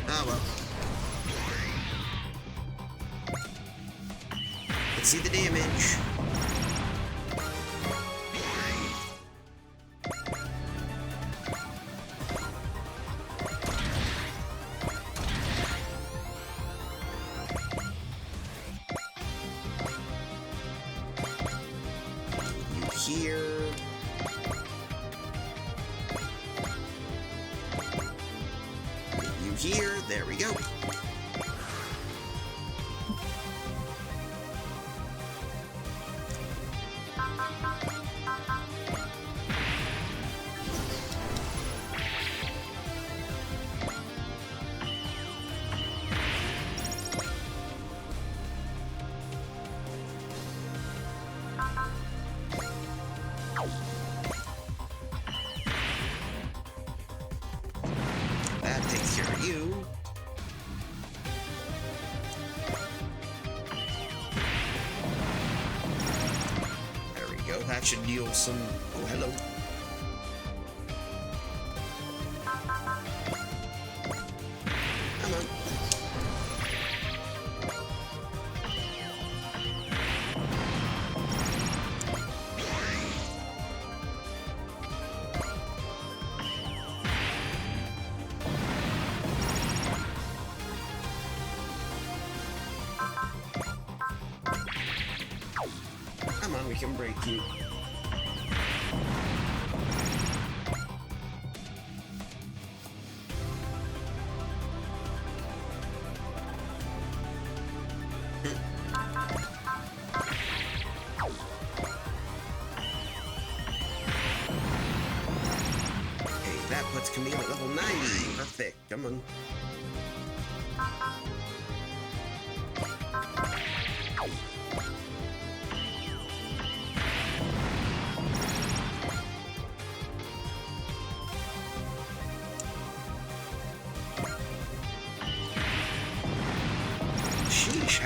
Oh well. Let's see the damage. You here. Here, there we go. That takes care of you. There we go. That should deal some. Oh, hello. Come on. Come on, we can break you. Okay, that puts Camille at level 90. Perfect. Come on.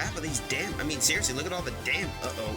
half of these damn... I mean, seriously, look at all the damn... Uh-oh.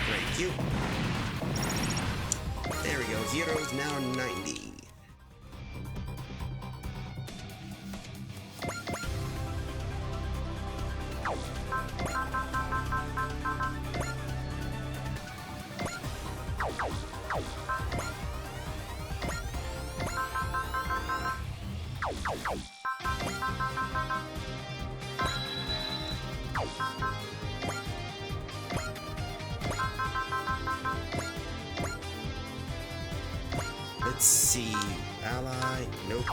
Great, there we go. Heroes now 90. Let's see. Ally. Nope.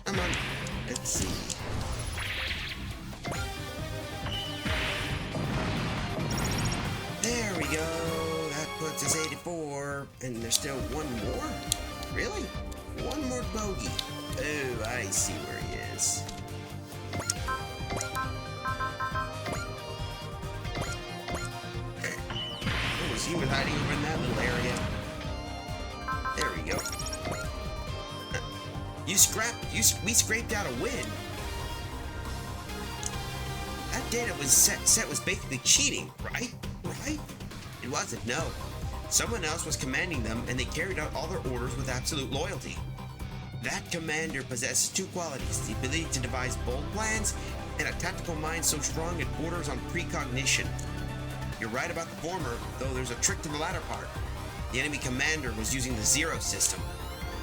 Come on. Let's see. There we go. That puts us 84. And there's still one more? Really? One more bogey. Oh, I see where he is. Oh, was he hiding over in that little area? There we go. We scraped out a win. That data was set was basically cheating, right? Right? It wasn't, no. Someone else was commanding them, and they carried out all their orders with absolute loyalty. That commander possesses two qualities: the ability to devise bold plans, and a tactical mind so strong it borders on precognition. You're right about the former, though there's a trick to the latter part. The enemy commander was using the Zero system.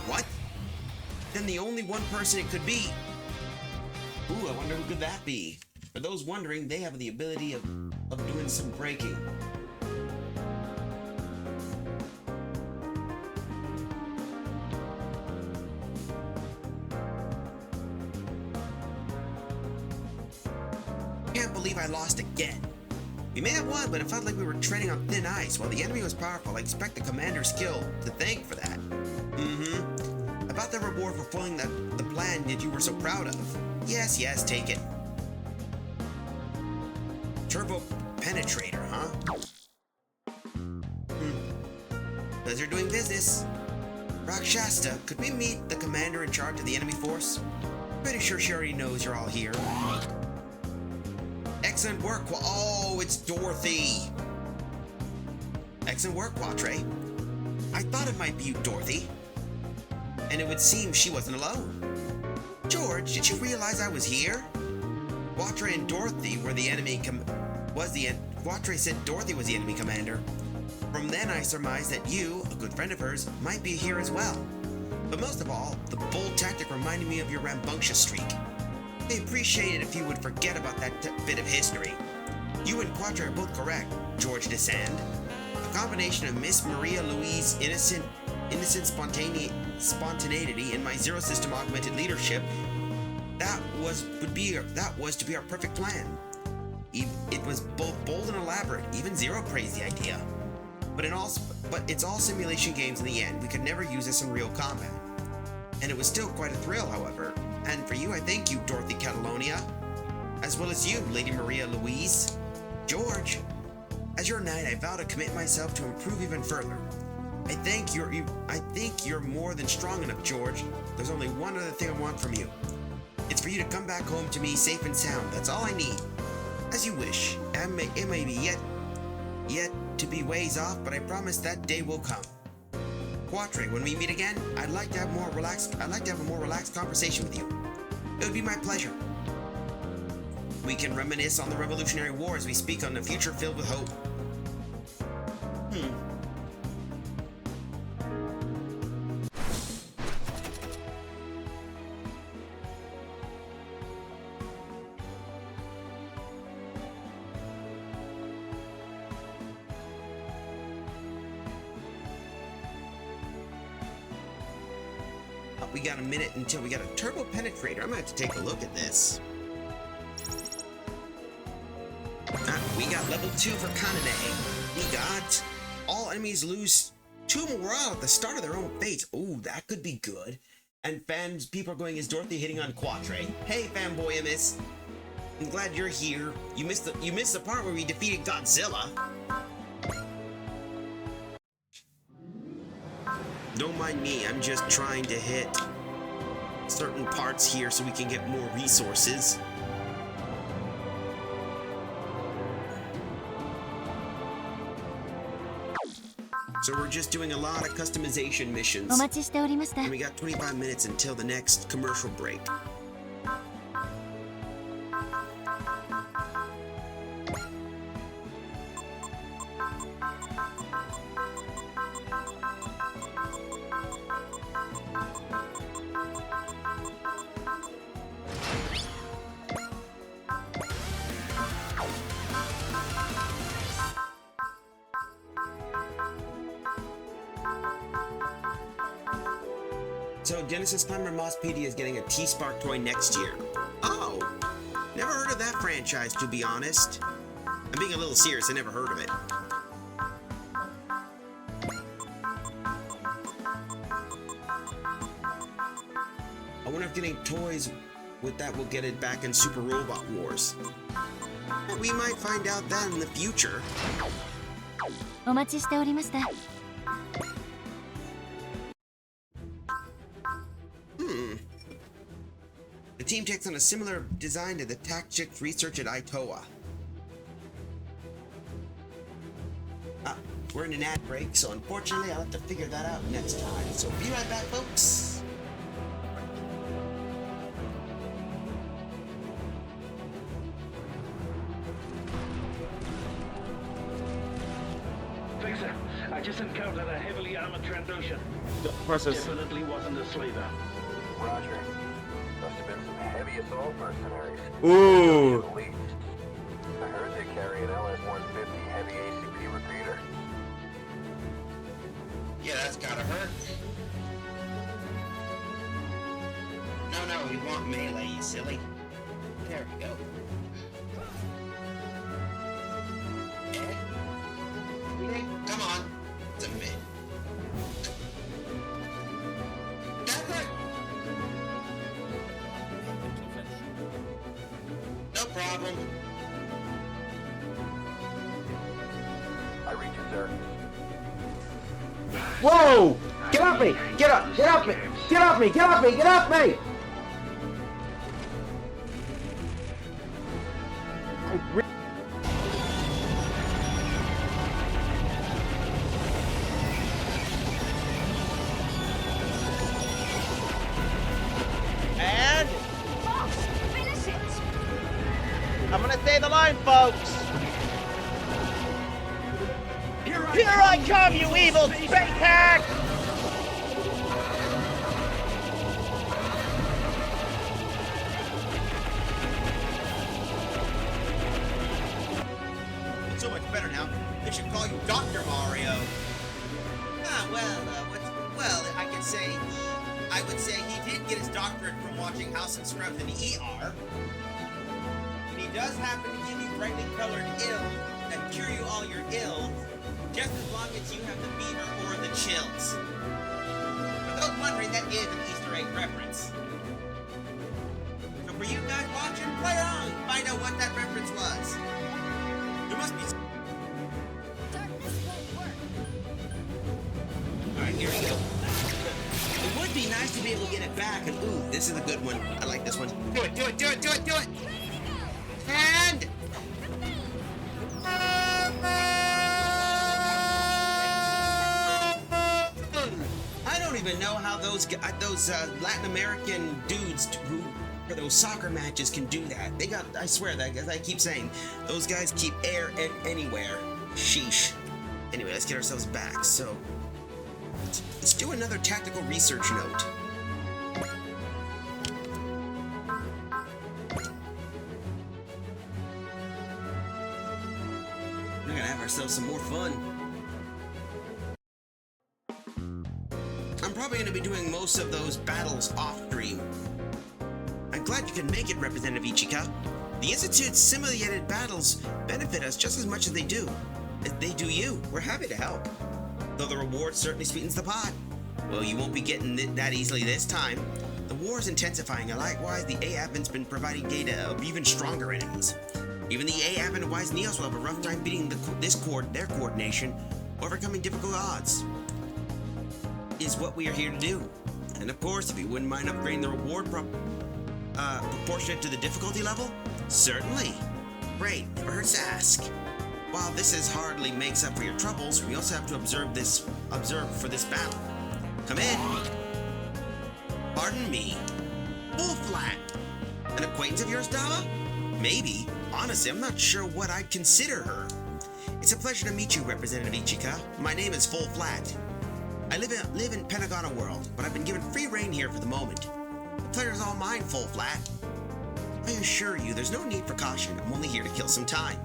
What? Then the only one person it could be. Ooh, I wonder who could that be? For those wondering, they have the ability of doing some breaking. Can't believe I lost again. We may have won, but it felt like we were treading on thin ice. While the enemy was powerful, I expect the commander's skill to thank for that. About the reward for foiling the plan that you were so proud of. Yes, take it. Turbo Penetrator, huh? Pleasure doing business. Rakshasta, could we meet the commander in charge of the enemy force? Pretty sure she already knows you're all here. Excellent work, oh, it's Dorothy. Excellent work, Quatre. I thought it might be you, Dorothy. And it would seem she wasn't alone. George, did you realize I was here? Quatre and Dorothy were the enemy Quatre said Dorothy was the enemy commander. From then I surmised that you, a good friend of hers, might be here as well. But most of all, the bold tactic reminded me of your rambunctious streak. I appreciate it if you would forget about that bit of history. You and Quatre are both correct, George Desand. A combination of Miss Maria Louise' innocent spontaneity and my Zero System augmented leadership, that was to be our perfect plan. It was both bold and elaborate. Even Zero praised the idea. But it's all simulation games in the end. We could never use this in real combat. And it was still quite a thrill, however. And for you, I thank you, Dorothy Catalonia, as well as you, Lady Maria Louise. George, as your knight, I vow to commit myself to improve even further. I think you're more than strong enough, George. There's only one other thing I want from you. It's for you to come back home to me safe and sound. That's all I need. as you wish. It may be yet to be ways off, but I promise that day will come. Quatre, when we meet again, I'd like to have a more relaxed conversation with you. It would be my pleasure. We can reminisce on the Revolutionary War as we speak on a future filled with hope. We got a minute until we got a turbo penetrator. I'm gonna have to take a look at this. We got level 2 for Kaname. We got all enemies lose 2 morale at the start of their own fates. Ooh, that could be good. And people are going, is Dorothy hitting on Quatre? Hey, fanboy MS. I'm glad you're here. You missed the part where we defeated Godzilla. Don't mind me, I'm just trying to hit certain parts here so we can get more resources. So we're just doing a lot of customization missions. And we got 25 minutes until the next commercial break. So Genesis Climber Mosspedia is getting a T-Spark toy next year. Oh! Never heard of that franchise, to be honest. I'm being a little serious, I never heard of it. I wonder if getting toys with that will get it back in Super Robot Wars. But we might find out that in the future. The team takes on a similar design to the tactics research at Itoa. We're in an ad break, so unfortunately I'll have to figure that out next time. So be right back, folks. Fixer, I just encountered a heavily armored Trandoshan. Definitely wasn't a slaver. Roger. Must have been some heavy assault mercenaries. Ooh. At least. I heard they carry an LS-150 heavy ACP repeater. Yeah, that's gotta hurt. No, we want melee, you silly. There we go. Come on. It's a mid. No problem. I reach you, sir. Whoa! Get off me! Get up! Get off me! Get off me! Get off me! Get off me! And I'm gonna say the line, folks. Here I come, you evil space hack! It's so much better now. They should call you Dr. Mario. I would say he did get his doctorate from watching House and Scrubs in the ER. And he does happen to give you brightly colored ills that cure you all your ills, just as long as you have the fever or the chills. For those wondering, that is an Easter egg reference. So for you guys watching, play along and find out what that reference was. There must be... Alright, here we go. It would be nice to be able to get it back, and ooh, this is a good one. I like this one. Do it, do it, do it, do it, do it! And... know how those Latin American dudes who for those soccer matches can do that. They got, I swear that, as I keep saying, those guys keep air anywhere. Sheesh. Anyway, let's get ourselves back. So, let's do another tactical research note. We're gonna have ourselves some more fun. I'm probably gonna be doing most of those battles off-stream. I'm glad you can make it, Representative Ichika. The Institute's simulated battles benefit us just as much as they do you. We're happy to help. Though the reward certainly sweetens the pot. Well, you won't be getting it that easily this time. The war is intensifying, and likewise, the A-Admin's been providing data of even stronger enemies. Even the A-Admin and Wise Neos will have a rough time beating their coordination, overcoming difficult odds. Is what we are here to do. And of course, if you wouldn't mind upgrading the reward proportionate to the difficulty level? Certainly. Great, never hurts to ask. While this hardly makes up for your troubles, we also have to observe for this battle. Come in. Pardon me. Full Flat. An acquaintance of yours, Dava? Maybe. Honestly, I'm not sure what I'd consider her. It's a pleasure to meet you, Representative Ichika. My name is Full Flat. I live in Pentagona World, but I've been given free reign here for the moment. The pleasure's all mine, Full Flat. I assure you, there's no need for caution. I'm only here to kill some time.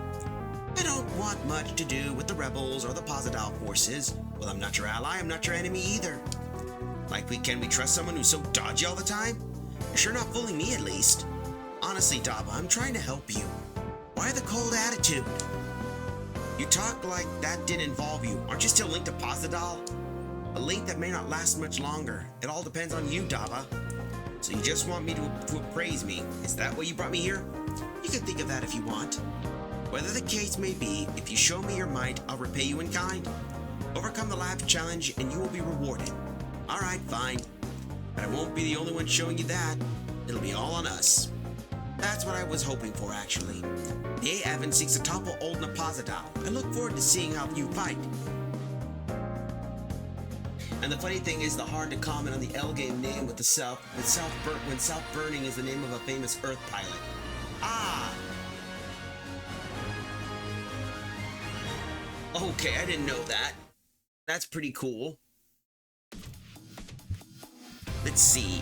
I don't want much to do with the rebels or the Pozadal forces. Well, I'm not your ally, I'm not your enemy either. Can we trust someone who's so dodgy all the time? You're sure not fooling me, at least. Honestly, Dava, I'm trying to help you. Why the cold attitude? You talk like that didn't involve you. Aren't you still linked to Pozadal? A link that may not last much longer. It all depends on you, Dava. So you just want me to appraise me? Is that why you brought me here? You can think of that if you want. Whether the case may be, if you show me your might, I'll repay you in kind. Overcome the lab challenge and you will be rewarded. Alright, fine. But I won't be the only one showing you that. It'll be all on us. That's what I was hoping for, actually. The A-Admin seeks to topple old Napazadal. I look forward to seeing how you fight. And the funny thing is, the hard to comment on the L game name when South Burning is the name of a famous Earth pilot. Ah! Okay, I didn't know that. That's pretty cool. Let's see.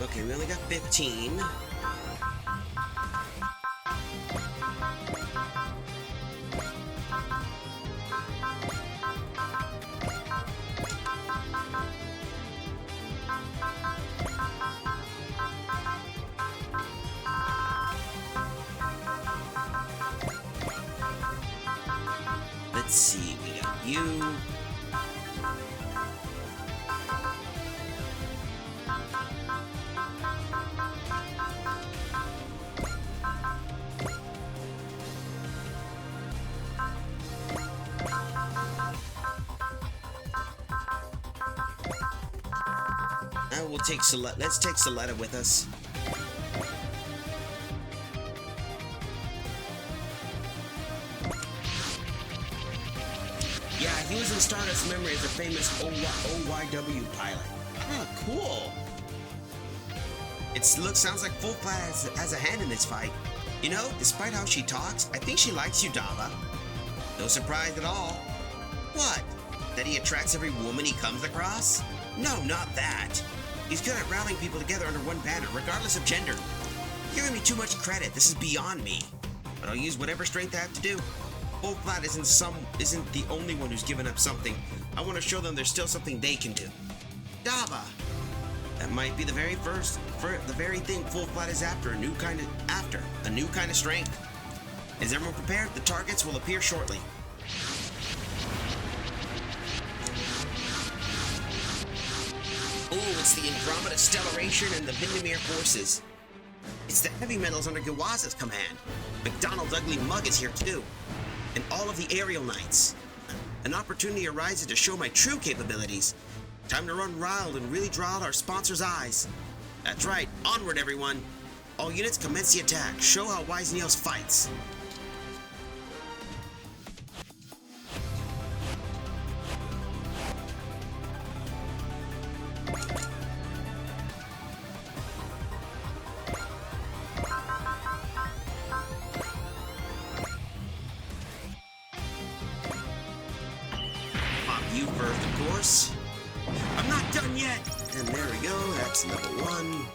Okay, we only got 15. Let's see, we got you. We'll take let's take Soletta with us. Yeah, he was in Stardust Memory as a famous OYW pilot. Oh, cool. Sounds like Full Flat has a hand in this fight. You know, despite how she talks, I think she likes you, Dava. No surprise at all. What? That he attracts every woman he comes across? No, not that. He's good at rallying people together under one banner, regardless of gender. You're giving me too much credit. This is beyond me. But I'll use whatever strength I have to do. Full Flat isn't the only one who's given up something. I want to show them there's still something they can do. Dava! That might be the very thing Full Flat is after, a new kind of strength. Is everyone prepared? The targets will appear shortly. Oh, it's the Andromeda Stellation and the Vindemir forces. It's the heavy metals under Gawaza's command. McDonald's ugly mug is here too. And all of the aerial knights. An opportunity arises to show my true capabilities. Time to run wild and really draw out our sponsors' eyes. That's right, onward everyone. All units commence the attack. Show how Wise Neos fights. Pop you first, of course. I'm not done yet. And there we go. That's level 1.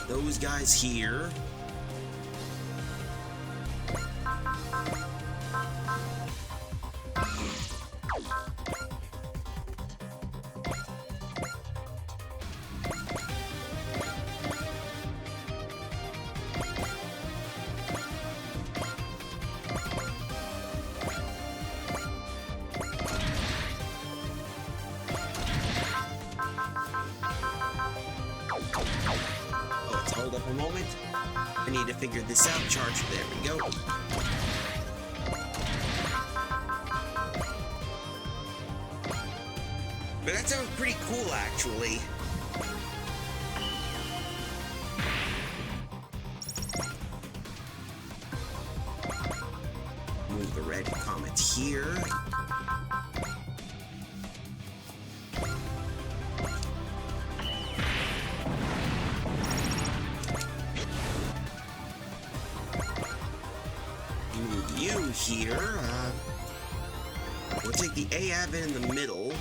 Those guys here. Hold up a moment. I need to figure this out. Charge. There we go. But that sounds pretty cool, actually. Move the red comet here. You here. We'll take the AAV in the middle.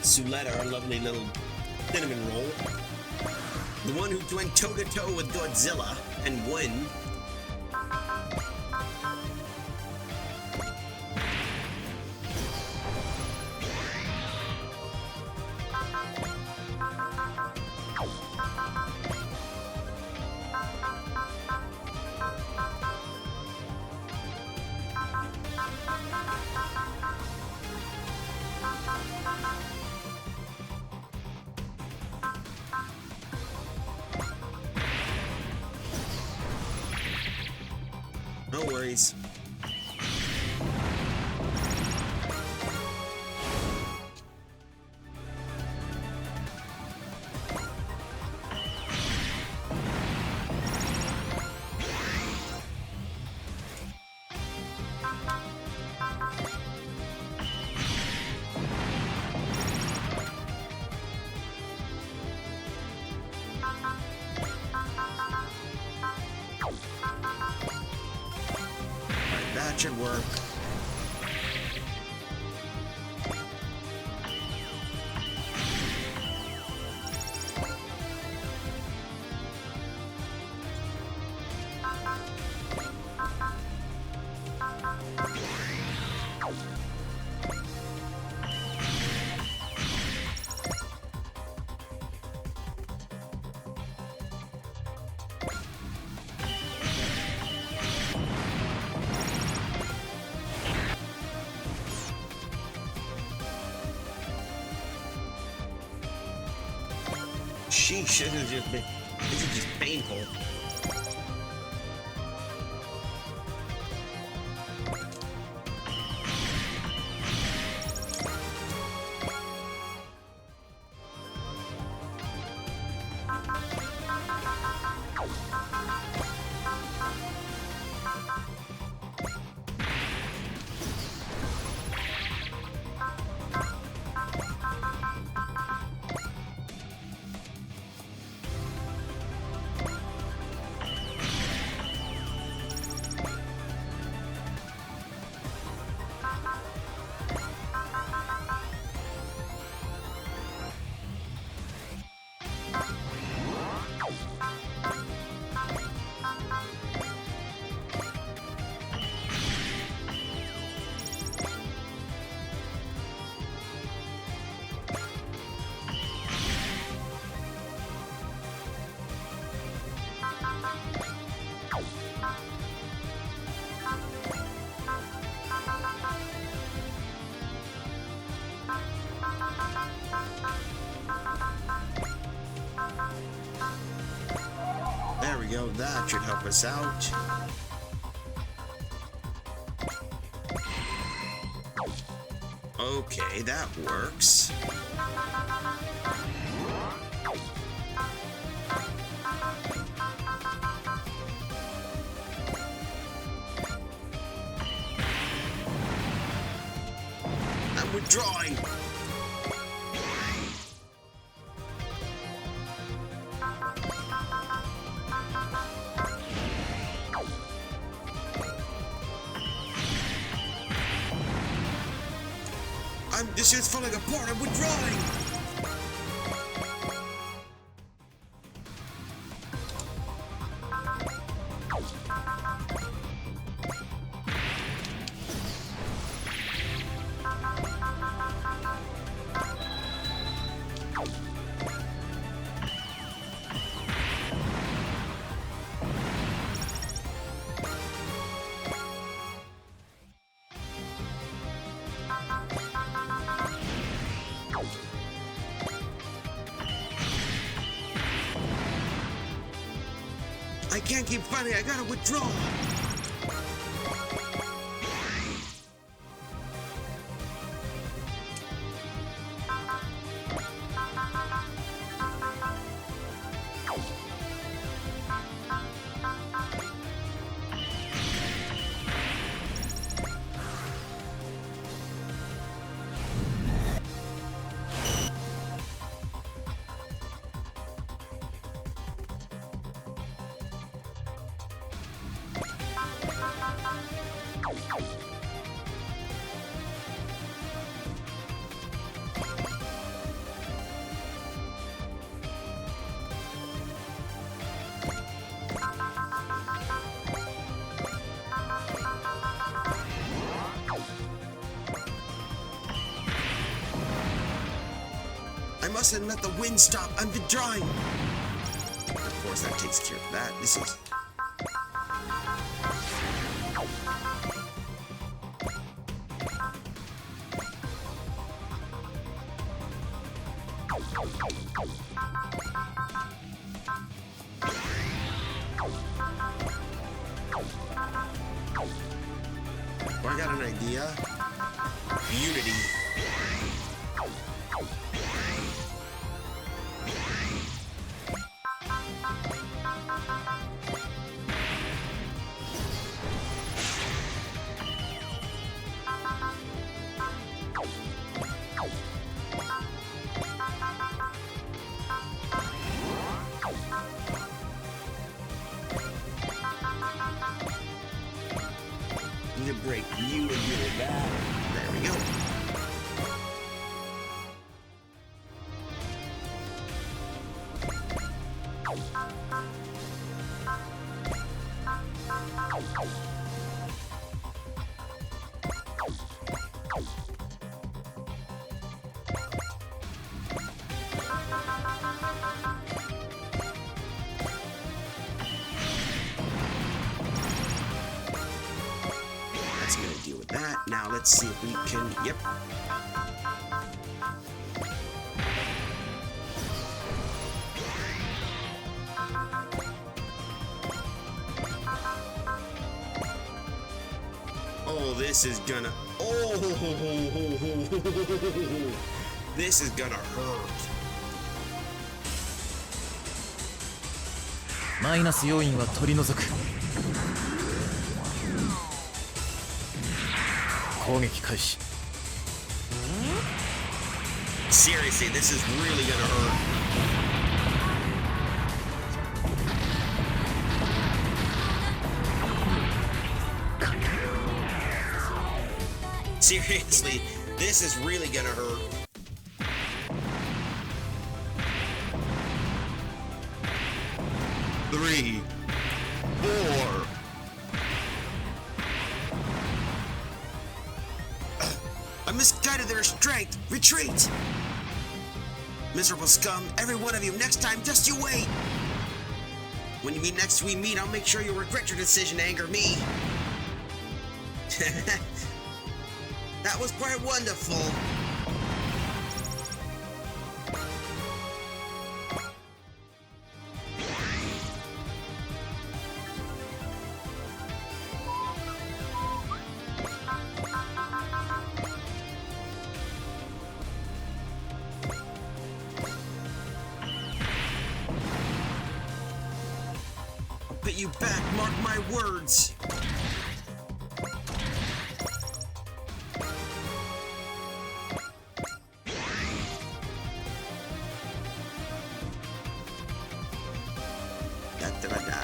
Suletta, our lovely little cinnamon roll. The one who went toe-to-toe with Godzilla and won. No worries. That should work. Sheesh, this is just painful. go. That should help us out. Okay, that works. I'm withdrawing. This is falling apart. I'm withdrawing. I can't keep fighting. I gotta withdraw. I mustn't let the wind stop. I'm withdrawing. Of course, that takes care of that. This is... Oh, I got an idea. Unity. Need a break. You and you and that. There we go. That's gonna deal with that. Now let's see if we can. Yep. Oh, this is gonna. Oh, this is gonna hurt. マイナス要因は取り除く。攻撃開始。Seriously, this is really gonna hurt. Seriously, this is really gonna hurt. Three, 4. I misguided their strength. Retreat! Miserable scum, every one of you. Next time, just you wait. When you meet next we meet, I'll make sure you'll regret your decision to anger me. That was quite wonderful. at you back, mark my words. Da-da-da-da.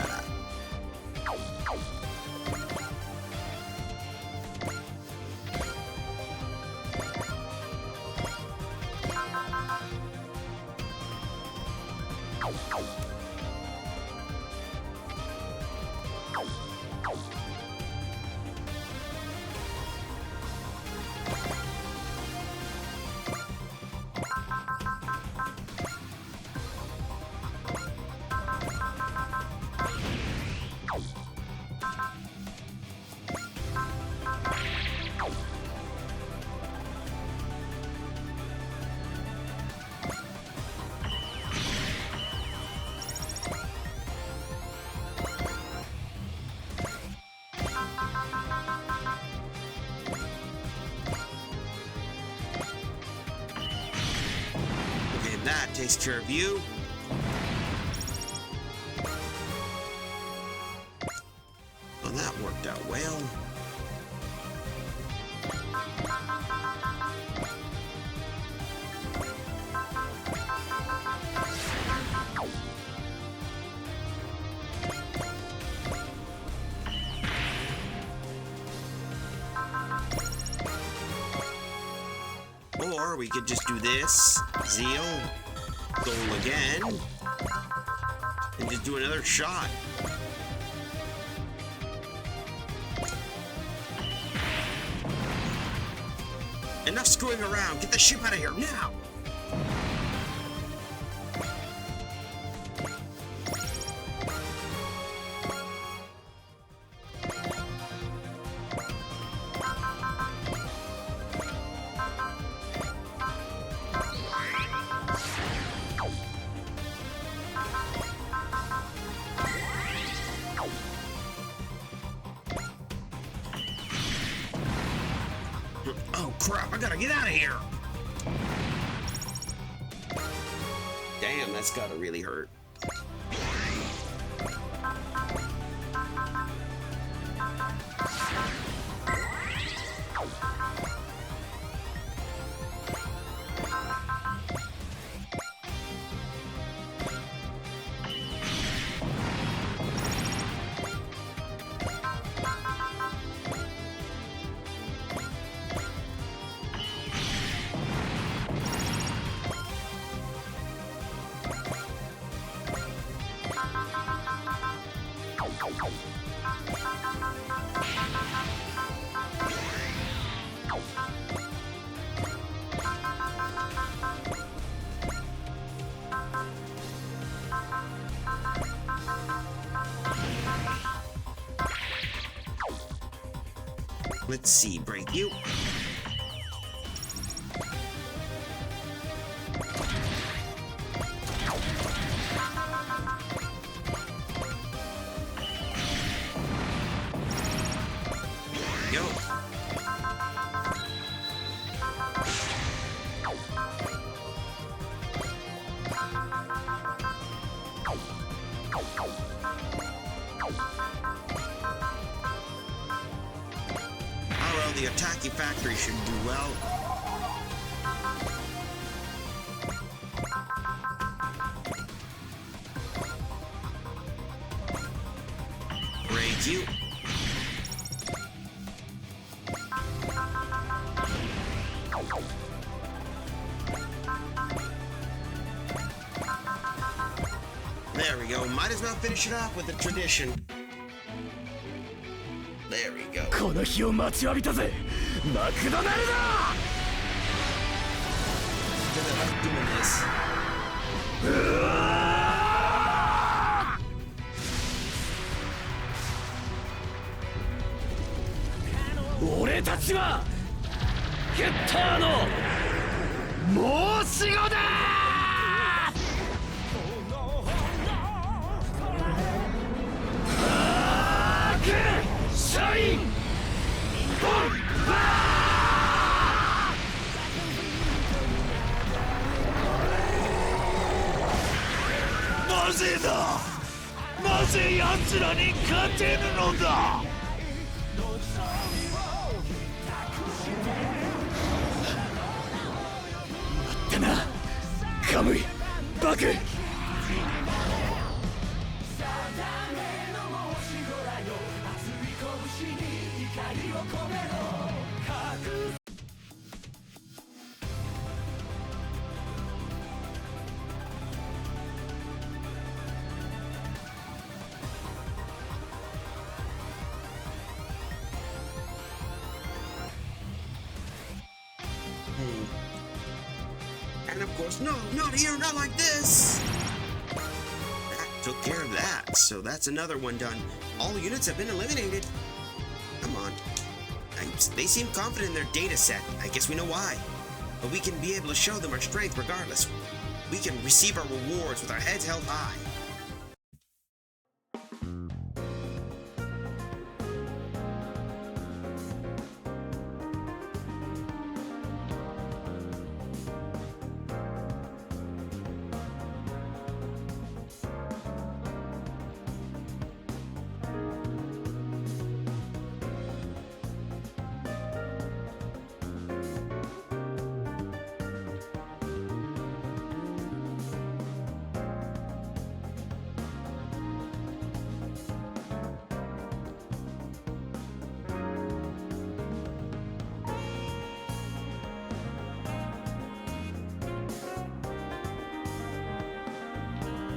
And that takes care of you. Well, that worked out well. Or we could just do this, Zeal, goal again, and just do another shot. Enough screwing around, get the ship out of here now! Oh crap, I gotta get out of here! Damn, that's gotta really hurt. Let's see, break you. Go. Well, the Attacky Factory should do well. Break you. There we go. Might as well finish it off with a tradition. There we go. この日を待ちわびたぜマクドナルド Because I like doing this. 俺たちはゲッターの申し子だシャインボンバーマジだマなぜ奴らに勝てるのだ。待ってなカムイバク。And of course, no, not here, not like this! That took care of that, so that's another one done. All units have been eliminated. Come on. They seem confident in their data set. I guess we know why. But we can be able to show them our strength regardless. We can receive our rewards with our heads held high.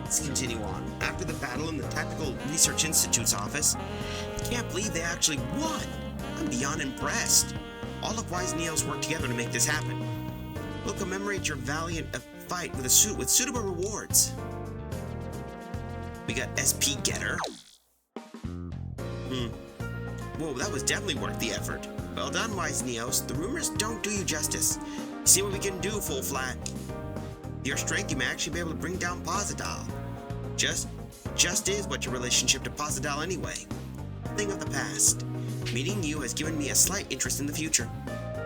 Let's continue on. After the battle in the Tactical Research Institute's office, I can't believe they actually won. I'm beyond impressed. All of Wise Neos worked together to make this happen. We'll commemorate your valiant fight with suitable rewards. We got SP Getter. Whoa, that was definitely worth the effort. Well done, Wise Neos. The rumors don't do you justice. See what we can do, Full Flat. With your strength, you may actually be able to bring down Posidal. Just is what your relationship to Posidal anyway. Thing of the past. Meeting you has given me a slight interest in the future.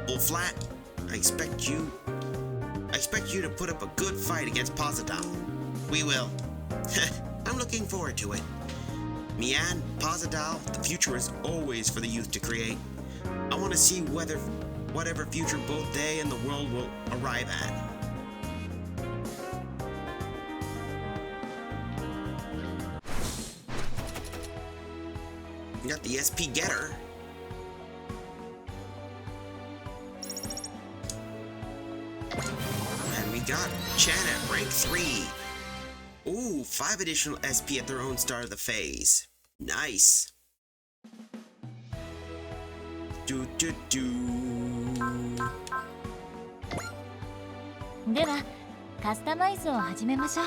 Full Flat, I expect you to put up a good fight against Posidal. We will. I'm looking forward to it. Mian, Posidal, the future is always for the youth to create. I want to see whatever future both they and the world will arrive at. We got the SP Getter. And we got Chan at rank 3. Ooh, 5 additional SP at their own start of the phase. Nice. Do. ではカスタマイズを始めましょう。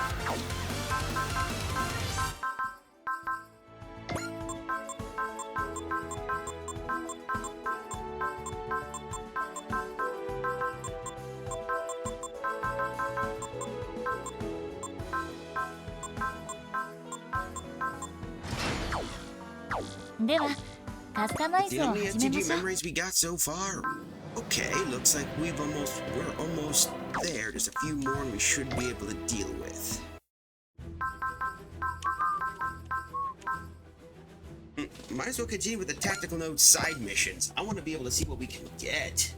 Here we go. The only STG memories we got so far. Okay, looks like we're almost there. There's a few more we should be able to deal with. Might as well continue with the tactical node side missions. I want to be able to see what we can get.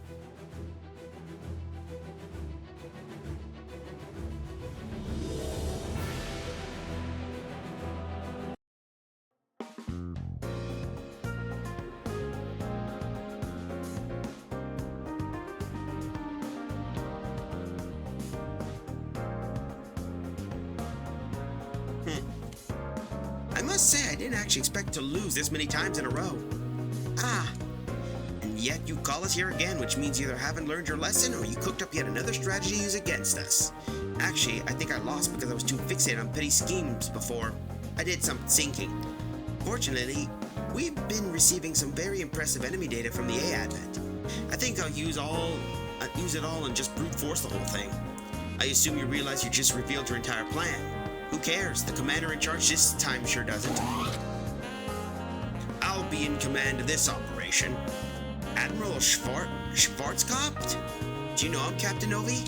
I must say, I didn't actually expect to lose this many times in a row. And yet you call us here again, which means you either haven't learned your lesson or you cooked up yet another strategy to use against us. Actually, I think I lost because I was too fixated on petty schemes before I did some thinking. Fortunately, we've been receiving some very impressive enemy data from the A Advent. I think I'll use it all and just brute force the whole thing. I assume you realize you just revealed your entire plan. Who cares? The commander in charge this time sure doesn't. be in command of this operation. Admiral Schwarzkopf? Do you know him, Captain Novi?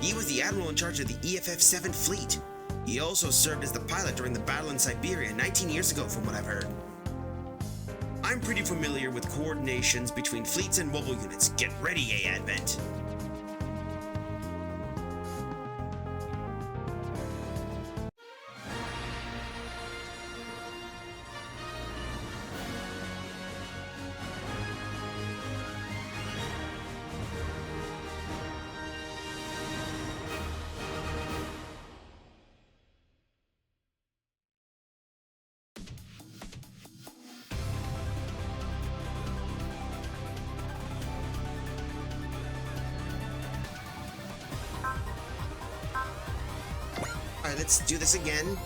He was the admiral in charge of the EFF-7 fleet. He also served as the pilot during the battle in Siberia 19 years ago, from what I've heard. I'm pretty familiar with coordinations between fleets and mobile units. Get ready, A-Advent. Alright, let's do this again.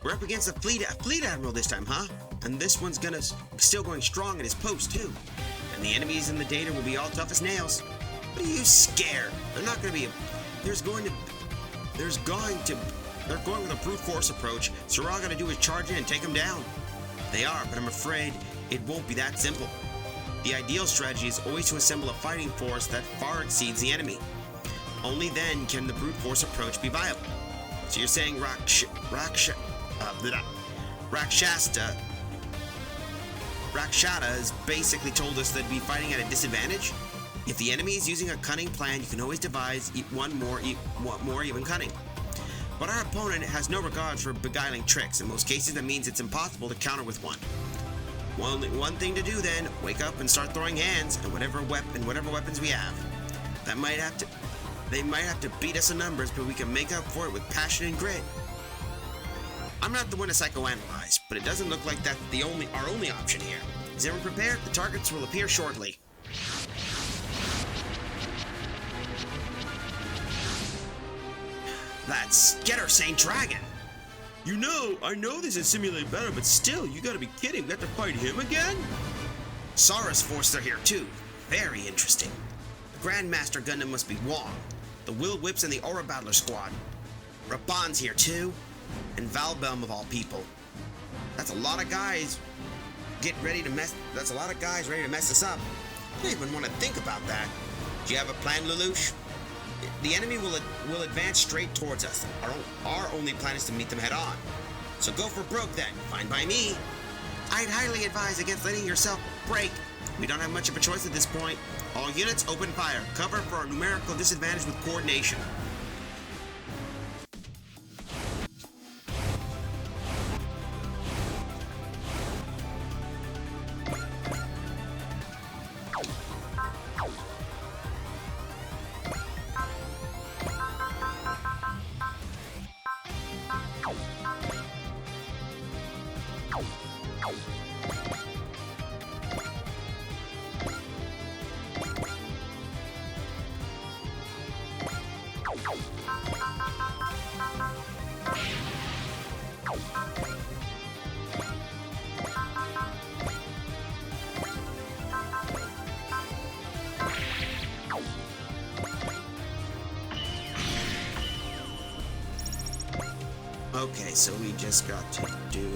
We're up against a fleet admiral this time, huh? And this one's still going strong at his post too. And the enemies in the data will be all tough as nails. What are you scared? They're not going to be. They're going with a brute force approach. So all I got to do is charge in and take them down. They are, but I'm afraid it won't be that simple. The ideal strategy is always to assemble a fighting force that far exceeds the enemy. Only then can the brute force approach be viable. So you're saying Rakshata has basically told us they'd be fighting at a disadvantage? If the enemy is using a cunning plan, you can always devise one more even cunning. But our opponent has no regard for beguiling tricks. In most cases, that means it's impossible to counter with one. Only one thing to do then, wake up and start throwing hands at whatever weapons we have. They might have to beat us in numbers, but we can make up for it with passion and grit. I'm not the one to psychoanalyze, but it doesn't look like that's our only option here. Is everyone prepared? The targets will appear shortly. Let's get our Saint Dragon. I know this is simulated battle, but still, you gotta be kidding. We have to fight him again? Saurus Force are here too. Very interesting. The Grandmaster Gundam must be Wong. The Will Whips and the Aura Battler Squad. Raban's here too. And Valbelm of all people. That's a lot of guys. That's a lot of guys ready to mess us up. I don't even want to think about that. Do you have a plan, Lelouch? The enemy will advance straight towards us. Our only plan is to meet them head on. So go for broke then. Fine by me. I'd highly advise against letting yourself break. We don't have much of a choice at this point. All units, open fire. Cover for our numerical disadvantage with coordination. Okay, so we just got to do...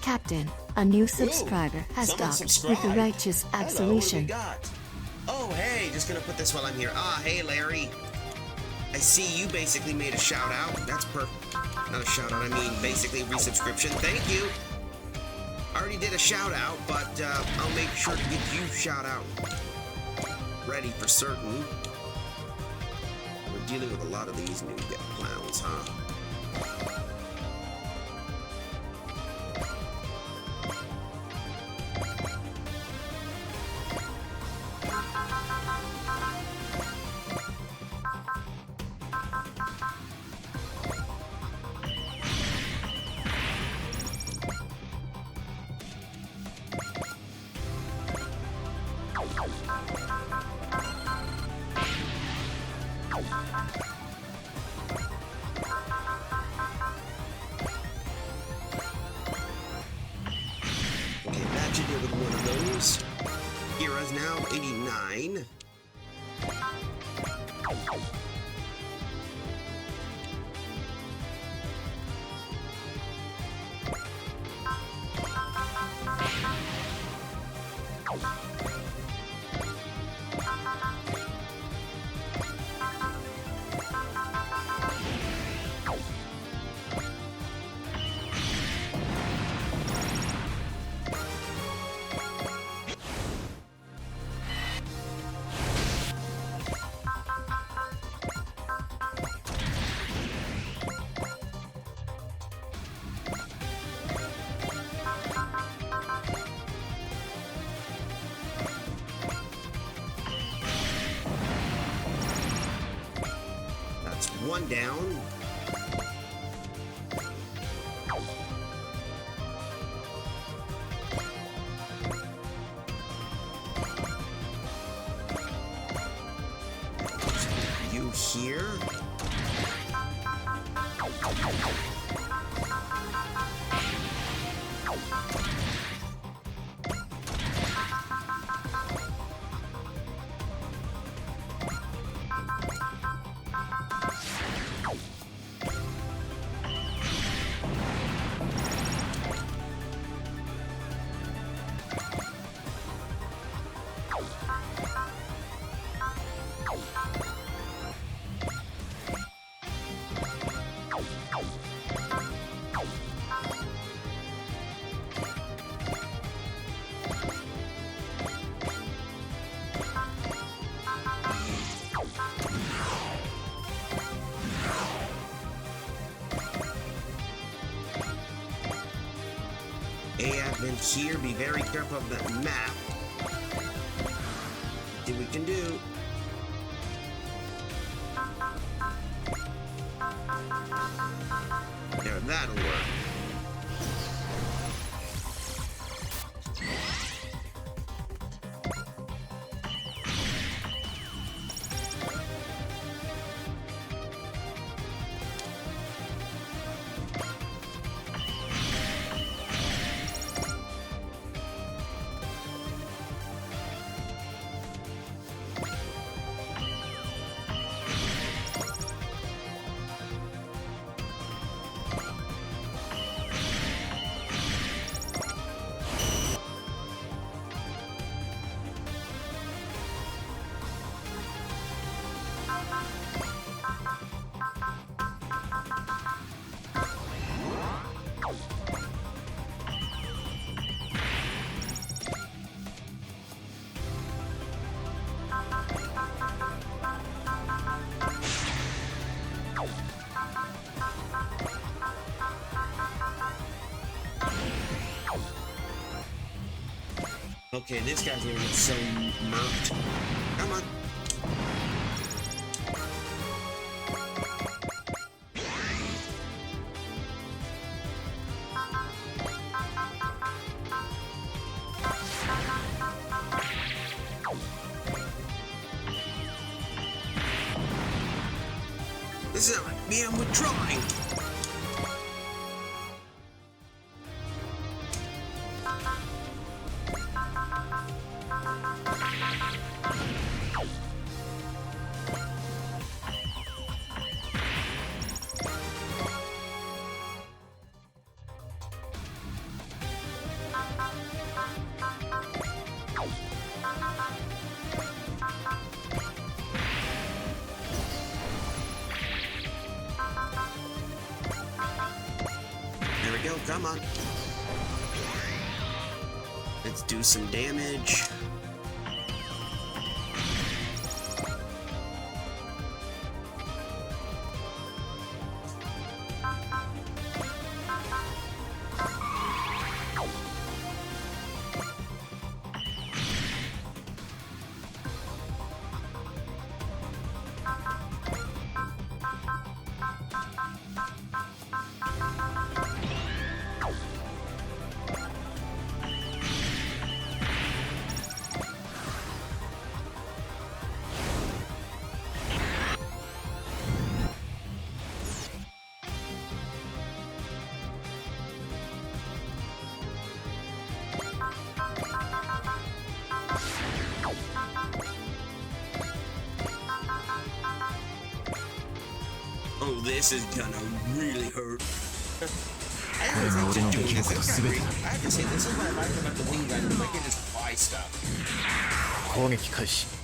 Captain, a new subscriber has someone docked with subscribed. the Righteous Hello, Absolution. what do we got? Oh, hey, just gonna put this while I'm here. Hey, Larry. I see you basically made a shout out. That's perfect. Not a shout out, I mean basically resubscription. Thank you. I already did a shout out, but I'll make sure to get you shout out ready for certain. We're dealing with a lot of these new clowns, huh? on down. You here? Advent here, be very careful of that map. See what we can do. There, that'll work. Okay, this guy's gonna get so murked. Come on. This is like, man, we're trying. There we go, come on. Let's do some damage. Oh, this is gonna really hurt. I have to say, this is what I like about the wing gun. I can just buy stuff. 攻撃開始 「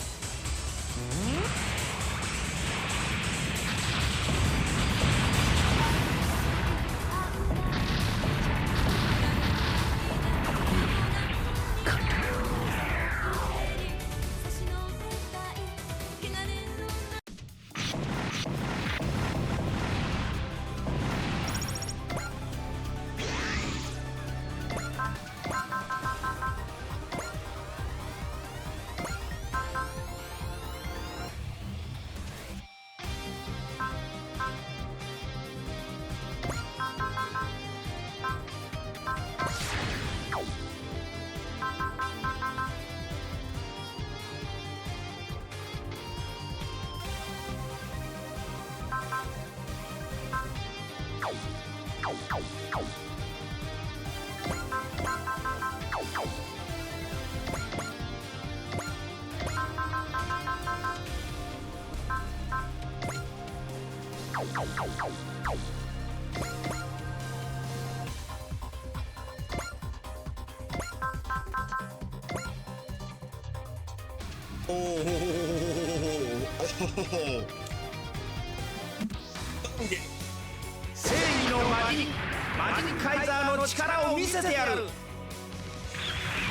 正義のマジンカイザーの力を見せてやる。こ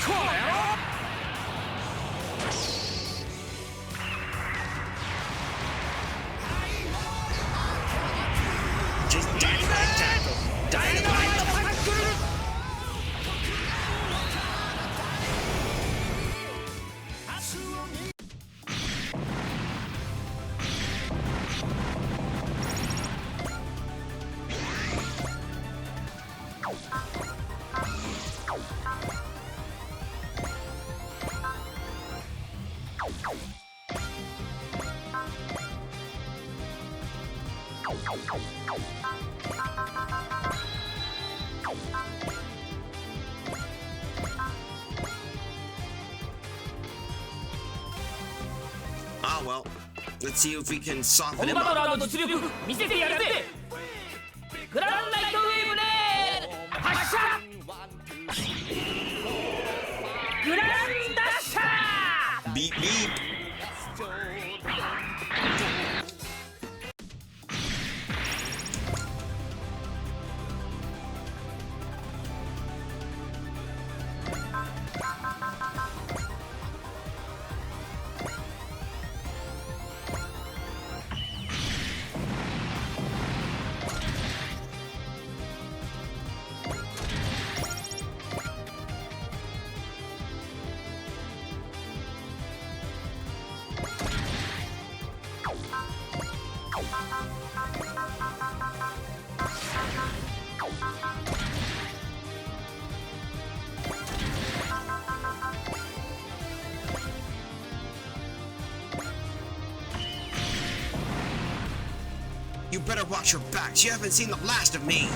うやろ。Ah, well, let's see if we can soften him 本場 up. ドラの実力見せてやるぜ。グランナイトウェーブね発射。グランダッシャー。 Beep beep. You better watch your backs. You haven't seen the last of me.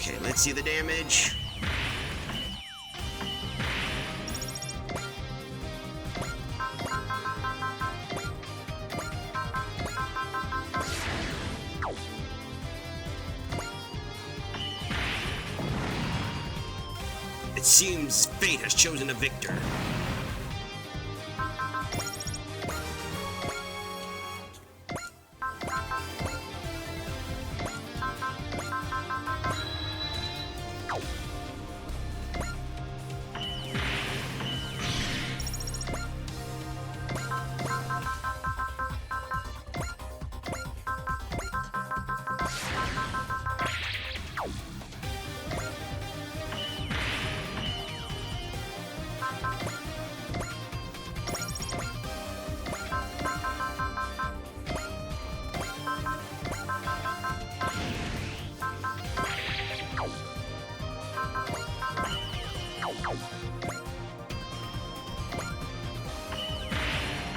Okay, let's see the damage. It seems fate has chosen a victor.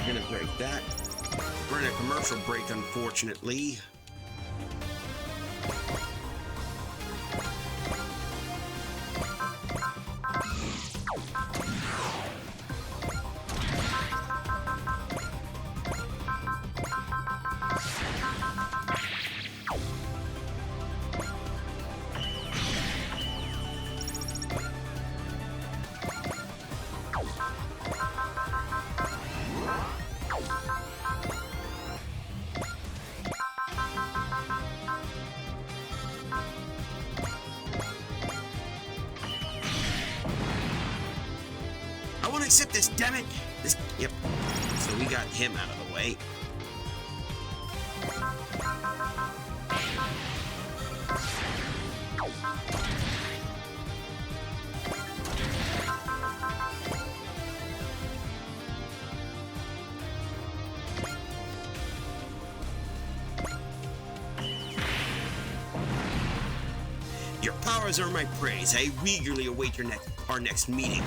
We're gonna break that. We're in a commercial break, unfortunately. I want to accept this, damn it! Yep. So we got him out of the way. Your powers are my praise. I eagerly await our next meeting.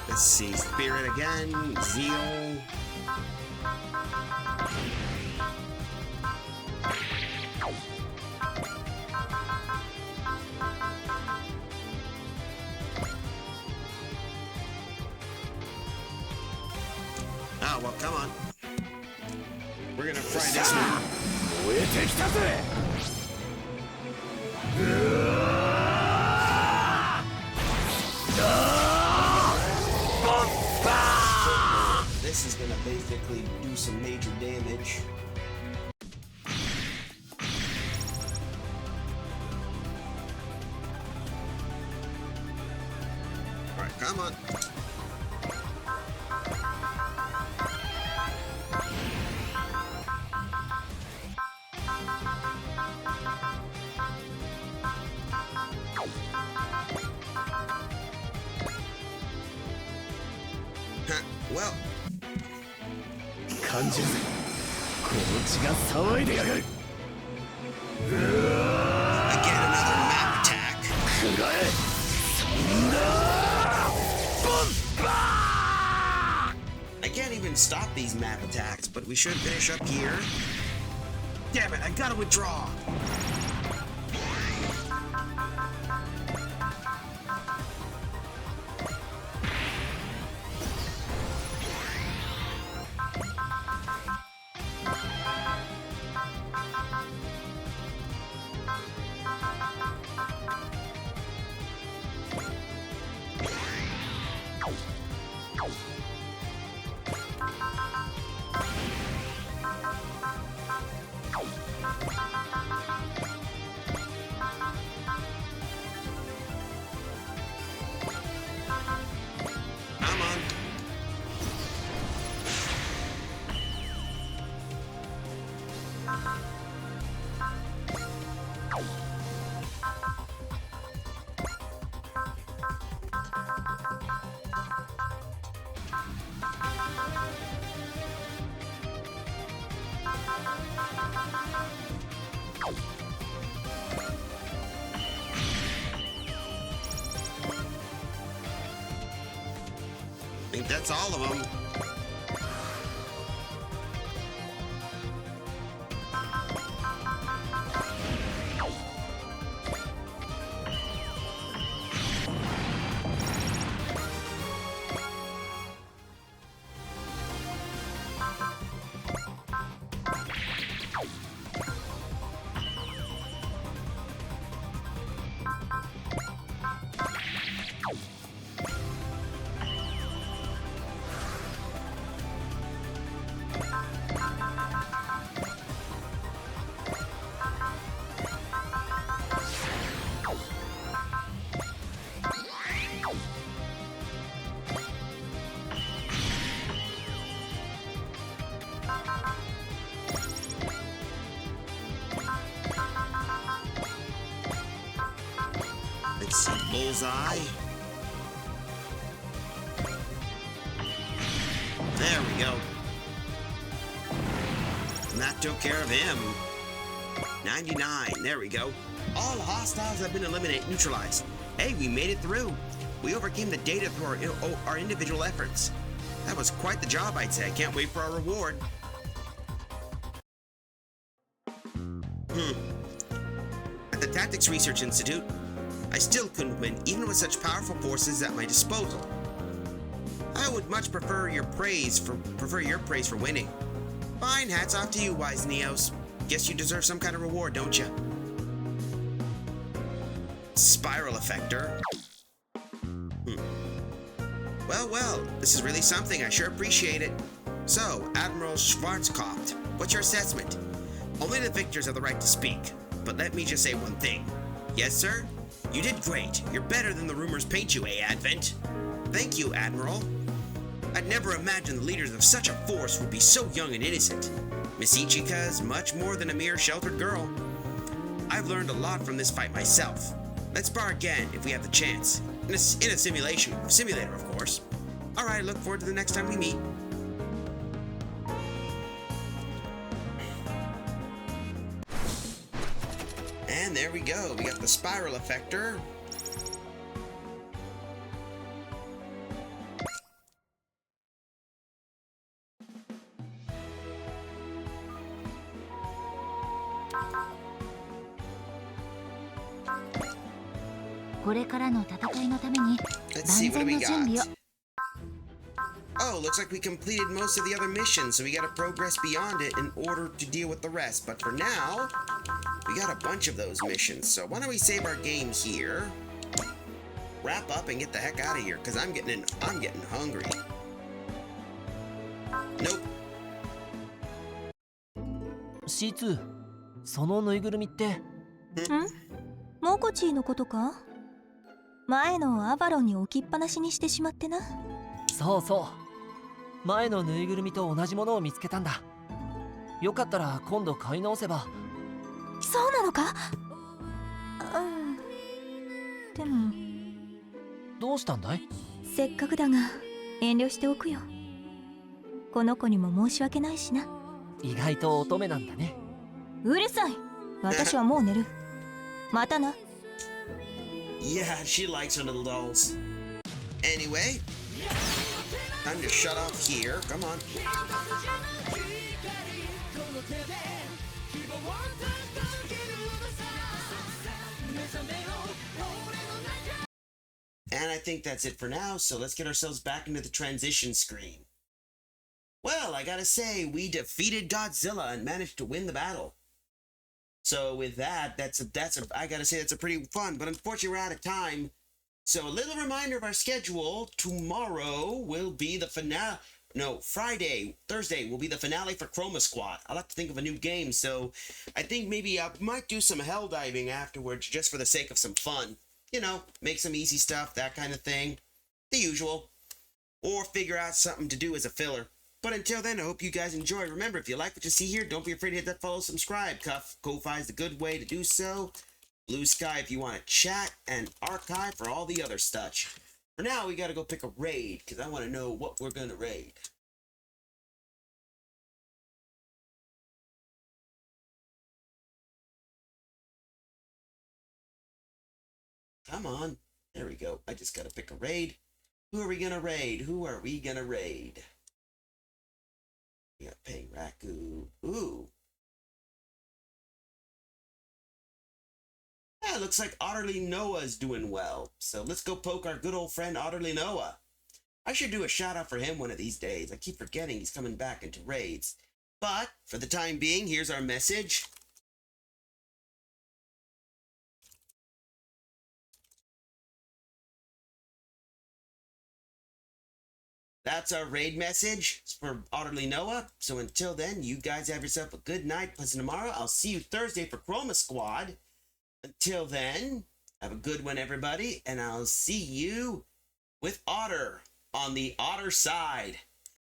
Let's see, Spirit again, Zeal. Oh, well, come on. We're gonna fry this one. This is gonna basically do some major damage. Alright, come on. Well, 感じるぜこの血が騒いでやがる again another map attack. くらえそんなボンバー I can't even stop these map attacks, but we should finish up here. Damn it, I gotta withdraw. Come on. I think that's all of them. Let's see, bullseye. There we go. And that took care of him. 99, there we go. All hostiles have been eliminated, neutralized. Hey, we made it through. We overcame the data through our individual efforts. That was quite the job, I'd say. I can't wait for our reward. At the Tactics Research Institute, I still couldn't win, even with such powerful forces at my disposal. I would much prefer your praise for winning. Fine, hats off to you, wise Neos. Guess you deserve some kind of reward, don't you? Spiral effector. Well, this is really something. I sure appreciate it. So, Admiral Schwarzkopf, what's your assessment? Only the victors have the right to speak, but let me just say one thing. Yes, sir? You did great. You're better than the rumors paint you, Advent? Thank you, Admiral. I'd never imagined the leaders of such a force would be so young and innocent. Miss Ichika's much more than a mere sheltered girl. I've learned a lot from this fight myself. Let's spar again if we have the chance. In a simulator, of course. Alright, look forward to the next time we meet. And there we go. We got the spiral effector. Let's see, what do we got? Oh, looks like we completed most of the other missions, so we gotta progress beyond it in order to deal with the rest. But for now, we got a bunch of those missions, so why don't we save our game here, wrap up, and get the heck out of here, because I'm getting hungry. Nope. C2、そのぬいぐるみって。ん？モコチーのことか？前のアバロンに置きっぱなしにしてしまってな。そうそう。前のぬいぐるみと同じものを見つけたんだ。よかったら今度買い直せば。そうなのか？うん。でも。どうしたんだい？せっかくだが遠慮しておくよ。この子にも申し訳ないしな。意外と乙女なんだね。うるさい。私はもう寝る。またな。Yeah, she likes her little dolls. Anyway, time to shut off here. Come on. And I think that's it for now, so let's get ourselves back into the transition screen. Well, I gotta say, we defeated Godzilla and managed to win the battle. So with that, I gotta say that's a pretty fun, but unfortunately we're out of time. So a little reminder of our schedule. Tomorrow will be the finale. No, Thursday will be the finale for Chroma Squad. I'll have to think of a new game, so I think maybe I might do some hell diving afterwards just for the sake of some fun. You know, make some easy stuff, that kind of thing. The usual. Or figure out something to do as a filler. But until then, I hope you guys enjoy. Remember, if you like what you see here, don't be afraid to hit that follow, subscribe. Ko-Fi is the good way to do so. Blue Sky if you want to chat, and archive for all the other stuff. For now, we gotta go pick a raid, because I want to know what we're gonna raid. Come on. There we go. I just gotta pick a raid. Who are we gonna raid? Who are we gonna raid? We got Peng Raku. Ooh. Yeah, looks like Otterly Noah's doing well. So let's go poke our good old friend Otterly Noah. I should do a shout out for him one of these days. I keep forgetting he's coming back into raids. But for the time being, here's our message. That's our raid message for Otterly Noah. So until then, you guys have yourself a good night, pleasant tomorrow. I'll see you Thursday for Chroma Squad. Until then, have a good one, everybody, and I'll see you with Otter on the Otter side.